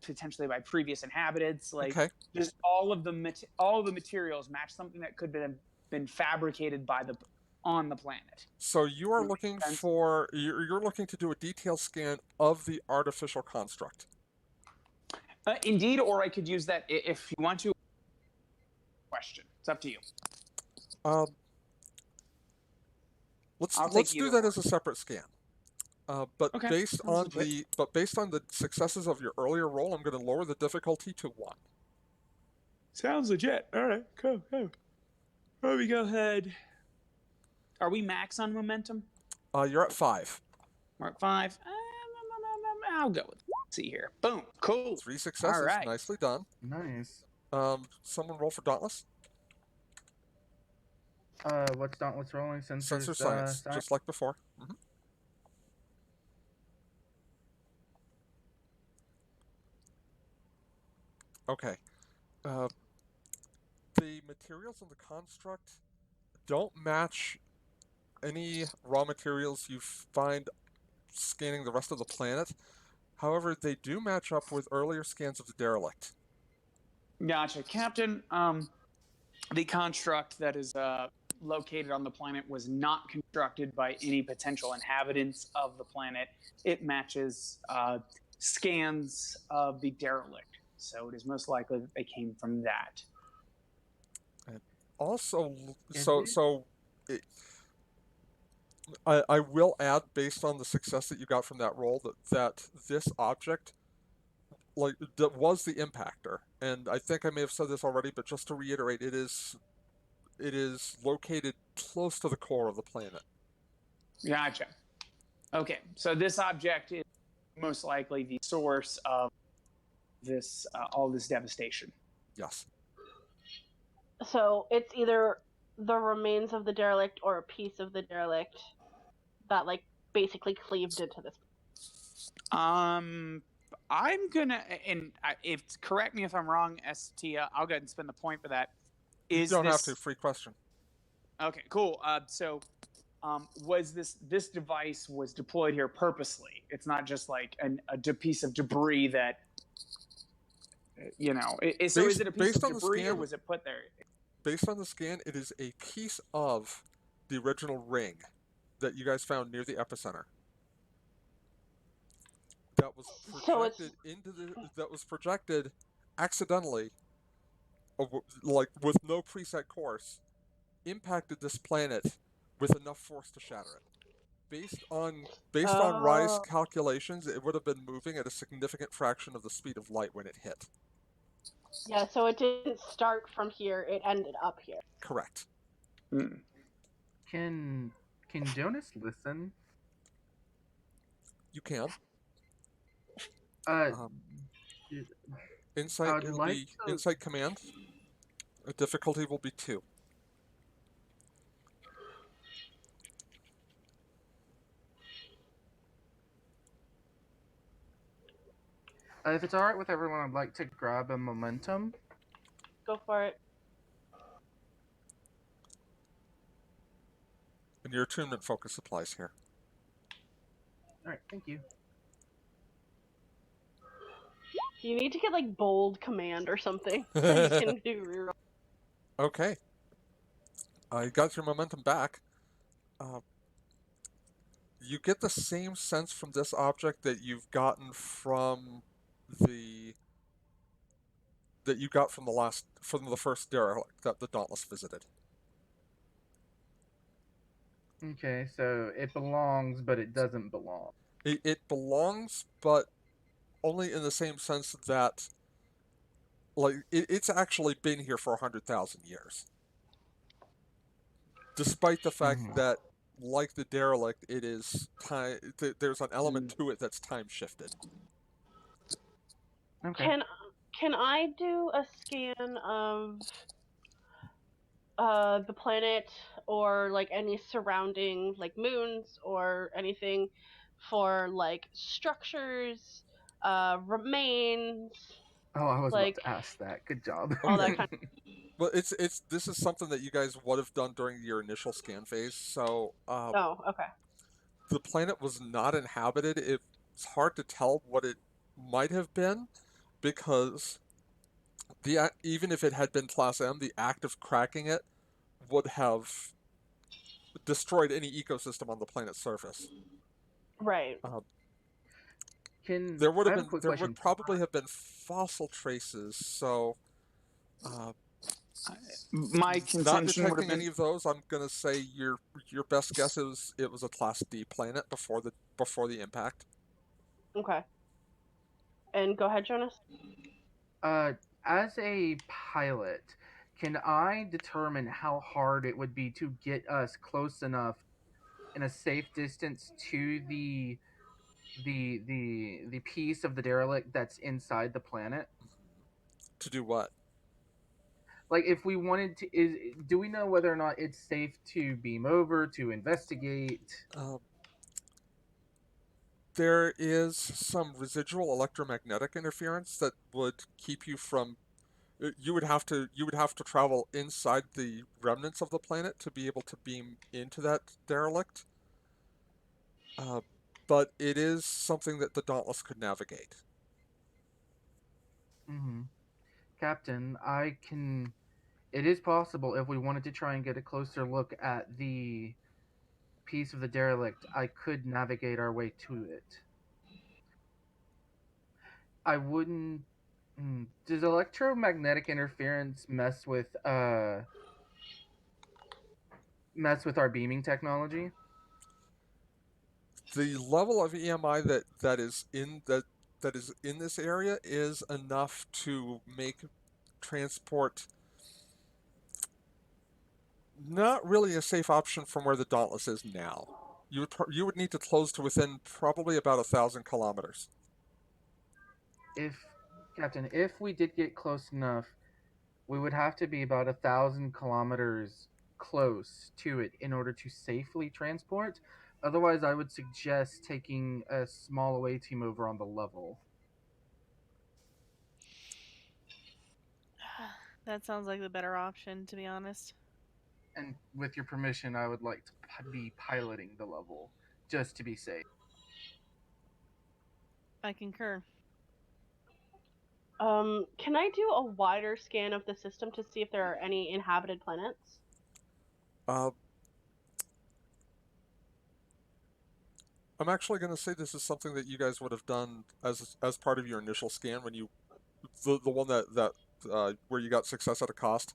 potentially by previous inhabitants. Just all of the materials match something that could have been fabricated on the planet. So you are looking for you're looking to do a detailed scan of the artificial construct. Indeed, or I could use that if you want to. Question. It's up to you. Let's do that as a separate scan. But Okay, based sounds on the successes of your earlier roll, I'm going to lower the difficulty to 1. Sounds legit. All right, cool. Let me go ahead. Are we max on momentum? You're at 5. Mark 5. I'll go with. Let's see here. Boom. Cool. 3 successes. All right. Nicely done. Nice. Someone roll for Dauntless. What's Dauntless rolling? Sensor science, just like before. Mm-hmm. Okay. The materials in the construct don't match any raw materials you find scanning the rest of the planet. However, they do match up with earlier scans of the derelict. Gotcha, Captain. The construct that is located on the planet was not constructed by any potential inhabitants of the planet. It matches scans of the derelict, so it is most likely that they came from that. And also, I will add, based on the success that you got from that roll, that this object, that was the impactor. And I think I may have said this already, but just to reiterate, it is located close to the core of the planet. Gotcha. Okay, so this object is most likely the source of this all this devastation. Yes. So it's either the remains of the derelict or a piece of the derelict that basically cleaved into this. I'm gonna, and if correct me if I'm wrong, Estia, I'll go ahead and spend the point for that. You don't have to. Free question. Okay, cool. Was this device was deployed here purposely? It's not just like a piece of debris that, so is it a piece of debris or was it put there? Based on the scan, it is a piece of the original ring that you guys found near the epicenter. That was projected that was projected accidentally, with no preset course, impacted this planet with enough force to shatter it. Based on Rye's calculations, it would have been moving at a significant fraction of the speed of light when it hit. Yeah, so it didn't start from here; it ended up here. Correct. Mm. Can Jonas listen? You can. Insight will be insight command. The difficulty will be 2. If it's alright with everyone, I'd like to grab a momentum. Go for it. And your attunement focus applies here. Alright, thank you. You need to get bold command or something so you can do reroll. Okay. You got your momentum back. You get the same sense from this object that you've gotten from the first derelict that the Dauntless visited. Okay, so it belongs, but it doesn't belong. It belongs, but only in the same sense that, it's actually been here for 100,000 years. Despite the fact that, like the derelict, it is time. There's an element to it that's time shifted. Okay. Can I do a scan of the planet or any surrounding moons or anything for structures, remains? Oh, I was about to ask that. Good job. All that kind of. Well, this is something that you guys would have done during your initial scan phase. So, okay. The planet was not inhabited. It's hard to tell what it might have been, because even if it had been Class M, the act of cracking it would have destroyed any ecosystem on the planet's surface. Right. There would probably have been fossil traces. So, my contention not would detecting have been any of those, I'm going to say your best guess is it was a Class D planet before before the impact. Okay. And go ahead, Jonas. As a pilot, can I determine how hard it would be to get us close enough in a safe distance to the piece of the derelict that's inside the planet? To do what? Like, if we wanted to, do we know whether or not it's safe to beam over to investigate? There is some residual electromagnetic interference that would keep you from. You would have to travel inside the remnants of the planet to be able to beam into that derelict. But it is something that the Dauntless could navigate. Mm-hmm. Captain, I can. It is possible if we wanted to try and get a closer look at the piece of the derelict, I could navigate our way to it. I wouldn't. Does electromagnetic interference mess with our beaming technology? The level of EMI that is in this area is enough to make transport not really a safe option from where the Dauntless is now. You would need to close to within probably about 1,000 kilometers. If Captain, if we did get close enough, we would have to be about 1,000 kilometers close to it in order to safely transport. Otherwise, I would suggest taking a small away team over on the level. That sounds like the better option, to be honest. And with your permission, I would like to be piloting the level, just to be safe. I concur. Can I do a wider scan of the system to see if there are any inhabited planets? I'm actually going to say this is something that you guys would have done as part of your initial scan when you the one that where you got success at a cost.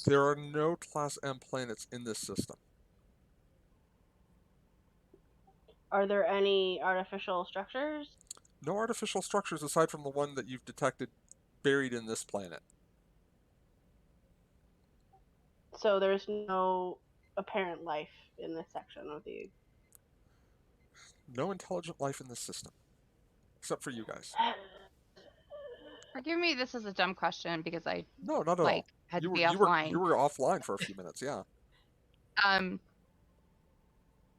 There are no Class M planets in this system. Are there any artificial structures? No artificial structures aside from the one that you've detected buried in this planet. So there's no apparent life in this section of the... No intelligent life in this system. Except for you guys. Forgive me, this is a dumb question because I No, not at all. had You to were be you were offline. you were offline for a few minutes, yeah.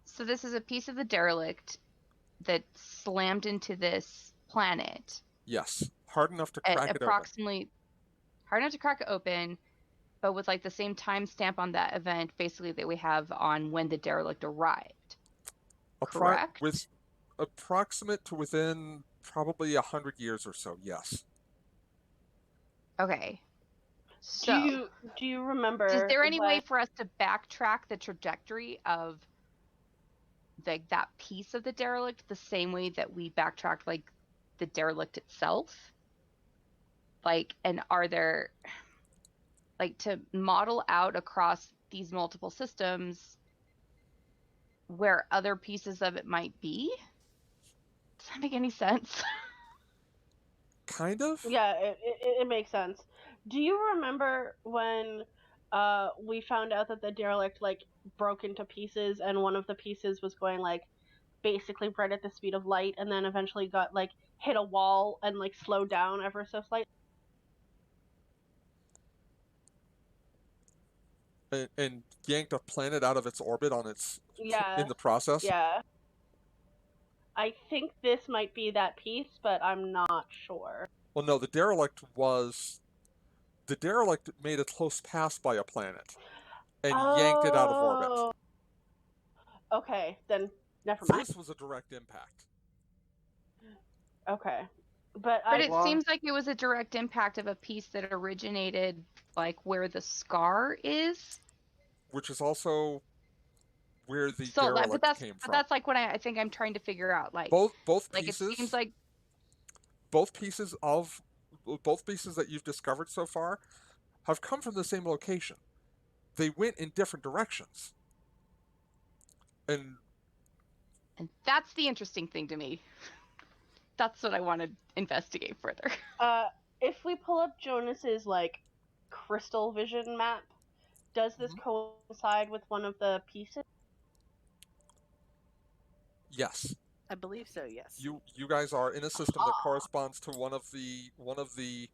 So this is a piece of the derelict that slammed into this planet. Yes. Hard enough to At crack it open. approximately hard enough to crack it open, but with like the same timestamp on that event, basically that we have on when the derelict arrived. Correct? With approximate to within probably 100 years or so, yes. Okay. So do you remember? Is there any way for us to backtrack the trajectory of like that piece of the derelict the same way that we backtracked like the derelict itself? Like, and are there like to model out across these multiple systems where other pieces of it might be? Does that make any sense? Kind of? Yeah, it makes sense. Do you remember when we found out that the derelict like broke into pieces and one of the pieces was going like basically right at the speed of light and then eventually got like hit a wall and like slowed down ever so slightly? And yanked a planet out of its orbit on its Yeah. in the process? Yeah. I think this might be that piece, but I'm not sure. Well, no, the derelict made a close pass by a planet and yanked it out of orbit. Okay, then never mind. This was a direct impact. Okay. But it seems like it was a direct impact of a piece that originated like where the scar is. Which is also where the derelict came from. But that's like what I think I'm trying to figure out. Like both like pieces. It seems like both pieces that you've discovered so far have come from the same location. They went in different directions. And that's the interesting thing to me. That's what I want to investigate further. If we pull up Jonas's crystal vision map, does this coincide with one of the pieces? yes, I believe so. Yes. you guys are in a system that corresponds to one of the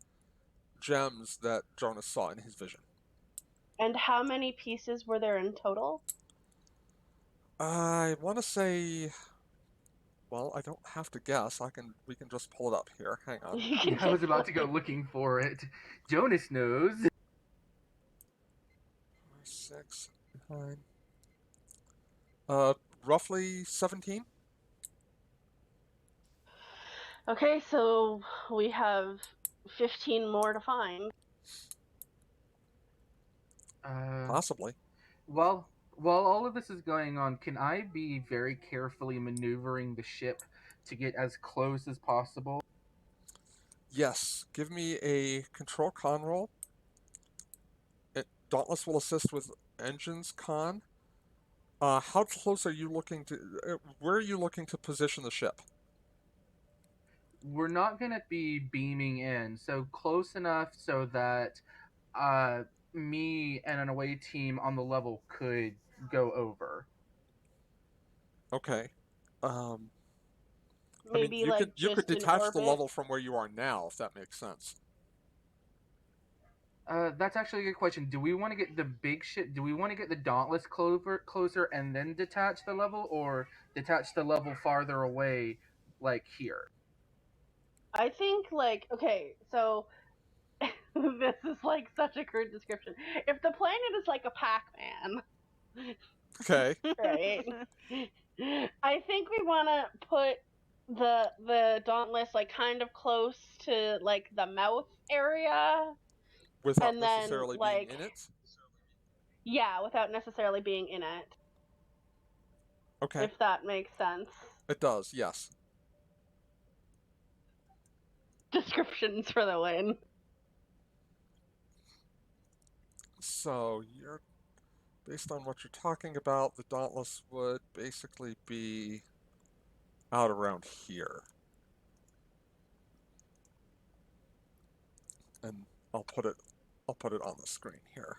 gems that Jonas saw in his vision. And how many pieces were there in total? I want to say, well, I don't have to guess. We can just pull it up here. Hang on. I was about to go looking for it. Jonas knows. 6, 9. Roughly 17. Okay, so we have 15 more to find. Possibly. Well, while all of this is going on, can I be very carefully maneuvering the ship to get as close as possible? Yes. Give me a control con roll. Dauntless will assist with engines con. How close are you looking to? Where are you looking to position the ship? We're not going to be beaming in, so close enough so that me and an away team on the level could go over. Okay. Maybe you could just in detach the orbit. level from where you are now, if that makes sense. That's actually a good question. Do we want to get the big ship? Do we want to get the Dauntless closer and then detach the level, or detach the level farther away, like here? I think okay, so this is such a crude description. If the planet is like a Pac-Man, Okay. right? I think we want to put the Dauntless kind of close to the mouth area, Without and then necessarily being in it. yeah, without necessarily being in it. Okay. If that makes sense. It does. Yes. Descriptions for the win. So you're based on what you're talking about, the Dauntless would basically be out around here. And I'll put it on the screen here.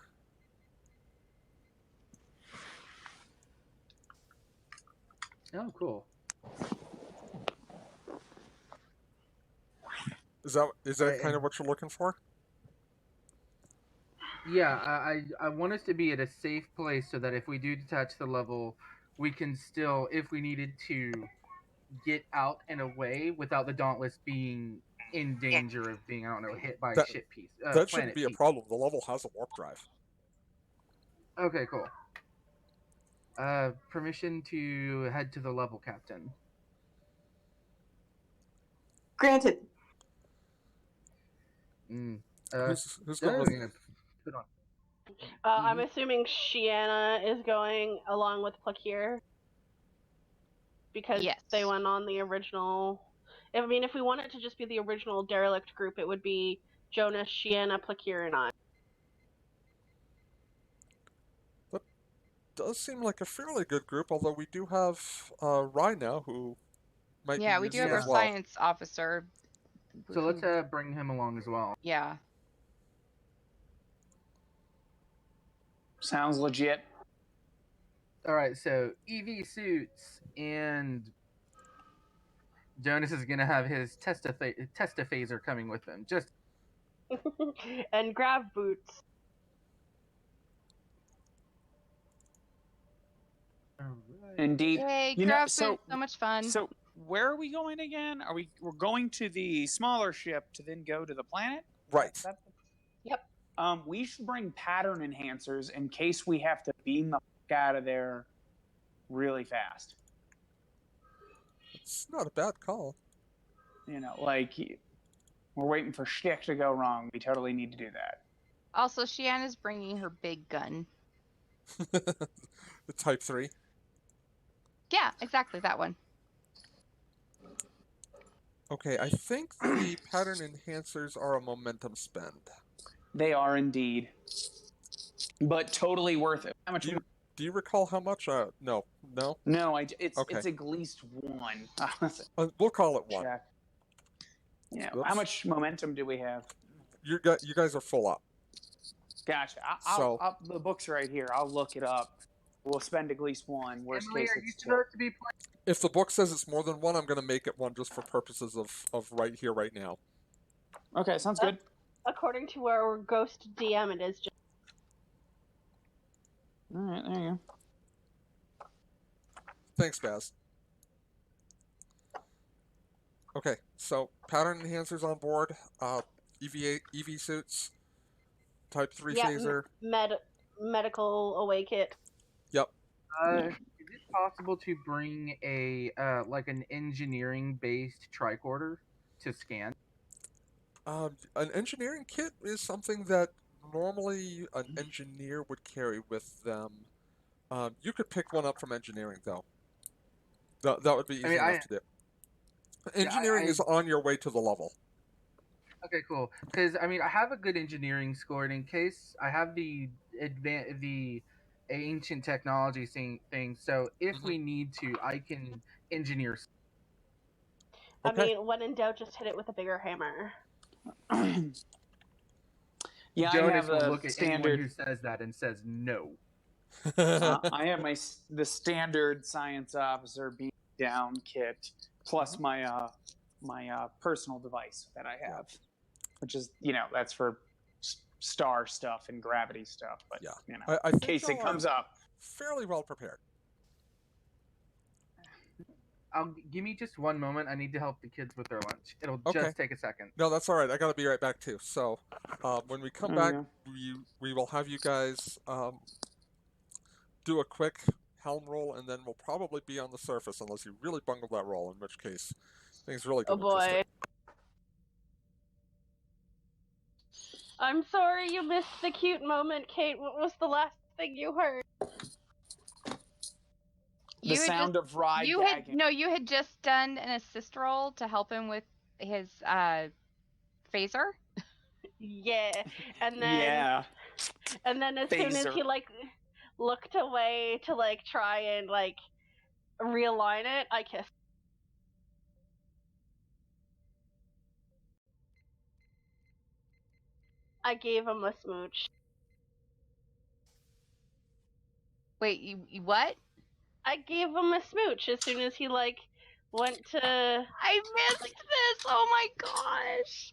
Oh, cool. Is that kind of what you're looking for? Yeah, I want us to be at a safe place so that if we do detach the level, we can still, if we needed to, get out and away without the Dauntless being in danger of being, I don't know, hit by a ship piece. That shouldn't be a problem. The level has a warp drive. Okay, cool. Permission to head to the level, Captain. Granted. Who's going with? Put on. I'm assuming Shiana is going along with Plakir because they went on the original. I mean, if we want it to just be the original derelict group, it would be Jonas, Shiana, Plakir, and I. That does seem like a fairly good group, although we do have Rye now, who might be useful as well. Yeah, we do have our science officer. So let's bring him along as well. Yeah. Sounds legit. All right, so EV suits, and Jonas is gonna have his testaphaser coming with him. Just and grav boots. Indeed. Yay, grav boots, so much fun. So where are we going again? We're going to the smaller ship to then go to the planet? Right. Yep. We should bring pattern enhancers in case we have to beam the fuck out of there really fast. It's not a bad call. You know, we're waiting for shtick to go wrong. We totally need to do that. Also, Shiana's bringing her big gun. The Type 3. Yeah, exactly, that one. Okay, I think the pattern enhancers are a momentum spend. They are indeed. But totally worth it. How much? Do you recall how much? No. No, it's Okay. it's at least one. We'll call it one. Check. Yeah. Oops. How much momentum do we have? You guys are full up. Gotcha. So- The book's right here. I'll look it up. We'll spend at least one. Worst Emily, case, are you it's two. supposed to be playing? If the book says it's more than one, I'm going to make it one just for purposes of right here, right now. Okay, sounds good. According to our ghost DM, it is just. All right, there you go. Thanks, Baz. Okay, so pattern enhancers on board, EV suits, Type 3 phaser. Medical away kit. Yep. Is it possible to bring a like an engineering-based tricorder to scan? An engineering kit is something that normally an engineer would carry with them. You could pick one up from engineering, though. That would be easy enough to do. Engineering is on your way to the level. Okay, cool. Because I mean, I have a good engineering score, and in case I have the ancient technology thing, so if we need to, I can engineer. Okay. I mean, when in doubt, just hit it with a bigger hammer. Yeah, Jonas I have will look at standard... anyone who says that and says no. I have the standard science officer beat down kit plus my personal device that I have, which is that's for star stuff and gravity stuff. But in case it comes up, fairly well prepared. Give me just one moment. I need to help the kids with their lunch. It'll just take a second. No, that's all right. I gotta be right back too. So when we come back, we will have you guys do a quick helm roll, and then we'll probably be on the surface unless you really bungled that roll, in which case things really get interesting. I'm sorry you missed the cute moment, Kate. What was the last thing you heard? The sound of Rye gagging. You had just done an assist roll to help him with his phaser. Yeah, and then and then as soon as he looked away to try and realign it, I kissed. I gave him a smooch. Wait, you what? I gave him a smooch as soon as he went to. I missed this. Oh my gosh.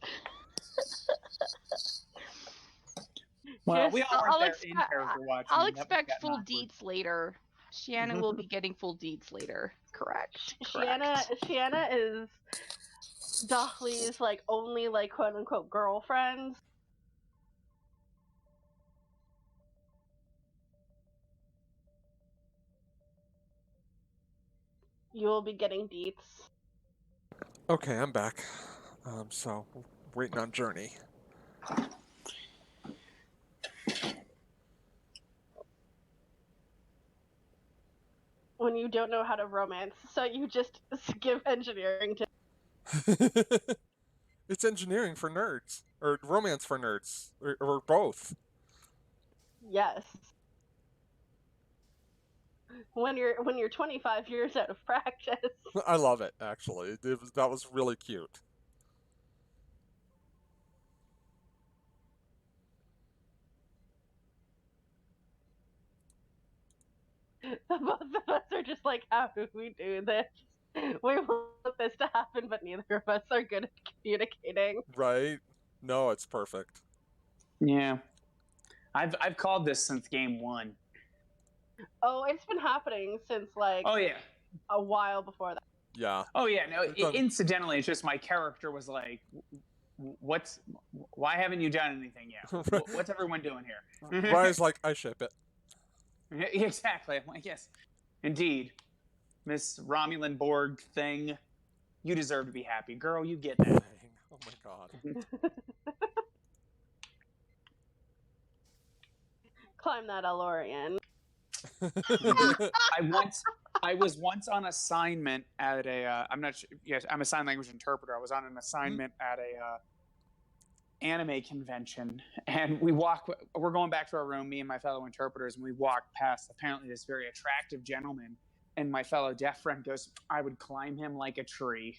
Well, we all weren't there in character watching. I'll expect full deets later. Shiana will be getting full deets later. Correct. Shiana is Dahli's only quote unquote girlfriend. You will be getting deets. Okay, I'm back. So waiting on Journey. When you don't know how to romance, so you just give engineering to. It's engineering for nerds, or romance for nerds, or both. Yes. When you're 25 years out of practice. I love it, actually. That was really cute. Both of us are just like, how do we do this? We want this to happen, but neither of us are good at communicating. Right? No, it's perfect. Yeah. I've called this since game 1. Oh, it's been happening since a while before that. Yeah. Oh yeah, no, incidentally, it's just my character was like, why haven't you done anything yet? What's everyone doing here? Rye's like, I ship it. Exactly. I'm like, yes, indeed. Miss Romulan Borg thing, you deserve to be happy. Girl, you get that. Oh my god. Climb that Elorian. I was once on assignment at a I'm not sure, yes, I'm a sign language interpreter. I was on an assignment at anime convention, and we're going back to our room, me and my fellow interpreters, and we walk past apparently this very attractive gentleman, and my fellow deaf friend goes, I would climb him like a tree.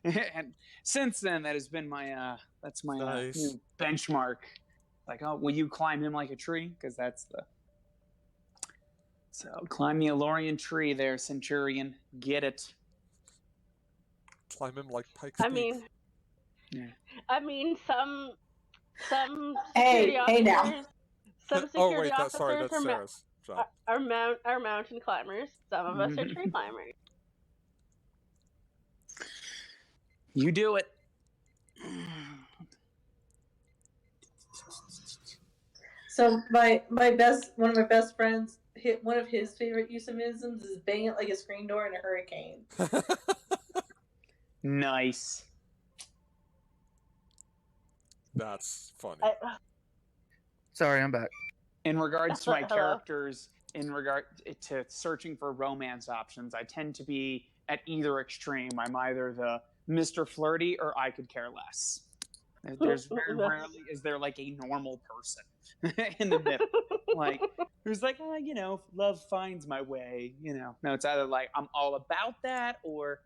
And since then, that has been my Nice. new benchmark. Like, oh, will you climb him like a tree? Because that's the... So climb the Elorian tree there, Centurion. Get it. Climb him like Pike's I Peak. mean, Yeah. I mean, some Hey, security hey now. officers, some Oh security wait, that's sorry, officers that's Sarah's job. are mountain climbers. Some of us are tree climbers. You do it. So one of my best friends, one of his favorite euphemisms is bang it like a screen door in a hurricane. Nice. That's funny. Sorry, I'm back. In regards to my Hello. characters, in regard to searching for romance options, I tend to be at either extreme. I'm either the Mr. Flirty or I could care less. There's very rarely is there like a normal person in the middle, like who's like, oh, you know, love finds my way. You know, no, it's either like I'm all about that or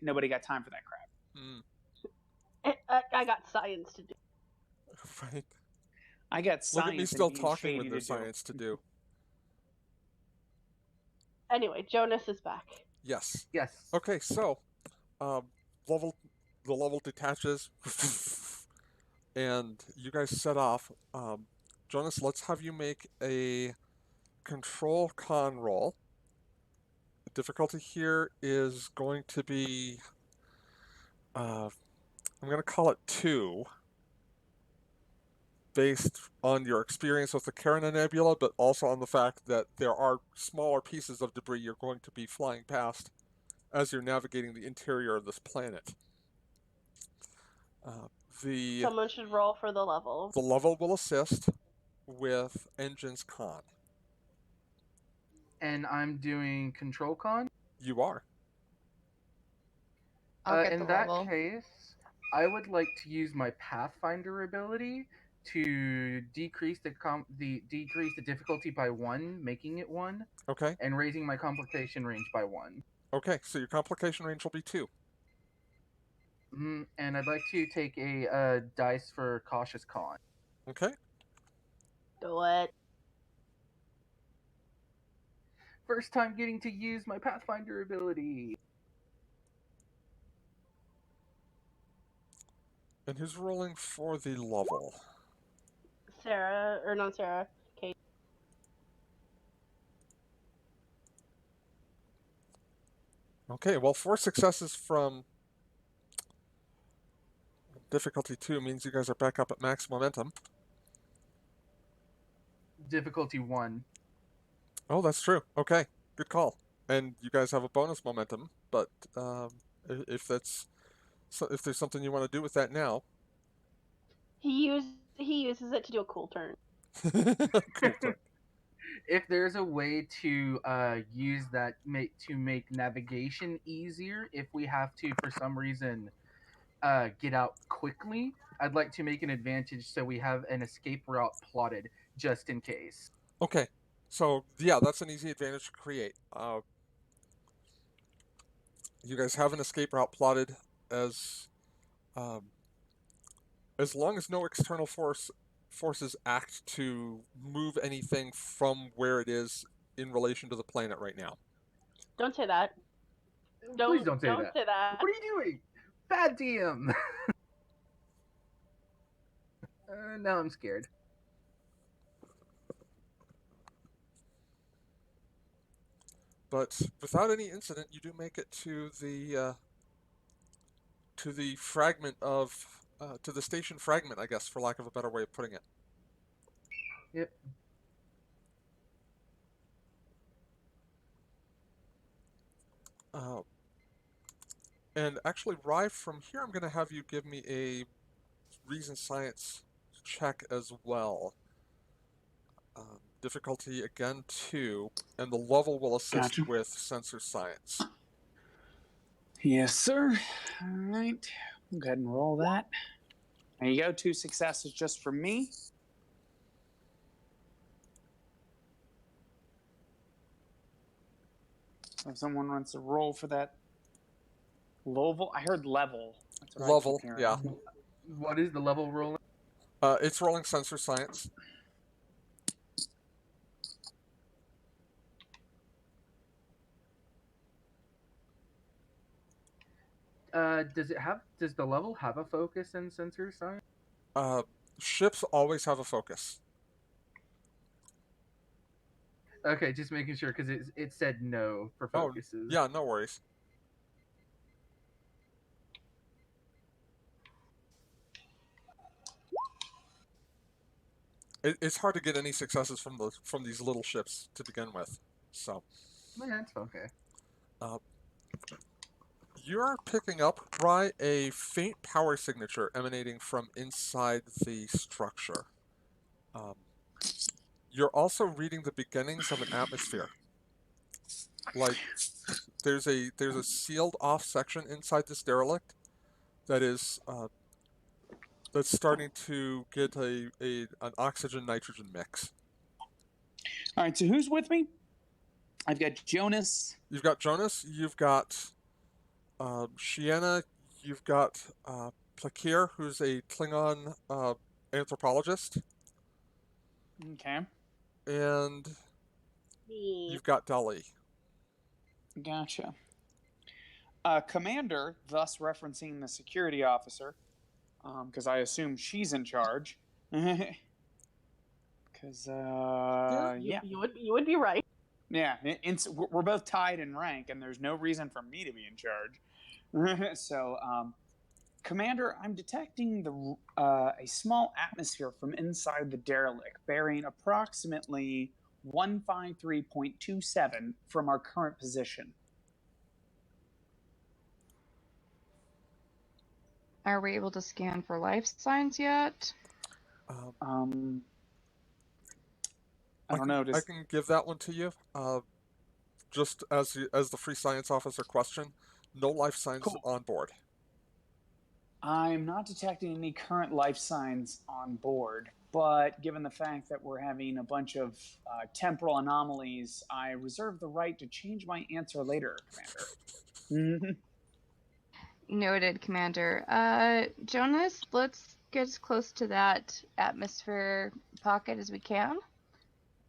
nobody got time for that crap. I got science to do. Right. I got science. Look at me still and being talking shady when there's to do. science to do. Anyway, Jonas is back. Yes. Yes. Okay, so the level detaches, and you guys set off. Jonas, let's have you make a control con roll. The difficulty here is going to be, I'm going to call it 2, based on your experience with the Carina Nebula, but also on the fact that there are smaller pieces of debris you're going to be flying past as you're navigating the interior of this planet. Someone should roll for the level. The level will assist with Engine's Con. And I'm doing control con. You are. I'll get In the that level. case, I would like to use my Pathfinder ability to decrease decrease the difficulty by 1, making it 1. Okay. And raising my complication range by 1. Okay, so your complication range will be 2. And I'd like to take a dice for cautious con. Okay. Do it. First time getting to use my Pathfinder ability. And who's rolling for the level? Sarah, or not Sarah, Kate. Okay, well, 4 successes from difficulty 2 means you guys are back up at max momentum. Difficulty 1. Oh, that's true. Okay, good call. And you guys have a bonus momentum, but if there's something you want to do with that now. He uses it to do a cool turn. Cool turn. If there's a way to use that to make navigation easier, if we have to, for some reason, get out quickly, I'd like to make an advantage so we have an escape route plotted just in case. Okay, so yeah, that's an easy advantage to create. You guys have an escape route plotted as long as no external forces act to move anything from where it is in relation to the planet right now. Don't say that. Please don't say that. Say that. What are you doing? Bad DM. Now I'm scared. But without any incident, you do make it to the fragment of to the station fragment, I guess, for lack of a better way of putting it. Yep. And actually, Rye, from here, I'm going to have you give me a reason science check as well. Difficulty, again, 2, and the level will assist with sensor science. Yes, sir. All right. Go ahead and roll that. There you go. 2 successes just for me. So if someone wants to roll for that level, I heard level. That's what Level, I keep hearing. yeah. What is the level rolling? It's rolling sensor science. Does the level have a focus in sensor science? Ships always have a focus. Okay, just making sure because it said no for focuses. Yeah, no worries. It's hard to get any successes from these little ships to begin with. So. Yeah, it's okay. You're picking up, Rye, a faint power signature emanating from inside the structure. You're also reading the beginnings of an atmosphere. Like, there's a sealed off section inside this derelict that is that's starting to get an oxygen nitrogen mix. All right, so who's with me? I've got Jonas. You've got Jonas. You've got Shiena. You've got Plakir, who's a Klingon anthropologist. Okay. And you've got Dali. Gotcha. Commander, thus referencing the security officer, because I assume she's in charge. Because yeah, you would be right. Yeah, we're both tied in rank, and there's no reason for me to be in charge. So, Commander, I'm detecting a small atmosphere from inside the derelict, bearing approximately 153.27 from our current position. Are we able to scan for life signs yet? I don't know. I can give that one to you. Just as the free science officer question, no life signs on board. I'm not detecting any current life signs on board, but given the fact that we're having a bunch of temporal anomalies, I reserve the right to change my answer later, Commander. Noted, Commander. Jonas, let's get as close to that atmosphere pocket as we can,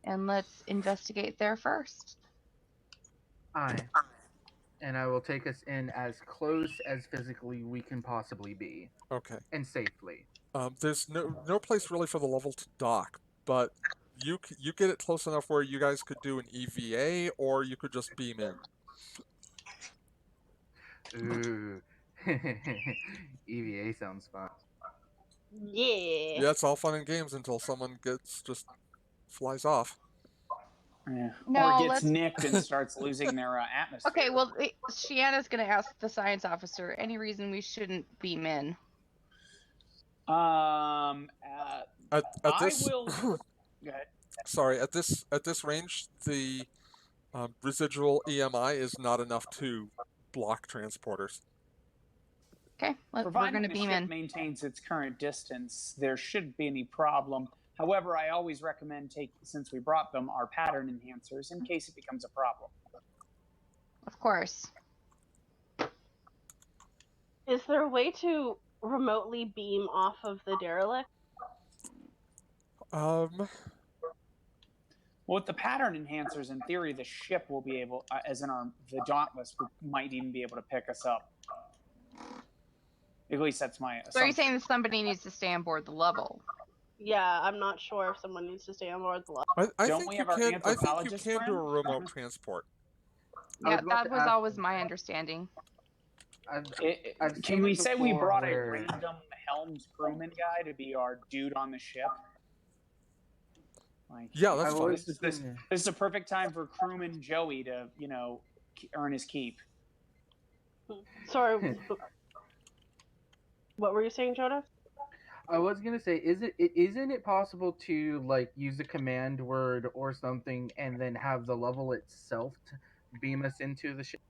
and let's investigate there first. Aye. And I will take us in as close as physically we can possibly be. Okay. And safely. There's no place really for the level to dock, but you get it close enough where you guys could do an EVA, or you could just beam in. Ooh. EVA sounds fun. Yeah. Yeah, it's all fun and games until someone just flies off. Yeah. No, or gets nicked and starts losing their atmosphere. Okay, well, Shiana's going to ask the science officer any reason we shouldn't beam in. At this, will. Go ahead. Sorry, at this range, the residual EMI is not enough to block transporters. Okay, we're going to beam in. Maintains its current distance, there shouldn't be any problem. However, I always recommend since we brought them, our pattern enhancers in case it becomes a problem. Of course. Is there a way to remotely beam off of the derelict? Well, with the pattern enhancers, in theory, the ship will be able, as in the Dauntless, might even be able to pick us up. At least that's my assumption. So are you saying that somebody needs to stay on board the level? Yeah, I'm not sure if someone needs to stay on board the level. I think you can do a remote transport. Yeah, that was always my understanding. Can we say we brought a random Helms crewman guy to be our dude on the ship? Yeah, that's fine. This is a perfect time for crewman Joey to, earn his keep. Sorry, what were you saying, Jonas? I was gonna say, isn't it possible to use a command word or something and then have the level itself beam us into the ship?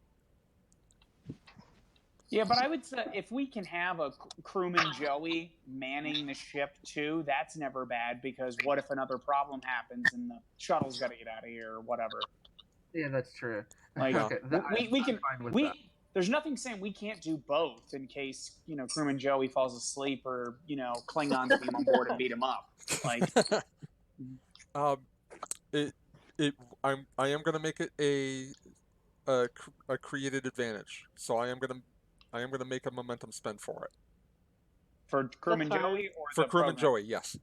Yeah, but I would say if we can have a crewman Joey manning the ship too, that's never bad, because what if another problem happens and the shuttle's got to get out of here or whatever? Yeah, that's true. Like Okay, we can I'm fine with we that. there's nothing saying we can't do both in case crewman Joey falls asleep or Klingons beam on board and beat him up. Like I am gonna make it a created advantage. So I am gonna make a momentum spend for it. For crewman That's fine. Joey or For the crewman program? Joey, yes.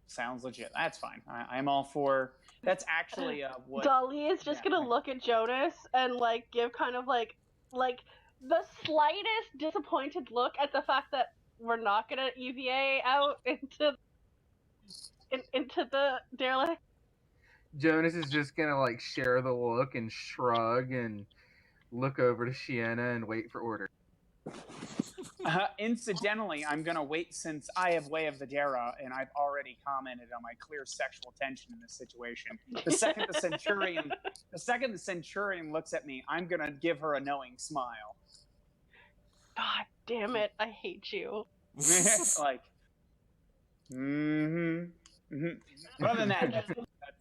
Sounds legit. That's fine. I'm all for. That's actually what. Dolly is just gonna look at Jonas and like give kind of like the slightest disappointed look at the fact that we're not gonna EVA out into the derelict. Jonas is just gonna like share the look and shrug and look over to Shienna and wait for orders. Incidentally, I'm gonna wait since I have Way of the Dara, and I've already commented on my clear sexual tension in this situation. The second the Centurion looks at me, I'm gonna give her a knowing smile. God damn it! I hate you. Like, Other than that,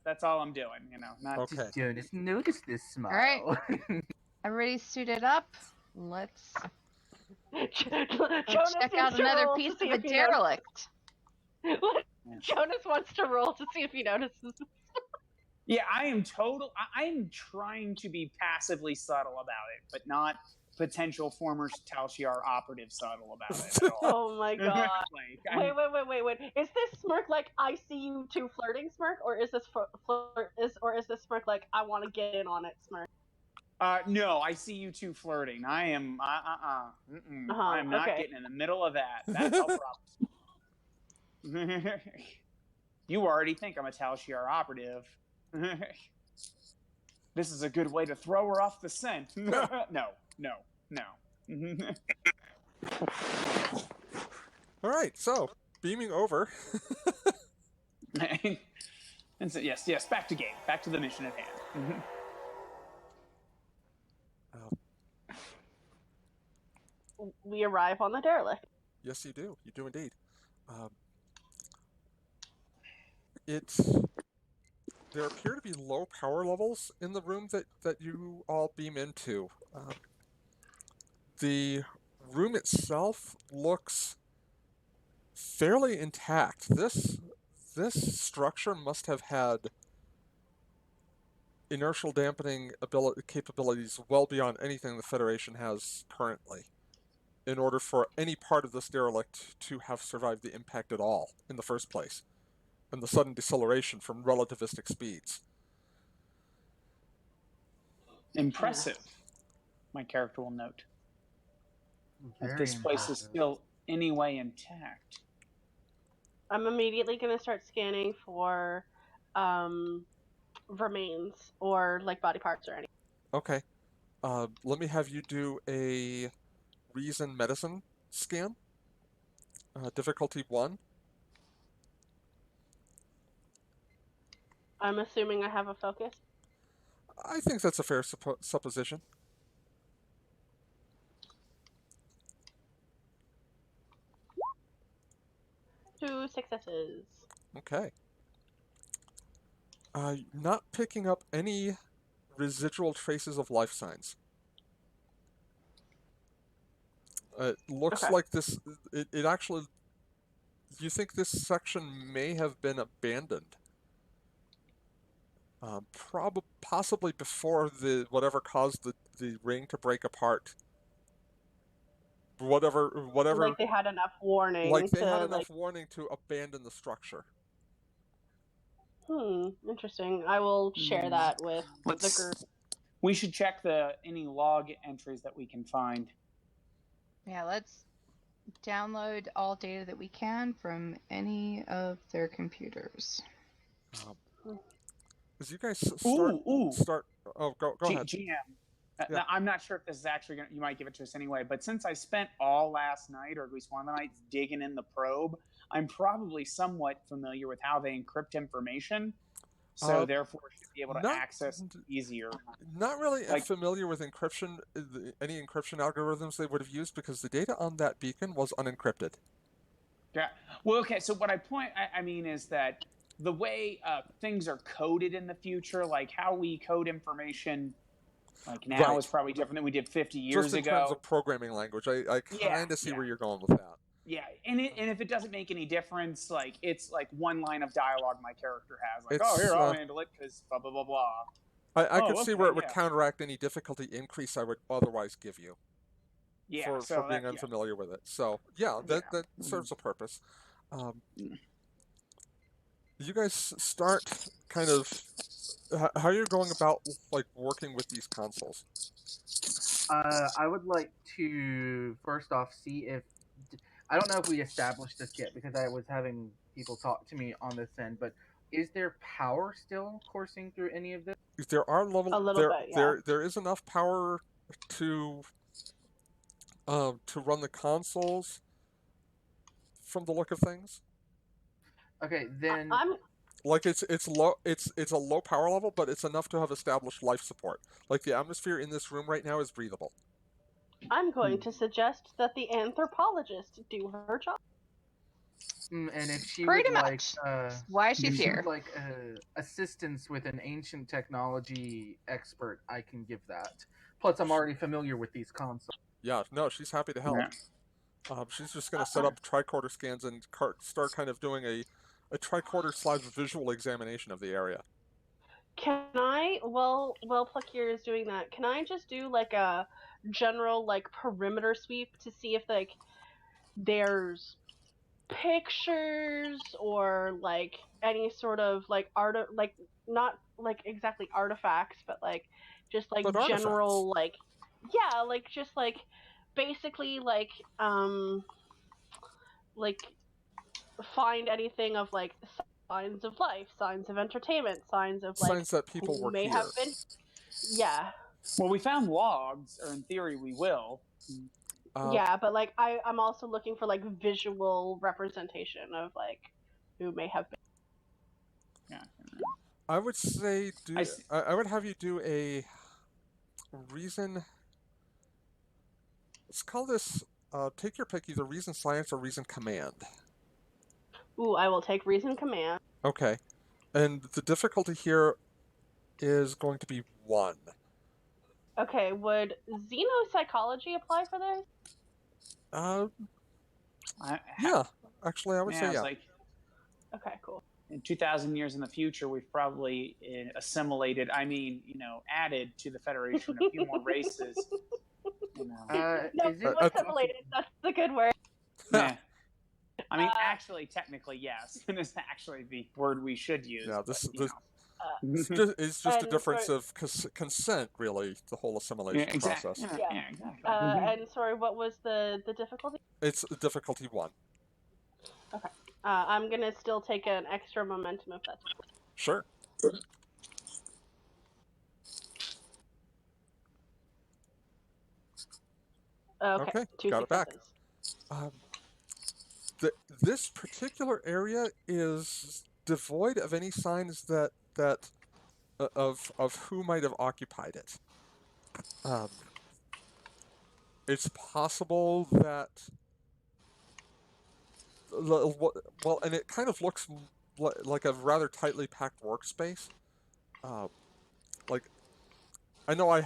that's all I'm doing. Not Okay. Just Jonas, notice this smile. All right. Everybody's suited up. Let's Jonas check out another piece of the derelict. Jonas wants to roll to see if he notices. Yeah, I'm trying to be passively subtle about it, but not potential former Tal Shiar operative subtle about it at all. Oh my god! Wait! Is this smirk like I see you two flirting smirk, or is this is this smirk like I want to get in on it smirk? No, I see you two flirting. I am I'm not getting in the middle of that. That's all props. You already think I'm a Tal Shiar operative. This is a good way to throw her off the scent. No. All right, so beaming over. And so, yes, back to game, back to the mission at hand. We arrive on the derelict. Yes, you do. You do indeed. There appear to be low power levels in the room that you all beam into. The room itself looks fairly intact. This structure must have had inertial dampening capabilities well beyond anything the Federation has currently, in order for any part of this derelict to have survived the impact at all in the first place, and the sudden deceleration from relativistic speeds. Impressive, my character will note. That this place is still anyway intact. I'm immediately going to start scanning for remains or like body parts or anything. Okay. Let me have you do a reason medicine scan. Difficulty 1. I'm assuming I have a focus. I think that's a fair supposition. Two successes. Okay. Not picking up any residual traces of life signs. It looks like this. It actually. You think this section may have been abandoned? Possibly before whatever caused the ring to break apart. Whatever. Like they had enough warning. Like they had enough warning to abandon the structure. Interesting. I will share that with the group. We should check any log entries that we can find. Yeah, let's download all data that we can from any of their computers. As you guys start. Oh, go ahead. GM. Yeah. I'm not sure if this is actually you might give it to us anyway, but since I spent all last night, or at least one of the nights, digging in the probe, I'm probably somewhat familiar with how they encrypt information. so therefore should be able to not- access easier. Not really Like- familiar with encryption, any encryption algorithms they would have used, because the data on that beacon was unencrypted. Yeah. Well, okay. So what I mean is that the way things are coded in the future, like how we code information, like now Right. is probably different than we did 50 years Just in ago. terms of programming language, I kind of see where you're going with that. Yeah, and if it doesn't make any difference, like it's like one line of dialogue my character has, like, oh, here, I'll handle it because blah blah blah blah. I could see where it would counteract any difficulty increase I would otherwise give you. Yeah, for being unfamiliar with it. So yeah, that serves a purpose. You guys start kind of how you're going about like working with these consoles. I would like to first off see if I don't know if we established this yet because I was having people talk to me on this end, but is there power still coursing through any of this? There are A little bit, yeah. There is enough power to run the consoles from the look of things. Okay, then like it's low, it's a low power level, but it's enough to have established life support. Like the atmosphere in this room right now is breathable. I'm going to suggest that the anthropologist do her job. And if she Pretty would much. like, Why she's if she here. would like assistance with an ancient technology expert, I can give that. Plus, I'm already familiar with these consoles. Yeah, no, she's happy to help. She's just going to set up tricorder scans and start kind of doing a tricorder / visual examination of the area. Can I, while Pluckier is doing that, can I just do like a general like perimeter sweep to see if like there's pictures or like any sort of like like not like exactly artifacts, but like just like general like like just like basically like find anything of like signs of life, signs of entertainment, signs of like signs that people were may here. have been. Yeah. Well, we found logs, or in theory we will. Yeah, but like I'm also looking for like visual representation of like who may have been. Yeah. I would say I would have you do a reason. Let's call this take your pick, either reason science or reason command. Ooh, I will take reason command. Okay. And the difficulty here is going to be 1. Okay, would xenopsychology apply for this? Yeah, actually, I would say yeah. Like, okay, cool. In 2,000 years in the future, we've probably assimilated, added to the Federation a few more races. Assimilated, that's the good word. Yeah. I mean, actually, technically, yes. And it's actually the word we should use. Yeah, it's just a difference of consent, really, the whole assimilation process. Yeah, exactly. And sorry, what was the difficulty? It's difficulty 1. Okay. I'm going to still take an extra momentum if that's cool. Sure. Okay, got it back. This particular area is devoid of any signs of who might have occupied it. It's possible that and it kind of looks like a rather tightly packed workspace. Like I know I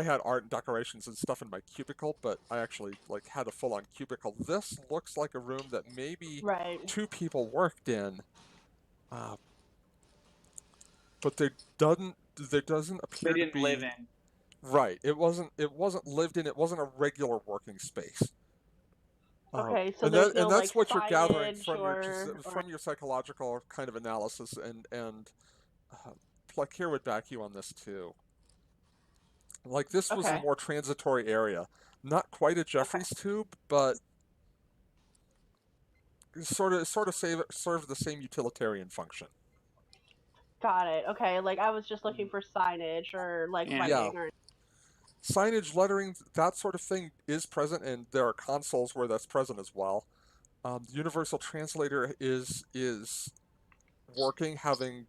had art and decorations and stuff in my cubicle, but I actually like had a full-on cubicle. This looks like a room that maybe 2 people worked in, but there doesn't appear to be live in. Right. It wasn't lived in. It wasn't a regular working space. Okay, so that's like what you're gathering from from your psychological kind of analysis, and Plakir would back you on this too. Like this was a more transitory area, not quite a Jeffries tube, but sort of serve the same utilitarian function. Got it. Okay, like I was just looking for signage or like writing or signage, lettering, that sort of thing is present, and there are consoles where that's present as well. The universal translator is working, having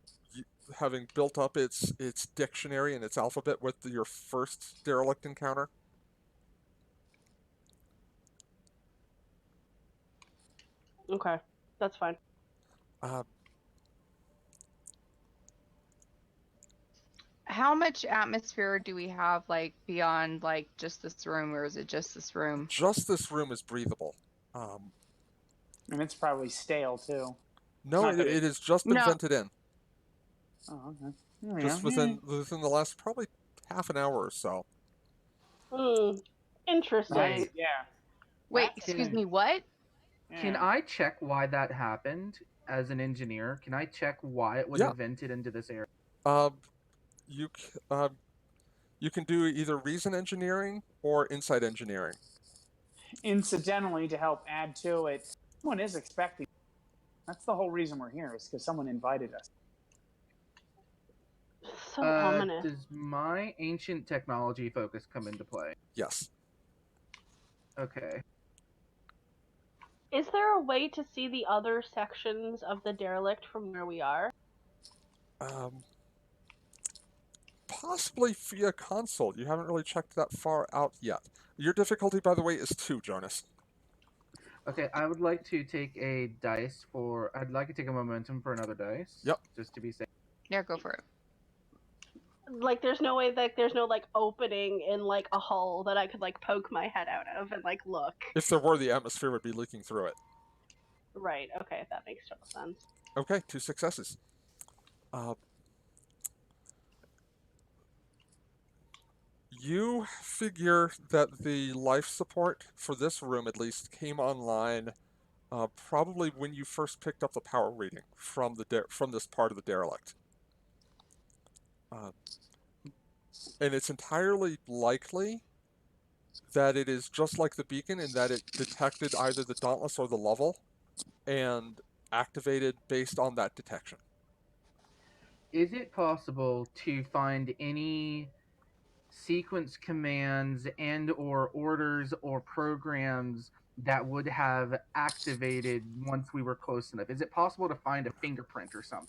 having built up its dictionary and its alphabet with your first derelict encounter. Okay, that's fine. How much atmosphere do we have, like, beyond, like, just this room, or is it just this room? Just this room is breathable. And it's probably stale too. No, it has just been vented in. Oh, okay. Just within the last probably half an hour or so. Interesting. Right. Yeah. Wait, excuse me, what? Can I check why that happened as an engineer? Can I check why it would have vented into this area? You can do either reason engineering or insight engineering. Incidentally, to help add to it, someone is expecting. That's the whole reason we're here, is because someone invited us. So ominous. Does my ancient technology focus come into play? Yes. Okay. Is there a way to see the other sections of the derelict from where we are? Possibly via console. You haven't really checked that far out yet. Your difficulty, by the way, is 2, Jonas. Okay, I would like to take a dice for... I'd like to take a momentum for another dice. Yep. Just to be safe. Yeah, go for it. Like, there's no way that there's no, like, opening in, like, a hull that I could, like, poke my head out of and, like, look. If there were, the atmosphere would be leaking through it. Right, okay, that makes total sense. Okay, 2 successes. You figure that the life support for this room, at least, came online probably when you first picked up the power reading from this part of the derelict. And it's entirely likely that it is just like the beacon in that it detected either the Dauntless or the Level and activated based on that detection. Is it possible to find any sequence commands and or orders or programs that would have activated once we were close enough? Is it possible to find a fingerprint or something?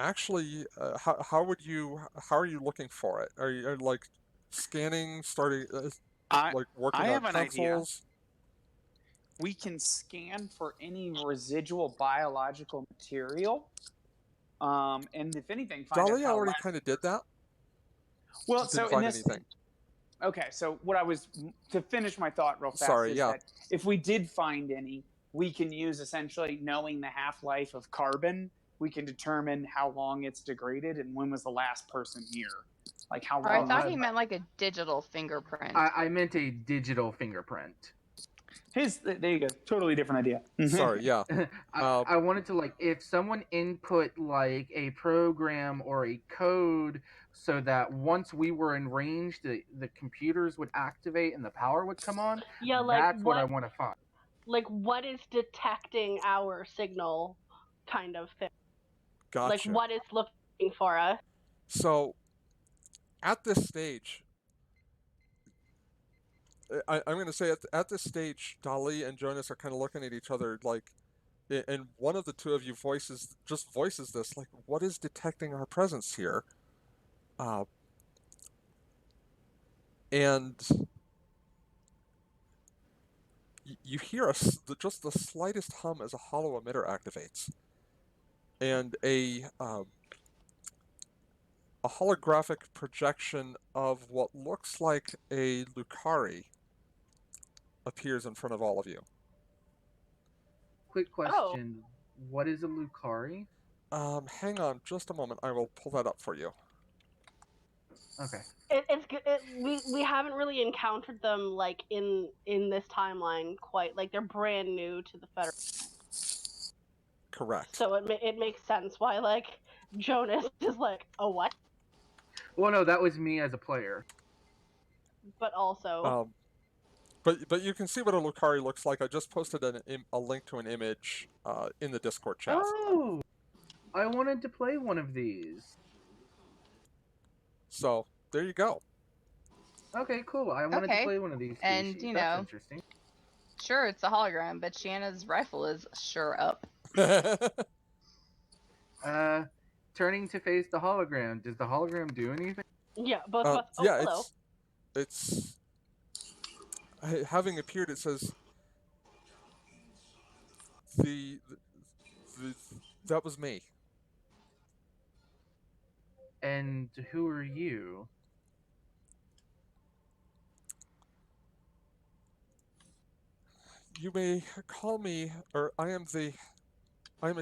Actually, how are you looking for it? Are you like scanning, starting, like working on have an idea. consoles? We can scan for any residual biological material, and if anything, find Dolly out how already kind of did that. Well, Didn't so find in this, anything. Okay, so what I was to finish my thought real fast Sorry, is that if we did find any, we can use essentially knowing the half-life of carbon, we can determine how long it's degraded and when was the last person here. Like how long. I thought he meant like a digital fingerprint. I meant a digital fingerprint. There you go. Totally different idea. Sorry, yeah. I wanted to, like, if someone input like a program or a code so that once we were in range, the computers would activate and the power would come on. Yeah, like that's what I want to find. Like, what is detecting our signal kind of thing? Gotcha. Like, what is looking for us? So, at this stage, I'm going to say at this stage, Dali and Jonas are kind of looking at each other like, and one of the two of you voices this, like, what is detecting our presence here? And you hear just the slightest hum as a hollow emitter activates, and a holographic projection of what looks like a Lucari appears in front of all of you. Quick question. What is a Lucari? Hang on just a moment. I will pull that up for you. Okay. We haven't really encountered them like in this timeline quite. Like, they're brand new to the Federation. Correct. So it makes sense why, like, Jonas is like, oh, what? Well, no, that was me as a player. But also... But you can see what a Lucari looks like. I just posted a link to an image in the Discord chat. Oh! I wanted to play one of these. So, there you go. Okay, cool. I wanted to play one of these species. And, you That's know, interesting. Sure, it's a hologram, but Shanna's rifle is sure up. Turning to face the hologram. Does the hologram do anything? Yeah, both of us. Oh, yeah, hello. it's having appeared. It says the, the that was me. And who are you? You may call me, or I am a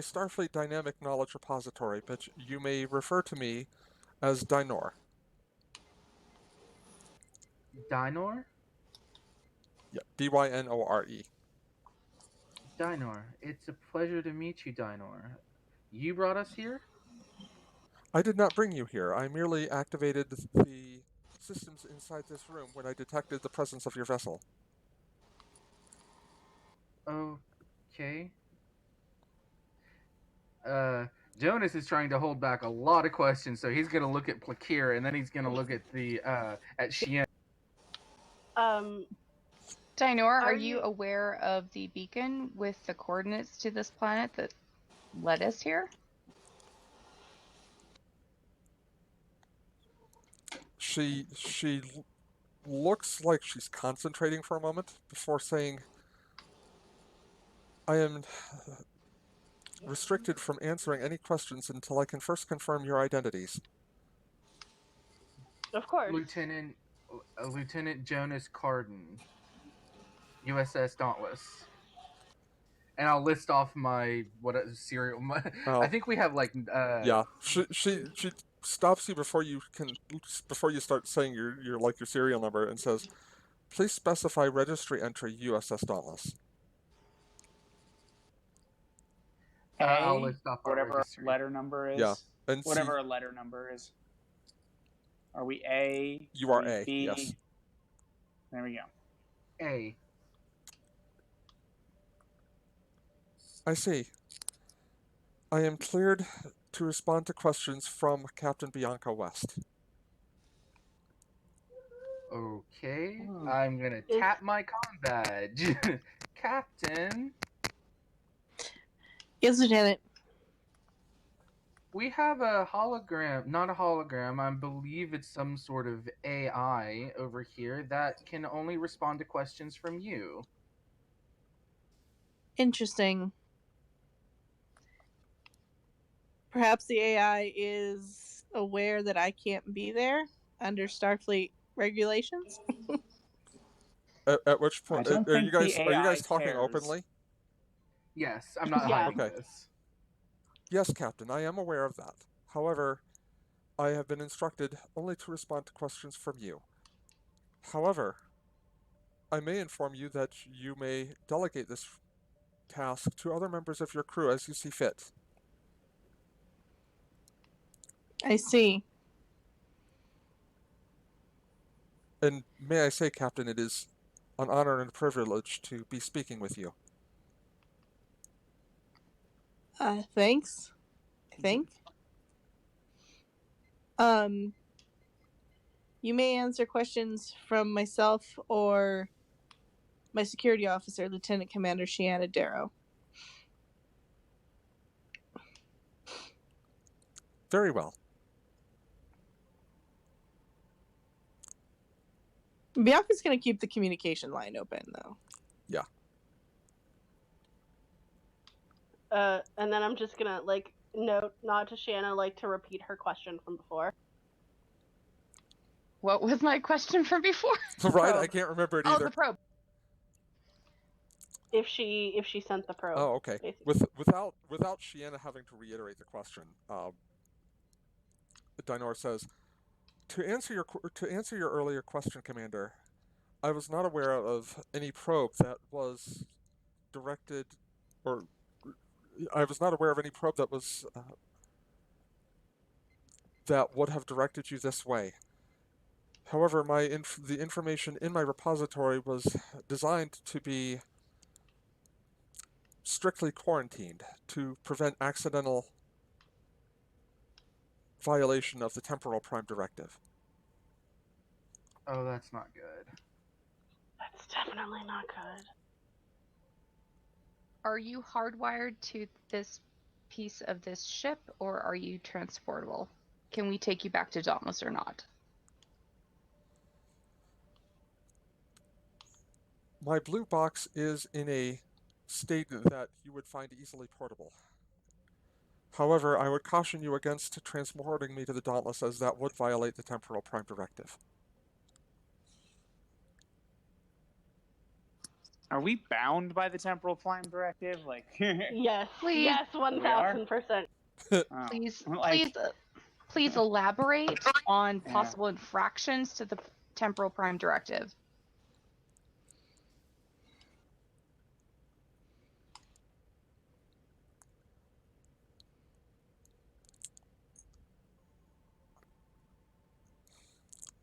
Starfleet Dynamic Knowledge Repository, but you may refer to me as Dynor. Dynor? Yeah, Dynore. Dynor. It's a pleasure to meet you, Dynor. You brought us here? I did not bring you here. I merely activated the systems inside this room when I detected the presence of your vessel. Okay. Jonas is trying to hold back a lot of questions, so he's gonna look at Plakir and then he's gonna look at at Shien. Dinor, Are are you you- aware of the beacon with the coordinates to this planet that led us here? She looks like she's concentrating for a moment before saying, I am restricted from answering any questions until I can first confirm your identities. Of course. Lieutenant Jonas Carden, USS Dauntless. And I'll list off my serial. I think we have like. Yeah, she stops you before you start saying your serial number and says, "Please specify registry entry USS Dauntless." I'll list off our whatever registry. letter number is. Yeah, and whatever a letter number is. Are we A? You are we A. B? Yes. There we go. A. I see. I am cleared to respond to questions from Captain Bianca West. Okay, I'm gonna tap my comm badge. Captain. Yes, Lieutenant. We have a hologram, not a hologram, I believe it's some sort of AI over here that can only respond to questions from you. Interesting. Perhaps the AI is aware that I can't be there under Starfleet regulations. At which point, are you guys talking cares. openly? Yes, I'm not Yeah. hiding Okay. this. Yes, Captain, I am aware of that. However, I have been instructed only to respond to questions from you. However, I may inform you that you may delegate this task to other members of your crew as you see fit. I see. And may I say, Captain, it is an honor and a privilege to be speaking with you. Thanks. I think. You may answer questions from myself or my security officer, Lieutenant Commander Shiana Darrow. Very well. Bianca's going to keep the communication line open, though. Yeah. And then I'm just gonna nod to Shanna, to repeat her question from before. What was my question from before? Right, Probe. I can't remember it Oh, either. the probe. If she sent the probe. Oh, okay. Basically. Without Shiana having to reiterate the question, Dinor says, to answer your earlier question, Commander, I was not aware of any probe that was directed, or I was not aware of any probe that was that would have directed you this way. However, the information in my repository was designed to be strictly quarantined to prevent accidental violation of the Temporal Prime Directive. Oh, that's not good. That's definitely not good. are you hardwired to this piece of this ship, or are you transportable? Can we take you back to Dauntless or not? My blue box is in a state that you would find easily portable. However, I would caution you against transporting me to the Dauntless, as that would violate the Temporal Prime Directive. Are we bound by the Temporal Prime Directive? Like, Yes, Please. yes, 1000%. oh, Please, like, please elaborate on possible infractions to the Temporal Prime Directive.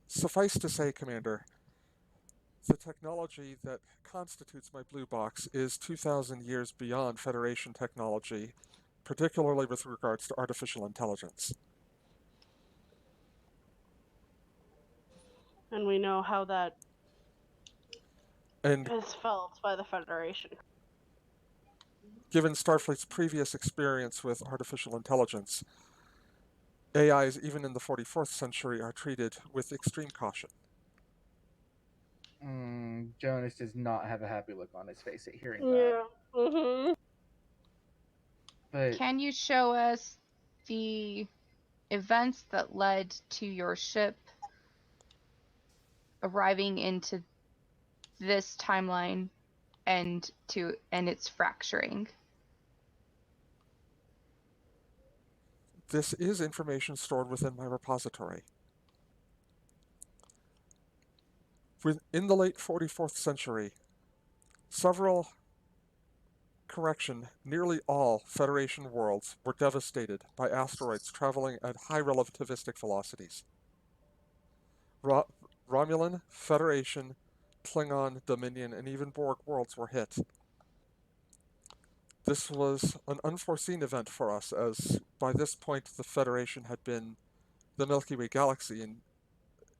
Suffice to say, Commander, the technology that constitutes my blue box is 2,000 years beyond Federation technology, particularly with regards to artificial intelligence. And we know how that And is felt by the Federation. given Starfleet's previous experience with artificial intelligence, AIs, even in the 44th century, are treated with extreme caution. Jonas does not have a happy look on his face at hearing that. Yeah. Mm-hmm. But Can you show us the events that led to your ship arriving into this timeline and its fracturing? This is information stored within my repository. In the late 44th century, nearly all Federation worlds were devastated by asteroids traveling at high relativistic velocities. Romulan, Federation, Klingon, Dominion, and even Borg worlds were hit. This was an unforeseen event for us, as by this point the Milky Way galaxy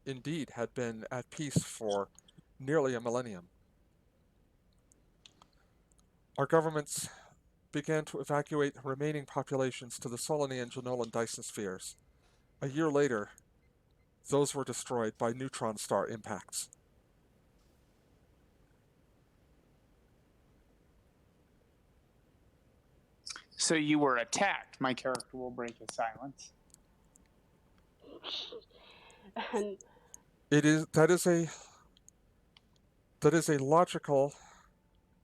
indeed had been at peace for nearly a millennium. Our governments began to evacuate remaining populations to the Solony and Janolan Dyson spheres. A year later, those were destroyed by neutron star impacts. so you were attacked. My character will break his silence. And That is a logical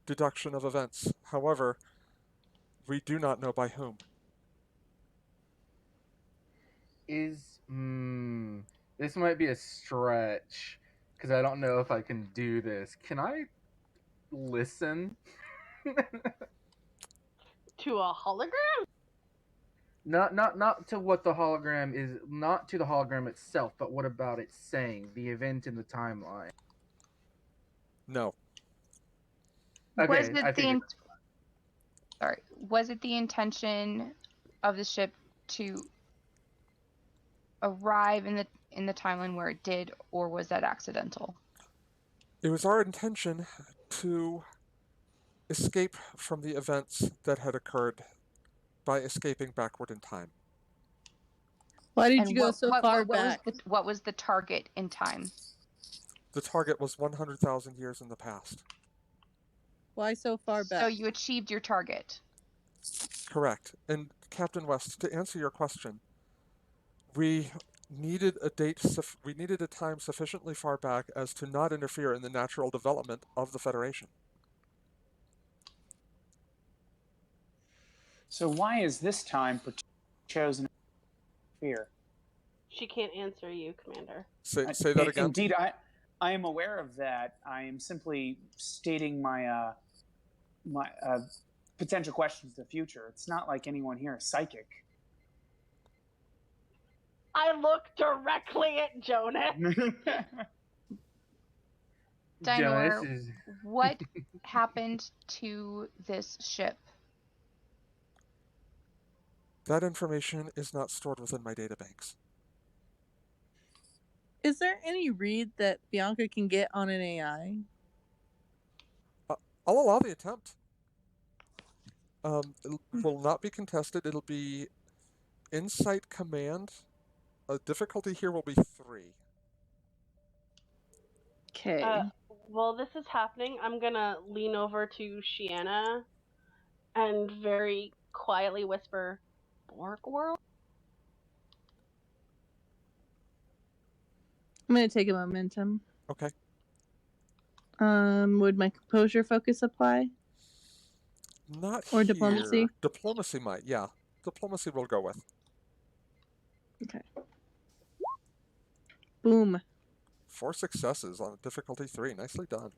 deduction of events. However, we do not know by whom. This might be a stretch because I don't know if I can do this. Can I listen? to a hologram? Not to what the hologram is, not to the hologram itself, but what about it saying, the event in the timeline? No. Okay, was it the intention of the ship to arrive in the timeline where it did, or was that accidental? It was our intention to escape from the events that had occurred by escaping backward in time. Why did you go so far back? What was the target in time? The target was 100,000 years in the past. Why so far back? So you achieved your target. Correct. And Captain West, to answer your question, we needed a time sufficiently far back as to not interfere in the natural development of the Federation. So why is this time chosen fear? She can't answer you, Commander. Say that again. Indeed, I am aware of that. I am simply stating my potential questions to the future. It's not like anyone here is psychic. I look directly at Jonas. Dinor, what happened to this ship? That information is not stored within my databanks. Is there any read that Bianca can get on an AI? I'll allow the attempt. It will not be contested. It'll be Insight Command. Difficulty here will be 3. Okay. While this is happening, I'm gonna lean over to Shiana and very quietly whisper, "Borg world." I'm gonna take a momentum. Okay. Would my composure focus apply? Not Or here. diplomacy? Diplomacy might, yeah. Diplomacy we'll go with. Okay. Boom. 4 successes on difficulty 3. Nicely done.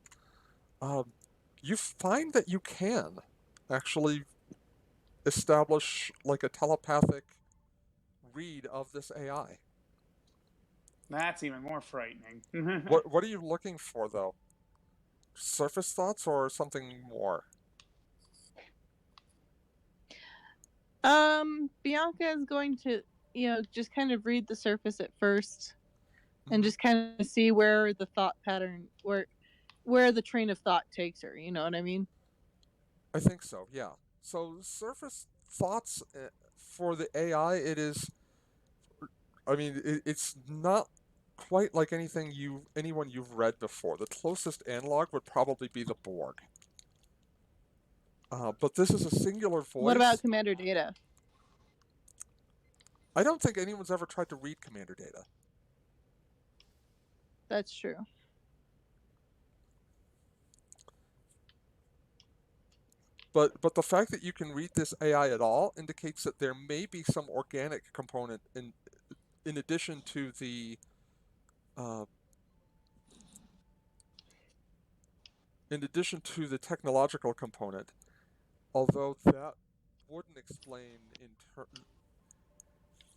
You find that you can actually establish like a telepathic read of this AI. That's even more frightening. What are you looking for, though? Surface thoughts or something more? Bianca is going to, just kind of read the surface at first, and just kind of see where the thought pattern, where the train of thought takes her. You know what I mean? I think so, yeah. So surface thoughts for the AI, it is. I mean, it's not quite like anyone you've read before. The closest analog would probably be the Borg. But this is a singular voice. What about Commander Data? I don't think anyone's ever tried to read Commander Data. That's true. But the fact that you can read this AI at all indicates that there may be some organic component in addition to the technological component. Although that wouldn't explain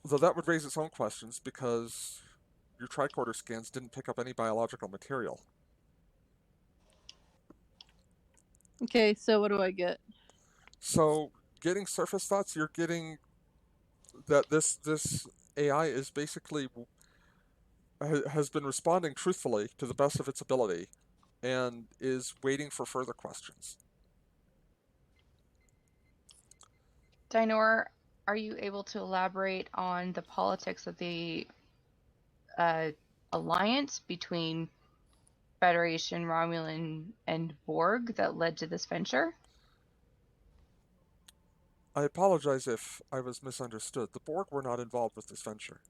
though that would raise its own questions because your tricorder scans didn't pick up any biological material. Okay, so what do I get? So getting surface thoughts, you're getting that this AI is basically has been responding truthfully to the best of its ability and is waiting for further questions. Dinor, are you able to elaborate on the politics of the alliance between Federation, Romulan, and Borg that led to this venture? I apologize if I was misunderstood. The Borg were not involved with this venture.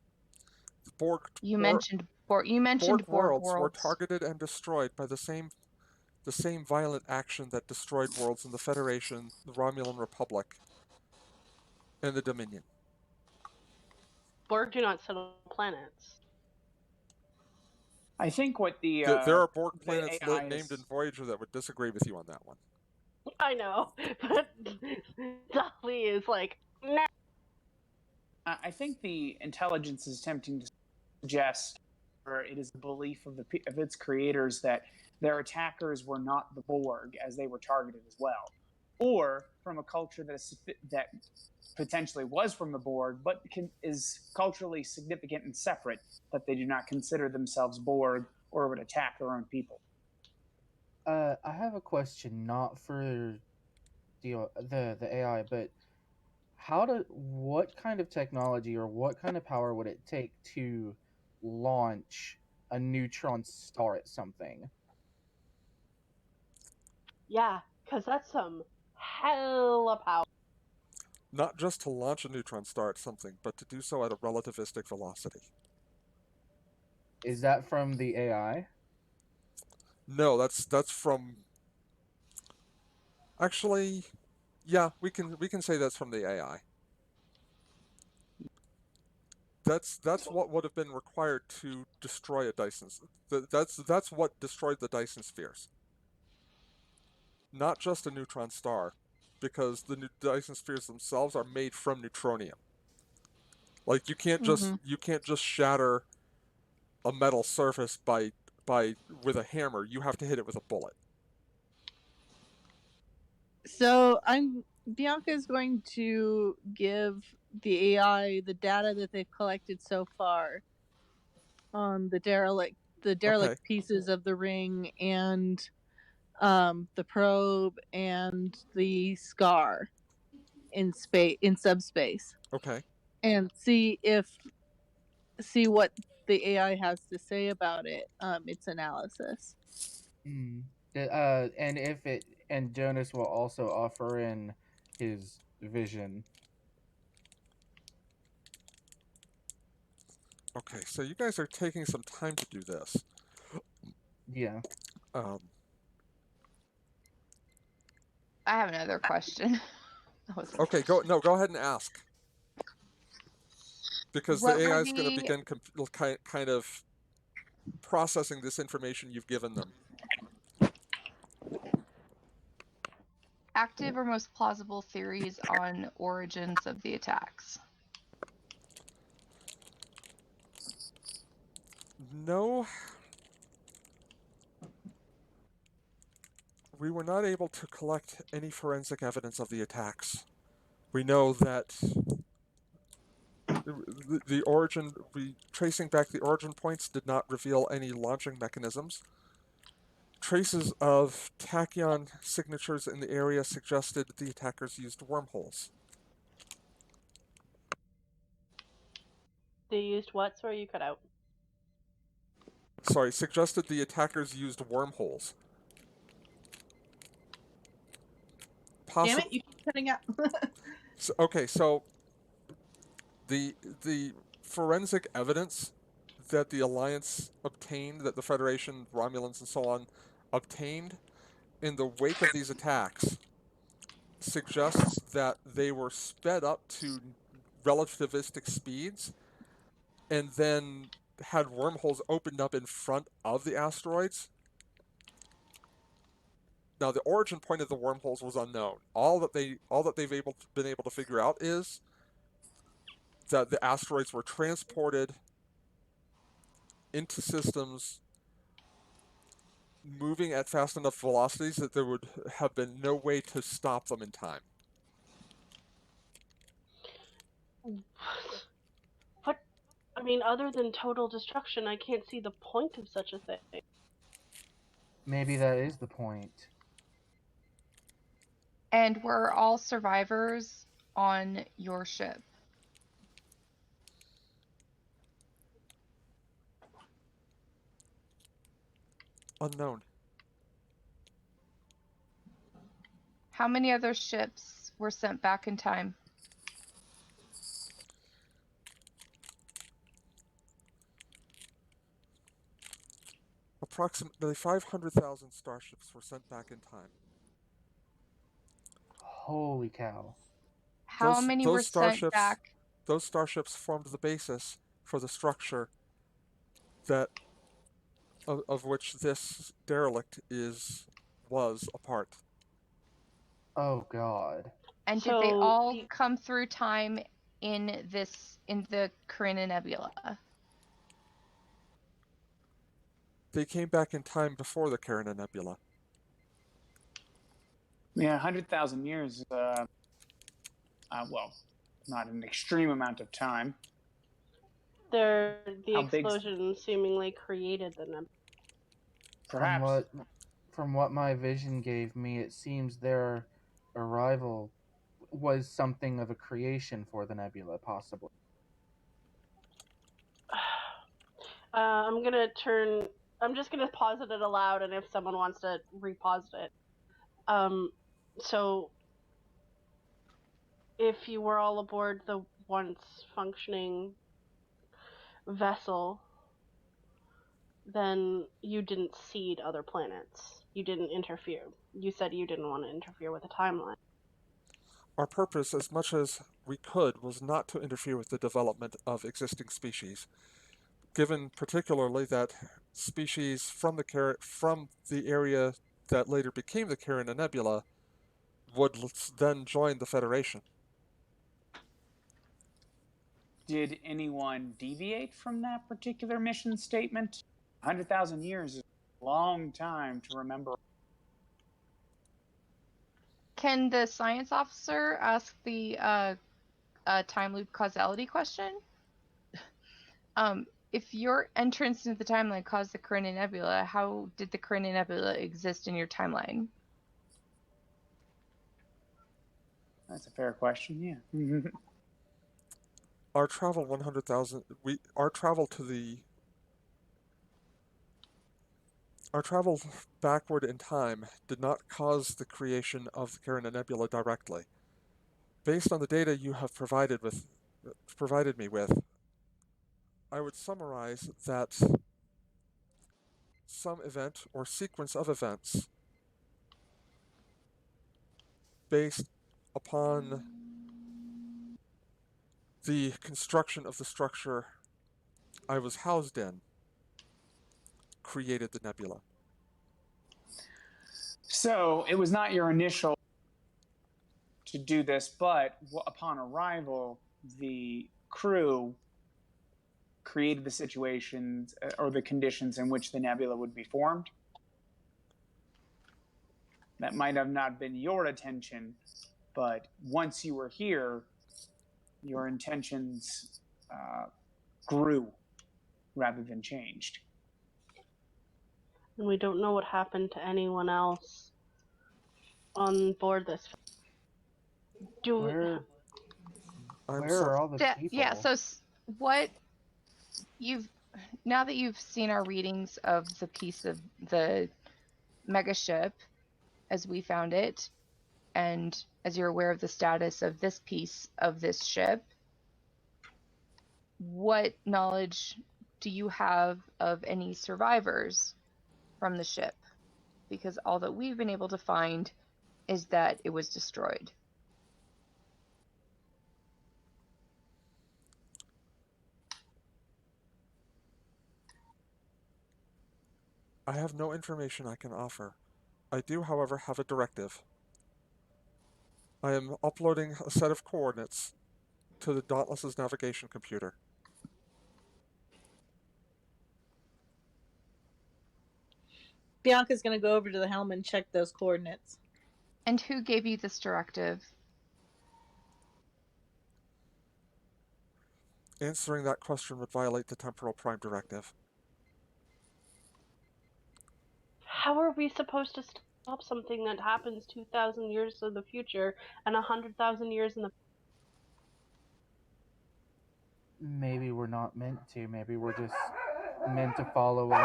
The You mentioned Borg worlds were targeted and destroyed by the same violent action that destroyed worlds in the Federation, the Romulan Republic, and the Dominion. Borg do not settle planets. I think what there are Borg planets named in Voyager that would disagree with you on that one. I know, but Dolly is like, nah. I think the intelligence is attempting to suggest, or it is the belief of its creators that their attackers were not the Borg, as they were targeted as well, or from a culture that potentially was from the Borg, but is culturally significant and separate, that they do not consider themselves Borg or would attack their own people. I have a question, not for the AI, but what kind of technology or what kind of power would it take to launch a neutron star at something? Yeah, because that's some hella power. Not just to launch a neutron star at something, but to do so at a relativistic velocity. Is that from the AI? No, that's from. Actually, yeah, we can say that's from the AI. That's what would have been required to destroy a Dyson. That's what destroyed the Dyson spheres. Not just a neutron star, because the Dyson spheres themselves are made from neutronium. Like you can't just shatter a metal surface by with a hammer. You have to hit it with a bullet. So Bianca's going to give the AI the data that they've collected so far on the derelict pieces of the ring and the probe and the scar. in space, in subspace, Okay. and see what the AI has to say about it. Its analysis. And if it and Jonas will also offer in his vision. Okay, so you guys are taking some time to do this. Yeah. Um, I have another question. okay, go ahead and ask. Because the What were AI is going to the begin kind of processing this information you've given them. active or most plausible theories on origins of the attacks? No, we were not able to collect any forensic evidence of the attacks. We know that the origin, tracing back the origin points did not reveal any launching mechanisms. Traces of tachyon signatures in the area suggested the attackers used wormholes. They used what? Sorry, you cut out. Sorry, suggested the attackers used wormholes. Damn it, you keep cutting out. So the forensic evidence that the Alliance obtained, that the Federation, Romulans, and so on obtained in the wake of these attacks, suggests that they were sped up to relativistic speeds and then had wormholes opened up in front of the asteroids. Now, the origin point of the wormholes was unknown. All that they've been able to figure out is that the asteroids were transported into systems moving at fast enough velocities that there would have been no way to stop them in time. What? I mean, other than total destruction, I can't see the point of such a thing. Maybe that is the point. And were all survivors on your ship? Unknown. How many other ships were sent back in time? Approximately 500,000 starships were sent back in time. Holy cow. How many were sent back? Those starships formed the basis for the structure that of which this derelict was a part. Oh god. And did they all come through time in the Carina Nebula? They came back in time before the Carina Nebula. Yeah, 100,000 years. Well, not an extreme amount of time. The How big's- explosion seemingly created the nebula. Perhaps. From what my vision gave me, it seems their arrival was something of a creation for the nebula, possibly. I'm just gonna posit it aloud, and if someone wants to reposit it. So if you were all aboard the once functioning vessel, then you didn't seed other planets. You didn't interfere. You said you didn't want to interfere with the timeline. Our purpose, as much as we could, was not to interfere with the development of existing species, given particularly that species from the area that later became the Carina Nebula would then join the Federation. Did anyone deviate from that particular mission statement? 100,000 years is a long time to remember. Can the science officer ask the time loop causality question? If your entrance into the timeline caused the Carina Nebula, how did the Carina Nebula exist in your timeline? That's a fair question. Yeah. Our travel 100,000. Our travel to the Our travel backward in time did not cause the creation of the Carina Nebula directly. Based on the data you have provided me with, I would summarize that some event or sequence of events based upon the construction of the structure I was housed in created the nebula. So it was not your initial to do this, but upon arrival, the crew created the situations or the conditions in which the nebula would be formed. That might have not been your attention, but once you were here, your intentions grew rather than changed. And we don't know what happened to anyone else on board this. Where I'm are all the people? Yeah, so what now that you've seen our readings of the piece of the megaship as we found it, and as you're aware of the status of this piece of this ship, what knowledge do you have of any survivors from the ship? Because all that we've been able to find is that it was destroyed. I have no information I can offer. I do, however, have a directive. I am uploading a set of coordinates to the Dauntless's navigation computer. Bianca's going to go over to the helm and check those coordinates. And who gave you this directive? Answering that question would violate the Temporal Prime Directive. How are we supposed to stop something that happens 2,000 years in the future and 100,000 years in the... Maybe we're not meant to. Maybe we're just meant to follow along.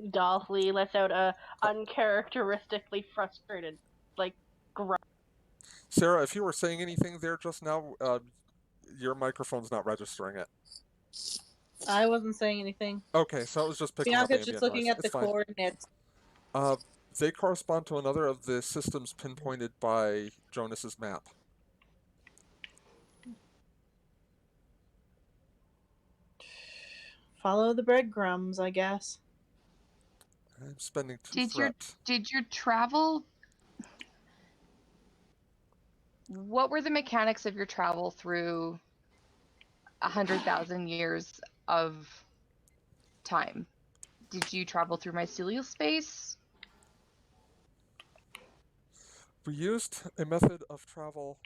Dolphy lets out a uncharacteristically frustrated, grunt. Sarah, if you were saying anything there just now, your microphone's not registering it. I wasn't saying anything. Okay, so it was just picking up Bianca's ambient just looking noise. at the coordinates. They correspond to another of the systems pinpointed by Jonas's map. Follow the breadcrumbs, I guess. I'm spending 2 threat. Did your travel... What were the mechanics of your travel through 100,000 years of time? Did you travel through mycelial space? We used a method of travel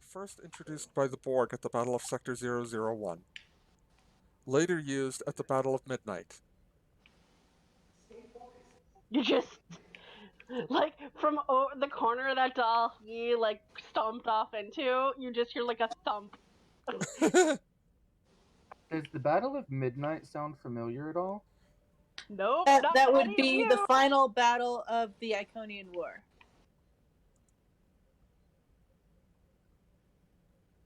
first introduced by the Borg at the Battle of Sector 001, later used at the Battle of Midnight. You just, from the corner of that doll he, stomped off into, you just hear, a thump. Does the Battle of Midnight sound familiar at all? Nope. That would be the final battle of the Iconian War.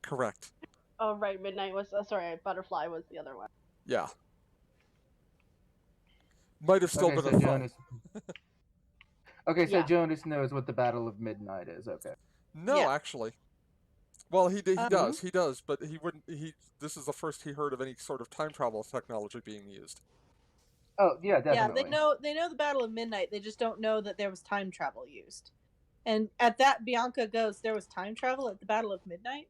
Correct. Oh, right, Midnight was... Butterfly was the other one. Yeah. Might have still been a thump. Okay, so yeah. Jonas knows what the Battle of Midnight is. Okay. No, actually. Well, he does, but he wouldn't. This is the first he heard of any sort of time travel technology being used. Oh yeah, definitely. Yeah, they know the Battle of Midnight. They just don't know that there was time travel used. And at that, Bianca goes, "There was time travel at the Battle of Midnight?"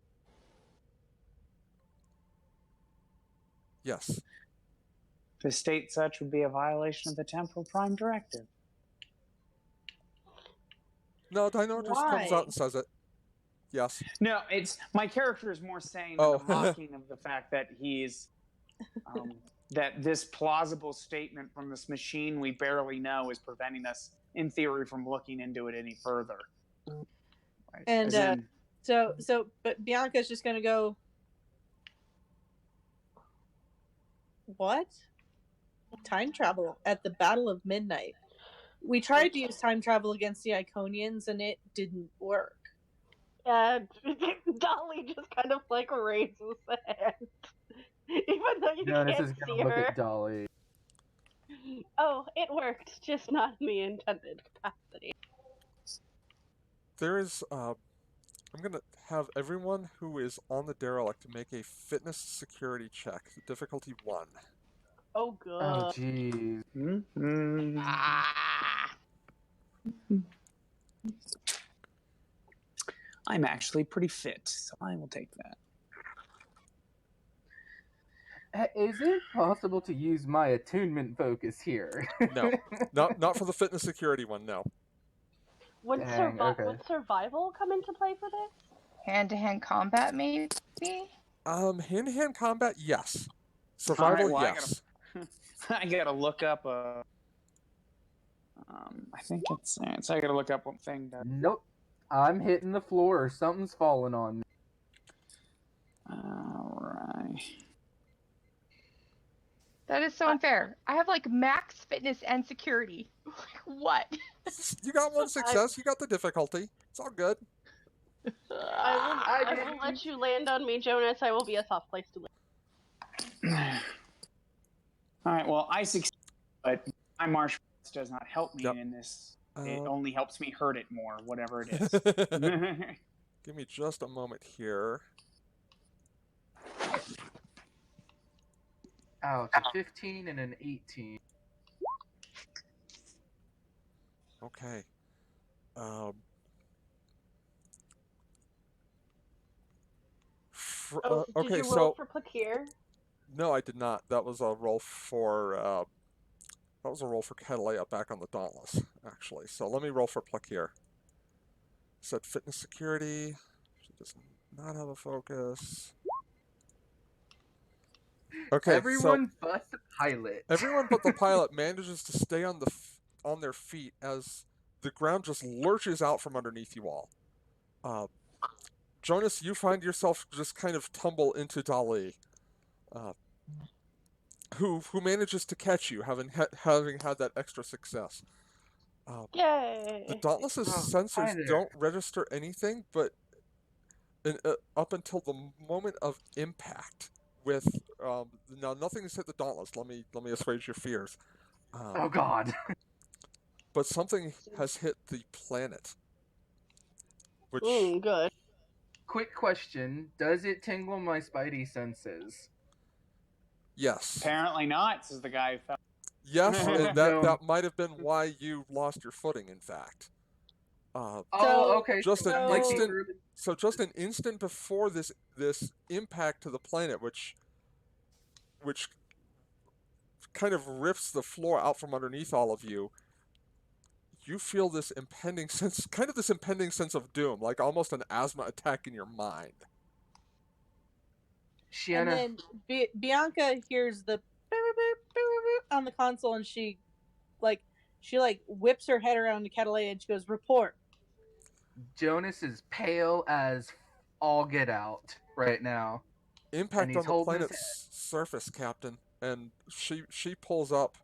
Yes. To state such would be a violation of the Temporal Prime Directive. No, Dino just comes out and says it. Yes. No, it's my character is more saying than the mocking of the fact that he's that this plausible statement from this machine we barely know is preventing us, in theory, from looking into it any further. Right? And but Bianca's just gonna go, what? Time travel at the Battle of Midnight. We tried to use time travel against the Iconians and it didn't work. And Dolly just kind of like raises a hand. Even though you Jonas can't is see gonna look her. at Dolly. Oh, it worked, just not in the intended capacity. There is, I'm gonna have everyone who is on the derelict to make a fitness security check, difficulty 1. Oh, good. Oh, jeez. Mm-hmm. I'm actually pretty fit, so I will take that. Is it possible to use my attunement focus here? No, not for the fitness security one. No. Would, Dang, okay. would survival come into play for this? Hand-to-hand combat, maybe? Hand-to-hand combat, yes. Survival, Well, yes. I gotta look up a. I think it's. I gotta look up one thing. Nope. I'm hitting the floor or something's falling on me. Alright. That is so unfair. I have like max fitness and security. What? You got one success. You got the difficulty. It's all good. I will let you land on me, Jonas. I will be a soft place to land. Alright, well, I succeed, but my martial arts does not help me in this. It only helps me hurt it more, whatever it is. Give me just a moment here. Ouch, a 15 and an 18. Okay. Did you roll for Plakir? No, I did not. That was a roll for Catalea back on the Dauntless, actually. So let me roll for Plakir. Set fitness security. She does not have a focus. Okay, everyone but the pilot. Everyone but the pilot manages to stay on their feet as the ground just lurches out from underneath you all. Jonas, you find yourself just kind of tumble into Dali, who manages to catch you, having had that extra success. Yay! The Dauntless's sensors don't register anything, but up until the moment of impact. With now, nothing has hit the Dauntless. Let me assuage your fears. Oh God! But something has hit the planet. Which good. Quick question: does it tingle my spidey senses? Yes. Apparently not, says the guy who fell. Yes, and that might have been why you lost your footing. In fact. Okay. Just an instant before this impact to the planet, which kind of rips the floor out from underneath all of you. You feel this impending sense of doom, like almost an asthma attack in your mind. And then Bianca hears the boop, boop, boop, boop on the console, and she whips her head around to Catalea and she goes, "Report." Jonas is pale as all get out right now. Impact on the planet's surface, Captain, and she pulls up.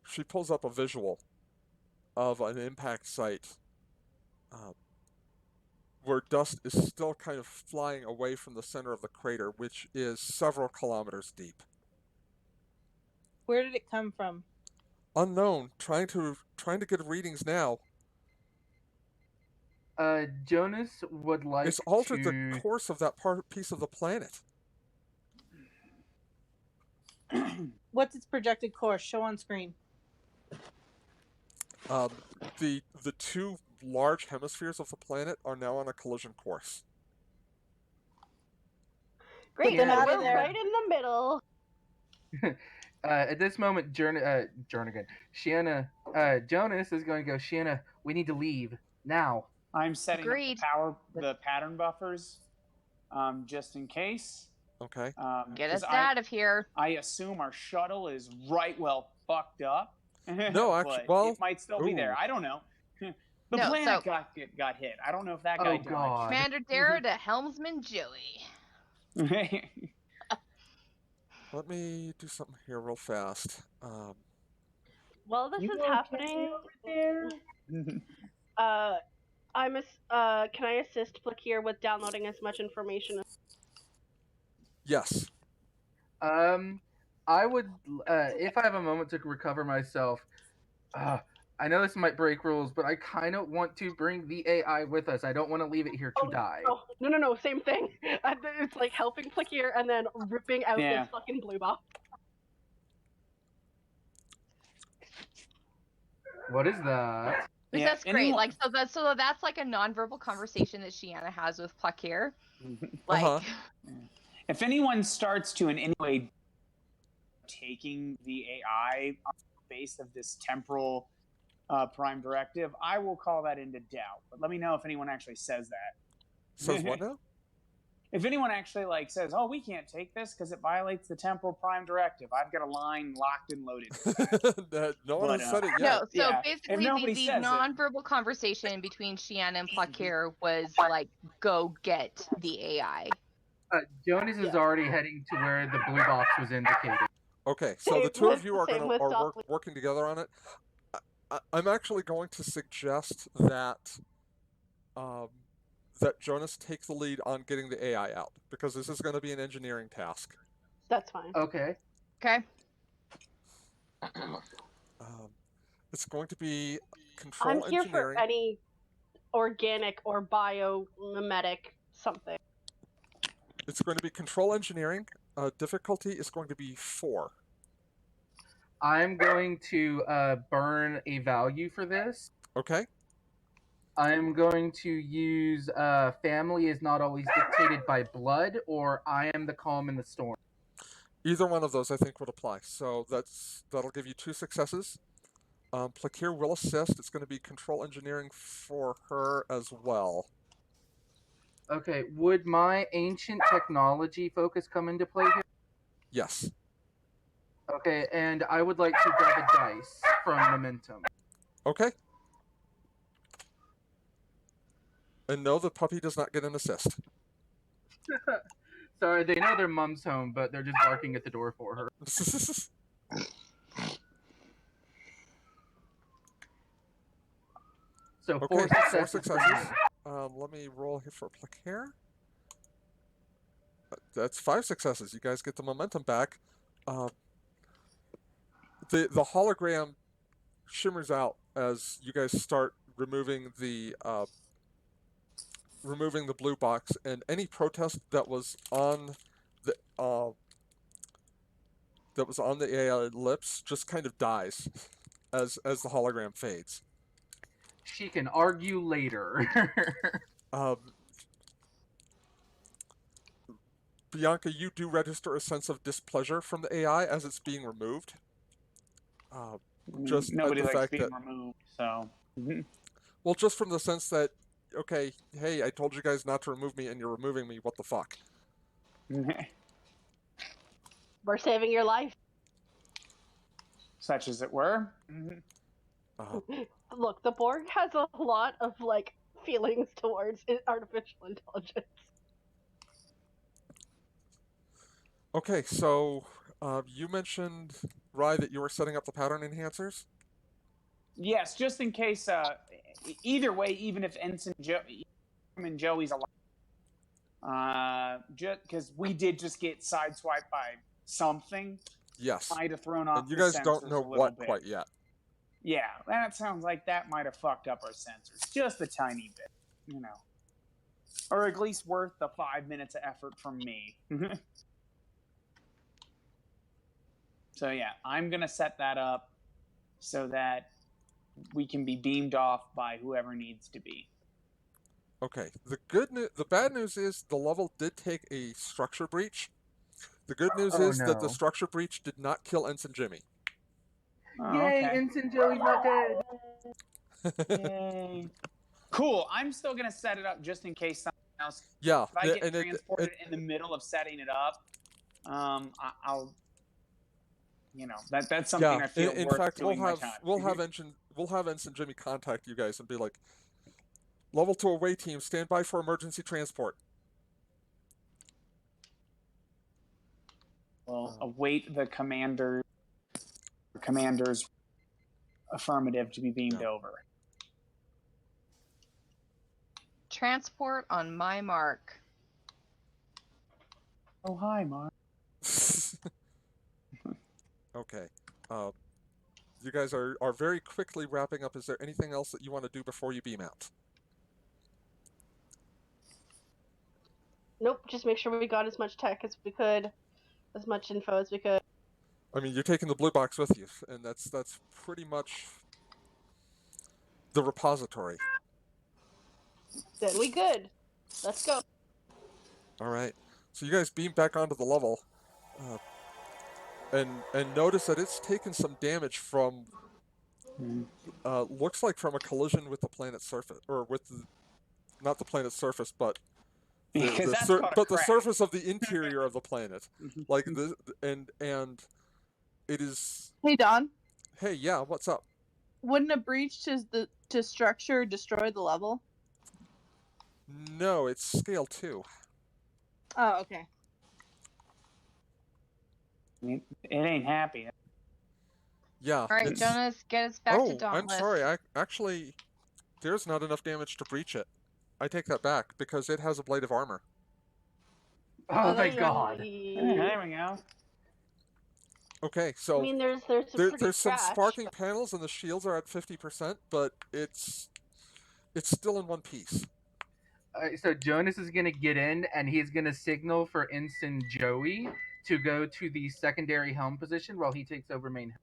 She pulls up a visual of an impact site where dust is still kind of flying away from the center of the crater, which is several kilometers deep. Where did it come from? Unknown. Trying to get readings now. Jonas would like It's altered the course of that piece of the planet. What's its projected course? Show on screen. The two large hemispheres of the planet are now on a collision course. Great, we're right in the middle. At this moment, Jonas is going to go, Shiana, we need to leave now. I'm setting up the pattern buffers, just in case. Okay. Get us out of here. I assume our shuttle is fucked up. No, actually, but well, it might still be there. I don't know. The No, planet so- got hit. I don't know if that guy Oh God. Commander Dara to Helmsman Joey. died. let me do something here real fast. While this You is okay happening, there? can I assist Plakir with downloading as much information as Yes. I would, if I have a moment to recover myself. I know this might break rules, but I kind of want to bring the AI with us. I don't want to leave it here to die. No, same thing. It's like helping Plakir and then ripping out Yeah. this fucking blue box. What is that? Which Yeah, that's great. Like so that's like a nonverbal conversation that Shiana has with Plakir. Like If anyone starts to in any way taking the AI on the base of this temporal prime directive, I will call that into doubt. But let me know if anyone actually says that. Says what now? If anyone actually says, "Oh, we can't take this because it violates the temporal prime directive," I've got a line locked and loaded for that. No one has said it yet. No, so Yeah. basically the nonverbal conversation between Shiana and Plakir was like, go get the AI. Jonas is already heading to where the blue box was indicated. Okay, so the two of you are working together on it. I'm actually going to suggest that that Jonas take the lead on getting the AI out, because this is going to be an engineering task. That's fine. Okay. Okay. It's going to be control I'm here engineering. for any organic or biomimetic something. It's going to be control engineering. Difficulty is going to be 4. I'm going to burn a value for this. Okay. I'm going to use family is not always dictated by blood, or I am the calm in the storm. Either one of those I think would apply. So that'll give you 2 successes. Plakir will assist. It's going to be control engineering for her as well. Okay, would my ancient technology focus come into play here? Yes. Okay, and I would like to grab a dice from Momentum. Okay. And no, the puppy does not get an assist. Sorry, they know their mom's home, but they're just barking at the door for her. So okay, 4 successes. 4 successes. Let me roll here for Plakir. That's 5 successes. You guys get the momentum back. The hologram shimmers out as you guys start removing the blue box, and any protest that was on the AI lips just kind of dies as the hologram fades. She can argue later. Bianca, you do register a sense of displeasure from the AI as it's being removed. Just nobody the likes fact being that, removed, so. Well, just from the sense that, okay, hey, I told you guys not to remove me, and you're removing me. What the fuck? We're saving your life. Such as it were. Look, the Borg has a lot of feelings towards artificial intelligence. Okay, so you mentioned, Rye, that you were setting up the pattern enhancers? Yes, just in case. Either way, even if Ensign and Joey's alive, because we did just get sideswiped by something. Yes. Might have thrown off. And you guys don't know what quite yet. Yeah, that sounds like that might have fucked up our sensors just a tiny bit, or at least worth the 5 minutes of effort from me. So yeah, I'm gonna set that up so that we can be beamed off by whoever needs to be. Okay. The bad news is the level did take a structure breach. The good news is that the structure breach did not kill Ensign Jimmy. Oh, Yay, okay. Ensign Joey's not dead. Yay. Cool. I'm still gonna set it up just in case something Now, so Yeah, if I get and transported in the middle of setting it up, I'll, that's something yeah. I feel In worth fact, doing my time. we'll have Ensign Jimmy contact you guys and be like, level 2 away team, stand by for emergency transport. We'll await the commander's affirmative to be beamed over. Transport on my mark. Oh, hi, Mark. Okay. You guys are very quickly wrapping up. Is there anything else that you want to do before you beam out? Nope, just make sure we got as much tech as we could, as much info as we could. I mean, you're taking the blue box with you, and that's pretty much the repository. Then we good. Let's go. All right. So you guys beam back onto the level, and notice that it's taken some damage from looks like from a collision with the planet's surface, or with not the planet's surface, but the surface of the interior of the planet. Like this, and it is. Hey Don, Hey, yeah, what's up? wouldn't a breach to structure destroy the level? No, it's scale 2. Oh, okay. It ain't happy. Yeah. All right, Jonas, get us back to Dauntless. I'm sorry. Actually, there's not enough damage to breach it. I take that back because it has a blade of armor. Oh my god. There we go. Okay, so I mean, there's some sparking panels and the shields are at 50%, but it's still in one piece. So Jonas is gonna get in and he's gonna signal for Ensign Joey to go to the secondary helm position while he takes over main.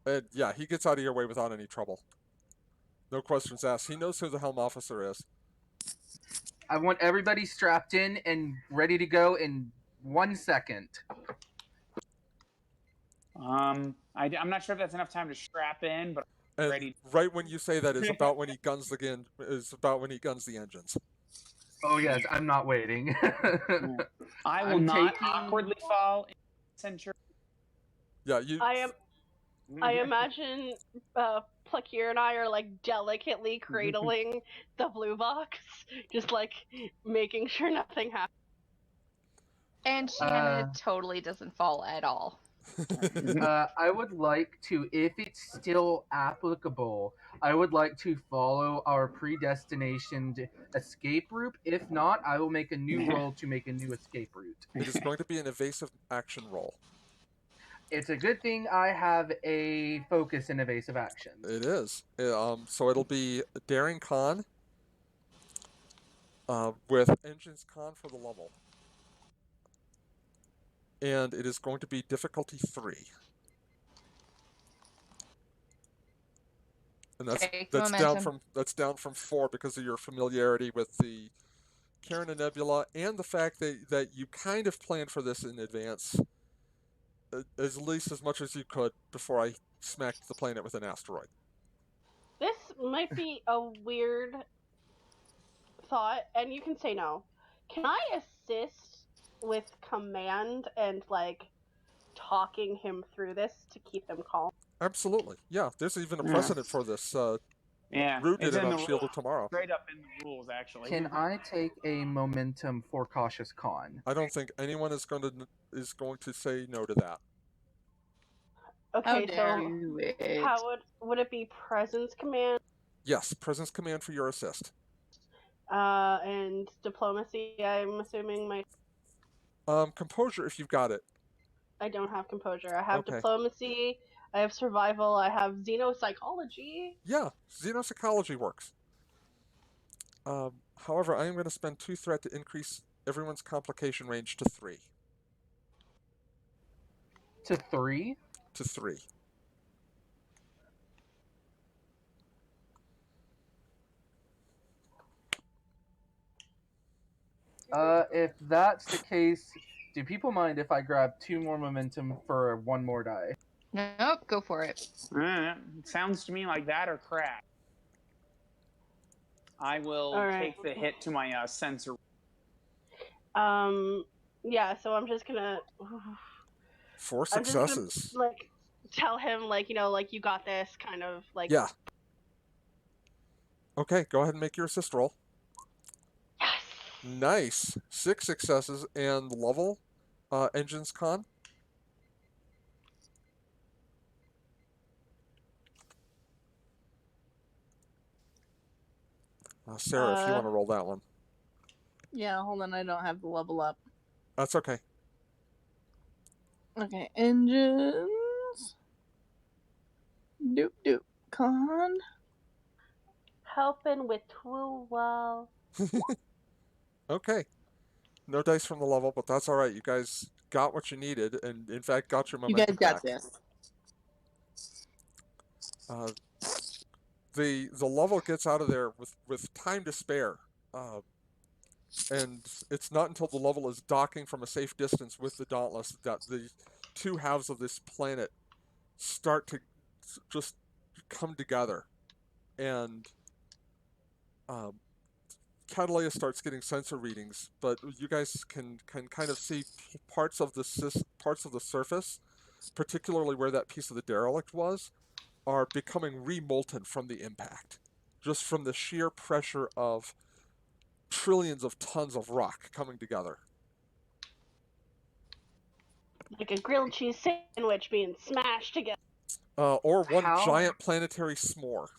And yeah, he gets out of your way without any trouble. No questions asked. He knows who the helm officer is. I want everybody strapped in and ready to go in 1 second. I'm not sure if that's enough time to strap in, but I'm ready. Right when you say that is about when he guns the engines. Oh yes, I'm not waiting. I will not awkwardly fall in century. Yeah, you. I imagine Pluckier and I are like delicately cradling the blue box, just like making sure nothing happens. And Shanna totally doesn't fall at all. I would like to, if it's still applicable, I would like to follow our predestinationed escape route. If not, I will make a new roll to make a new escape route. It is going to be an evasive action roll. It's a good thing I have a focus in evasive action. It is. So it'll be Daring Con with Engines Con for the level. And it is going to be difficulty 3. And that's down from 4 because of your familiarity with the Carina Nebula and the fact that you kind of planned for this in advance, at least as much as you could before I smacked the planet with an asteroid. This might be a weird thought, and you can say no. Can I assist with command and like talking him through this to keep him calm? Absolutely, yeah. There's even a precedent for this. Rooted in Shielded Tomorrow. Straight up in the rules, actually. Can I take a momentum for cautious con? I don't think anyone is going to say no to that. Okay, so how would it be presence command? Yes, presence command for your assist. And diplomacy, I'm assuming might. Composure if you've got it. I don't have composure. I have diplomacy. I have survival. I have xenopsychology. Yeah, xenopsychology works. However, I am going to spend 2 threat to increase everyone's complication range to 3. To 3? To 3. If that's the case, do people mind if I grab 2 more momentum for 1 more die? Nope, go for it. Sounds to me like that or crack. I will take the hit to my sensor. Yeah, so I'm just gonna 4 I'm just gonna successes. like tell him like, like you got this kind of like Yeah. Okay, go ahead and make your assist roll. yes. Nice. 6 successes and level engines con. Sarah, if you want to roll that one. Yeah, hold on, I don't have the level up. That's okay. Okay, engines. Doop doop. Con. Helping with tool well. Okay. No dice from the level, but that's all right. You guys got what you needed, and in fact, got your You guys momentum got back. this. The level gets out of there with time to spare, and it's not until the level is docking from a safe distance with the Dauntless that the two halves of this planet start to just come together, and Catalea starts getting sensor readings, but you guys can kind of see parts of the surface, particularly where that piece of the derelict was, are becoming remolten from the impact, just from the sheer pressure of trillions of tons of rock coming together. Like a grilled cheese sandwich being smashed together. Or one How- giant planetary s'more.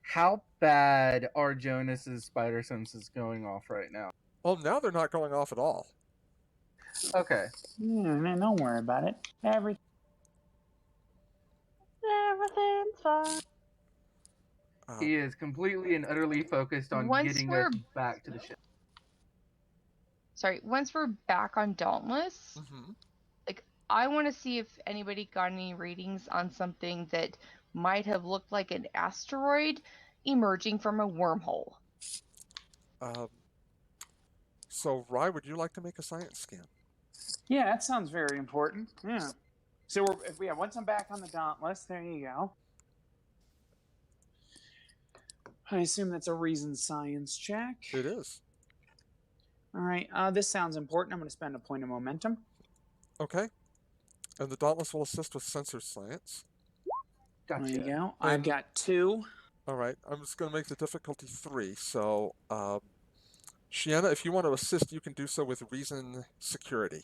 How bad are Jonas's spider senses going off right now? Well, now they're not going off at all. Okay. Don't worry about it. Everything's fine. He is completely and utterly focused on Once getting we're us back to the ship. once we're back on Dauntless, Mm-hmm. like I want to see if anybody got any readings on something that might have looked like an asteroid emerging from a wormhole. So, Rye, would you like to make a science scan? Yeah, that sounds very important. Yeah. So once I'm back on the Dauntless, there you go. I assume that's a reason science check. It is. All right. This sounds important. I'm going to spend a point of momentum. Okay. And the Dauntless will assist with sensor science. Gotcha. There you go. I've got 2. All right. I'm just going to make the difficulty 3. So, Shiana, if you want to assist, you can do so with reason security.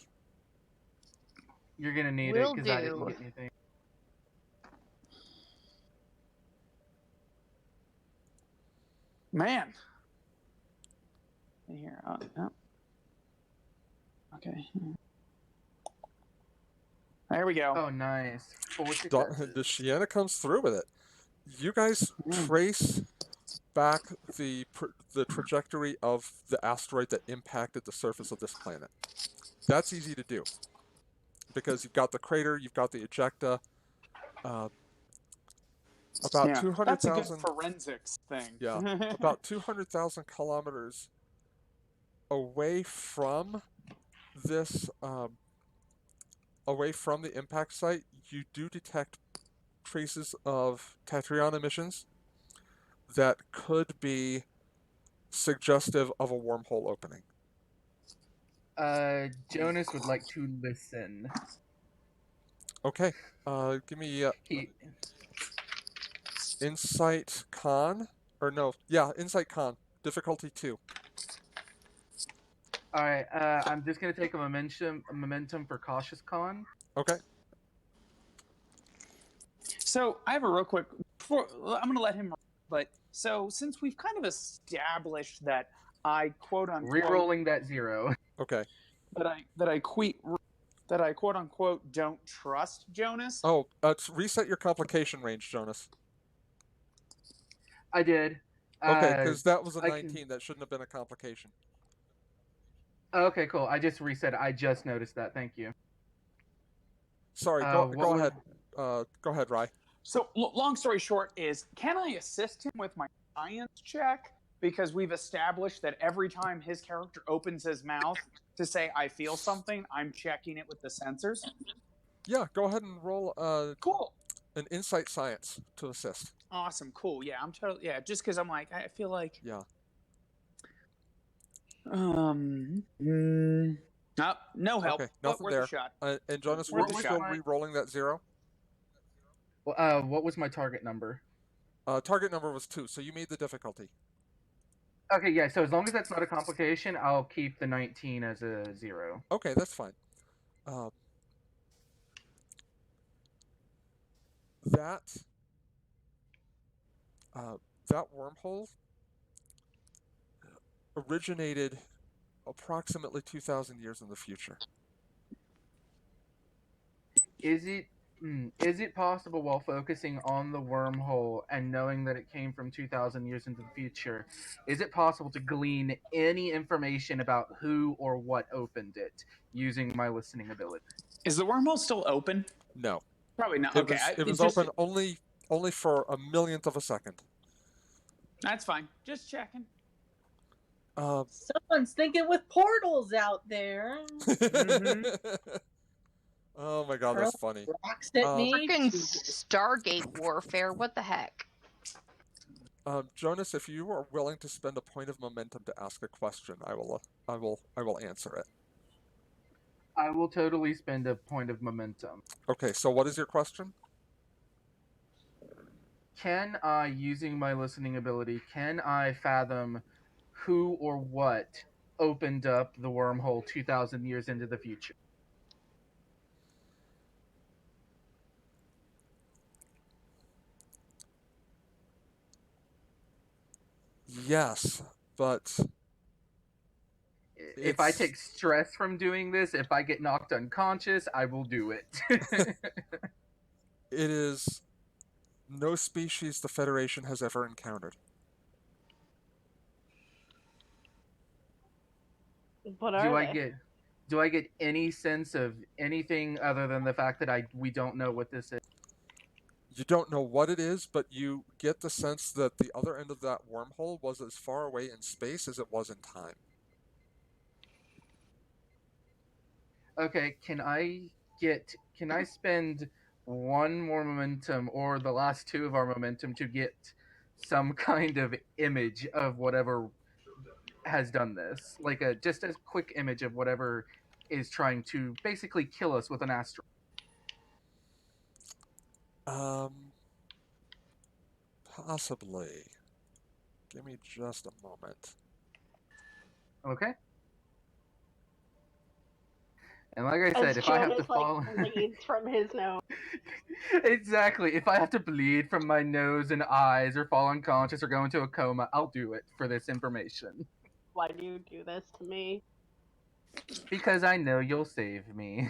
You're gonna need Will it because I didn't do. get anything. Man. Here. Oh. Okay. There we go. Oh, nice. 4 The successes. Shiana comes through with it. You guys trace back the trajectory of the asteroid that impacted the surface of this planet. That's easy to do because you've got the crater, you've got the ejecta. About 200,000. That's a good forensics thing. Yeah, about 200,000 kilometers away from this, away from the impact site, you do detect traces of Tatrion emissions that could be suggestive of a wormhole opening. Jonas would like to listen. Okay, give me Insight Con, or no, yeah, Insight Con, difficulty 2. All right, I'm just gonna take a momentum for cautious con. Okay. So I have a real quick. I'm going to let him. But so since we've kind of established that I quote unquote Rerolling that 0. Okay. that I quote unquote don't trust Jonas. Oh, reset your complication range, Jonas. I did. Okay, because that was a 19. That shouldn't have been a complication. Okay, cool. I just reset it. I just noticed that. Thank you. Sorry, go ahead. Go ahead, Rye. So long story short is, can I assist him with my science check? Because we've established that every time his character opens his mouth to say "I feel something," I'm checking it with the sensors. Yeah, go ahead and roll Cool. an insight science to assist. Awesome. Cool. Yeah, I'm totally. Yeah, just because I'm like, I feel like. Yeah. No help. Okay, but nothing worth there. a shot. And Jonas, were Worth you a still shot. re-rolling that 0? What was my target number? Target number was 2, so you made the difficulty. Okay, yeah. So as long as that's not a complication, I'll keep the 19 as a 0. Okay, that's fine. That wormhole originated approximately 2,000 years in the future. Is it possible, while focusing on the wormhole and knowing that it came from 2,000 years into the future, is it possible to glean any information about who or what opened it using my listening ability? Is the wormhole still open? No. Probably not. It Okay, was, it was open only for a millionth of a second. That's fine. Just checking. Someone's thinking with portals out there. Oh my god, that's funny. Rocks at me. Freaking Stargate warfare! What the heck? Jonas, if you are willing to spend a point of momentum to ask a question, I will answer it. I will totally spend a point of momentum. Okay, so what is your question? Can I, using my listening ability, fathom who or what opened up the wormhole 2,000 years into the future? Yes, but if I take stress from doing this, if I get knocked unconscious, I will do it. It is no species the Federation has ever encountered. What are they? Do I get any sense of anything other than the fact that we don't know what this is? You don't know what it is, but you get the sense that the other end of that wormhole was as far away in space as it was in time. Okay, can I spend one more momentum, or the last 2 of our momentum, to get some kind of image of whatever has done this? Like just a quick image of whatever is trying to basically kill us with an asteroid. Possibly. Give me just a moment. Okay. And like I said, As if Jonas, I have to fall, bleeds from his nose. Exactly. If I have to bleed from my nose and eyes, or fall unconscious, or go into a coma, I'll do it for this information. Why do you do this to me? Because I know you'll save me.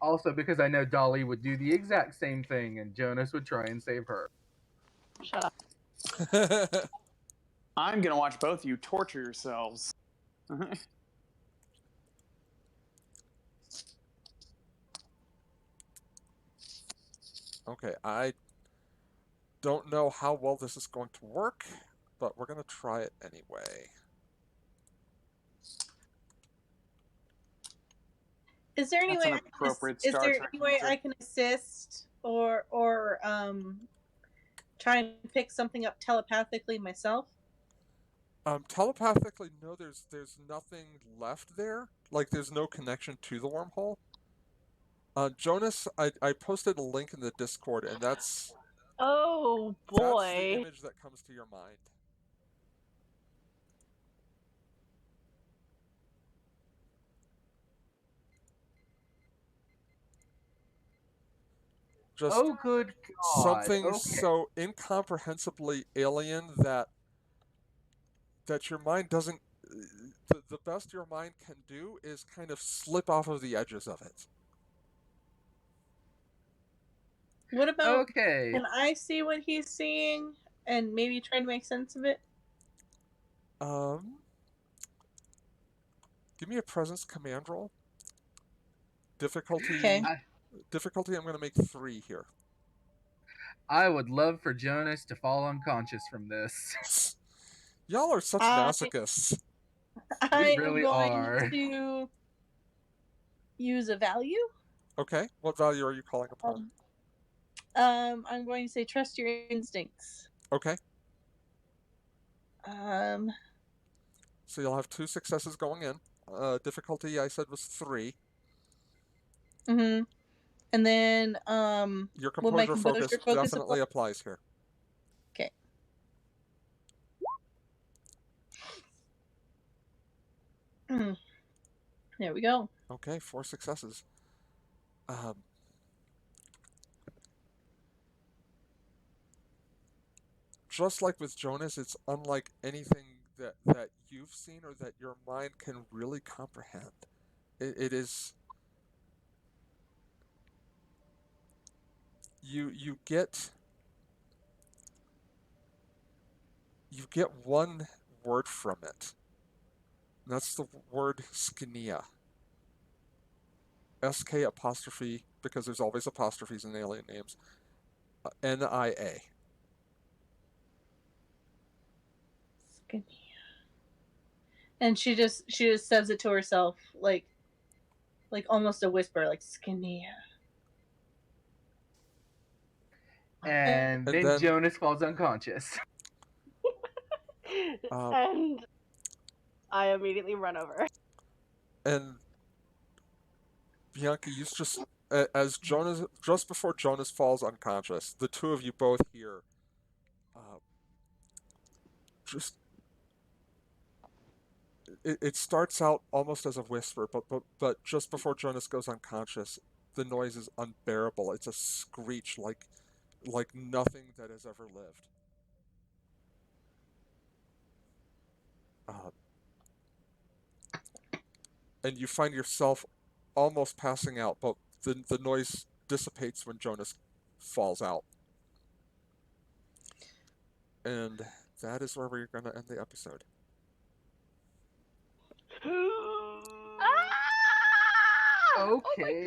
Also, because I know Dolly would do the exact same thing, and Jonas would try and save her. Shut up. I'm gonna watch both of you torture yourselves. Okay, I don't know how well this is going to work, but we're going to try it anyway. Is there any way I can assist or try and pick something up telepathically myself? Telepathically, no, there's nothing left there. Like, there's no connection to the wormhole. Jonas, I posted a link in the Discord, and that's... Oh, boy. That's the image that comes to your mind. Just oh, good God. Something so incomprehensibly alien that your mind doesn't... The best your mind can do is kind of slip off of the edges of it. What about, can I see what he's seeing and maybe try to make sense of it? Give me a presence command roll. Difficulty. Okay. Difficulty, I'm going to make 3 here. I would love for Jonas to fall unconscious from this. Y'all are such masochists. I am going to use a value. Okay. What value are you calling upon? I'm going to say trust your instincts. Okay. Um, So you'll have 2 successes going in. Difficulty I said was 3. mm-hmm. And then Your will my composure composure focus focus apply? definitely applies here. Okay. There we go. Okay, 4 successes. Just like with Jonas, it's unlike anything that you've seen or that your mind can really comprehend. It is you get one word from it. And that's the word skinia. SK apostrophe, because there's always apostrophes in alien names. NIA. And she just says it to herself, like almost a whisper, like Skinia. And And then then Jonas falls unconscious. And I immediately run over. and Bianca, you just as Jonas just before Jonas falls unconscious, the two of you both hear just it starts out almost as a whisper, but just before Jonas goes unconscious, the noise is unbearable. It's a screech like nothing that has ever lived. Uh, and you find yourself almost passing out, but the noise dissipates when Jonas falls out. And that is where we're going to end the episode. Ah! Okay.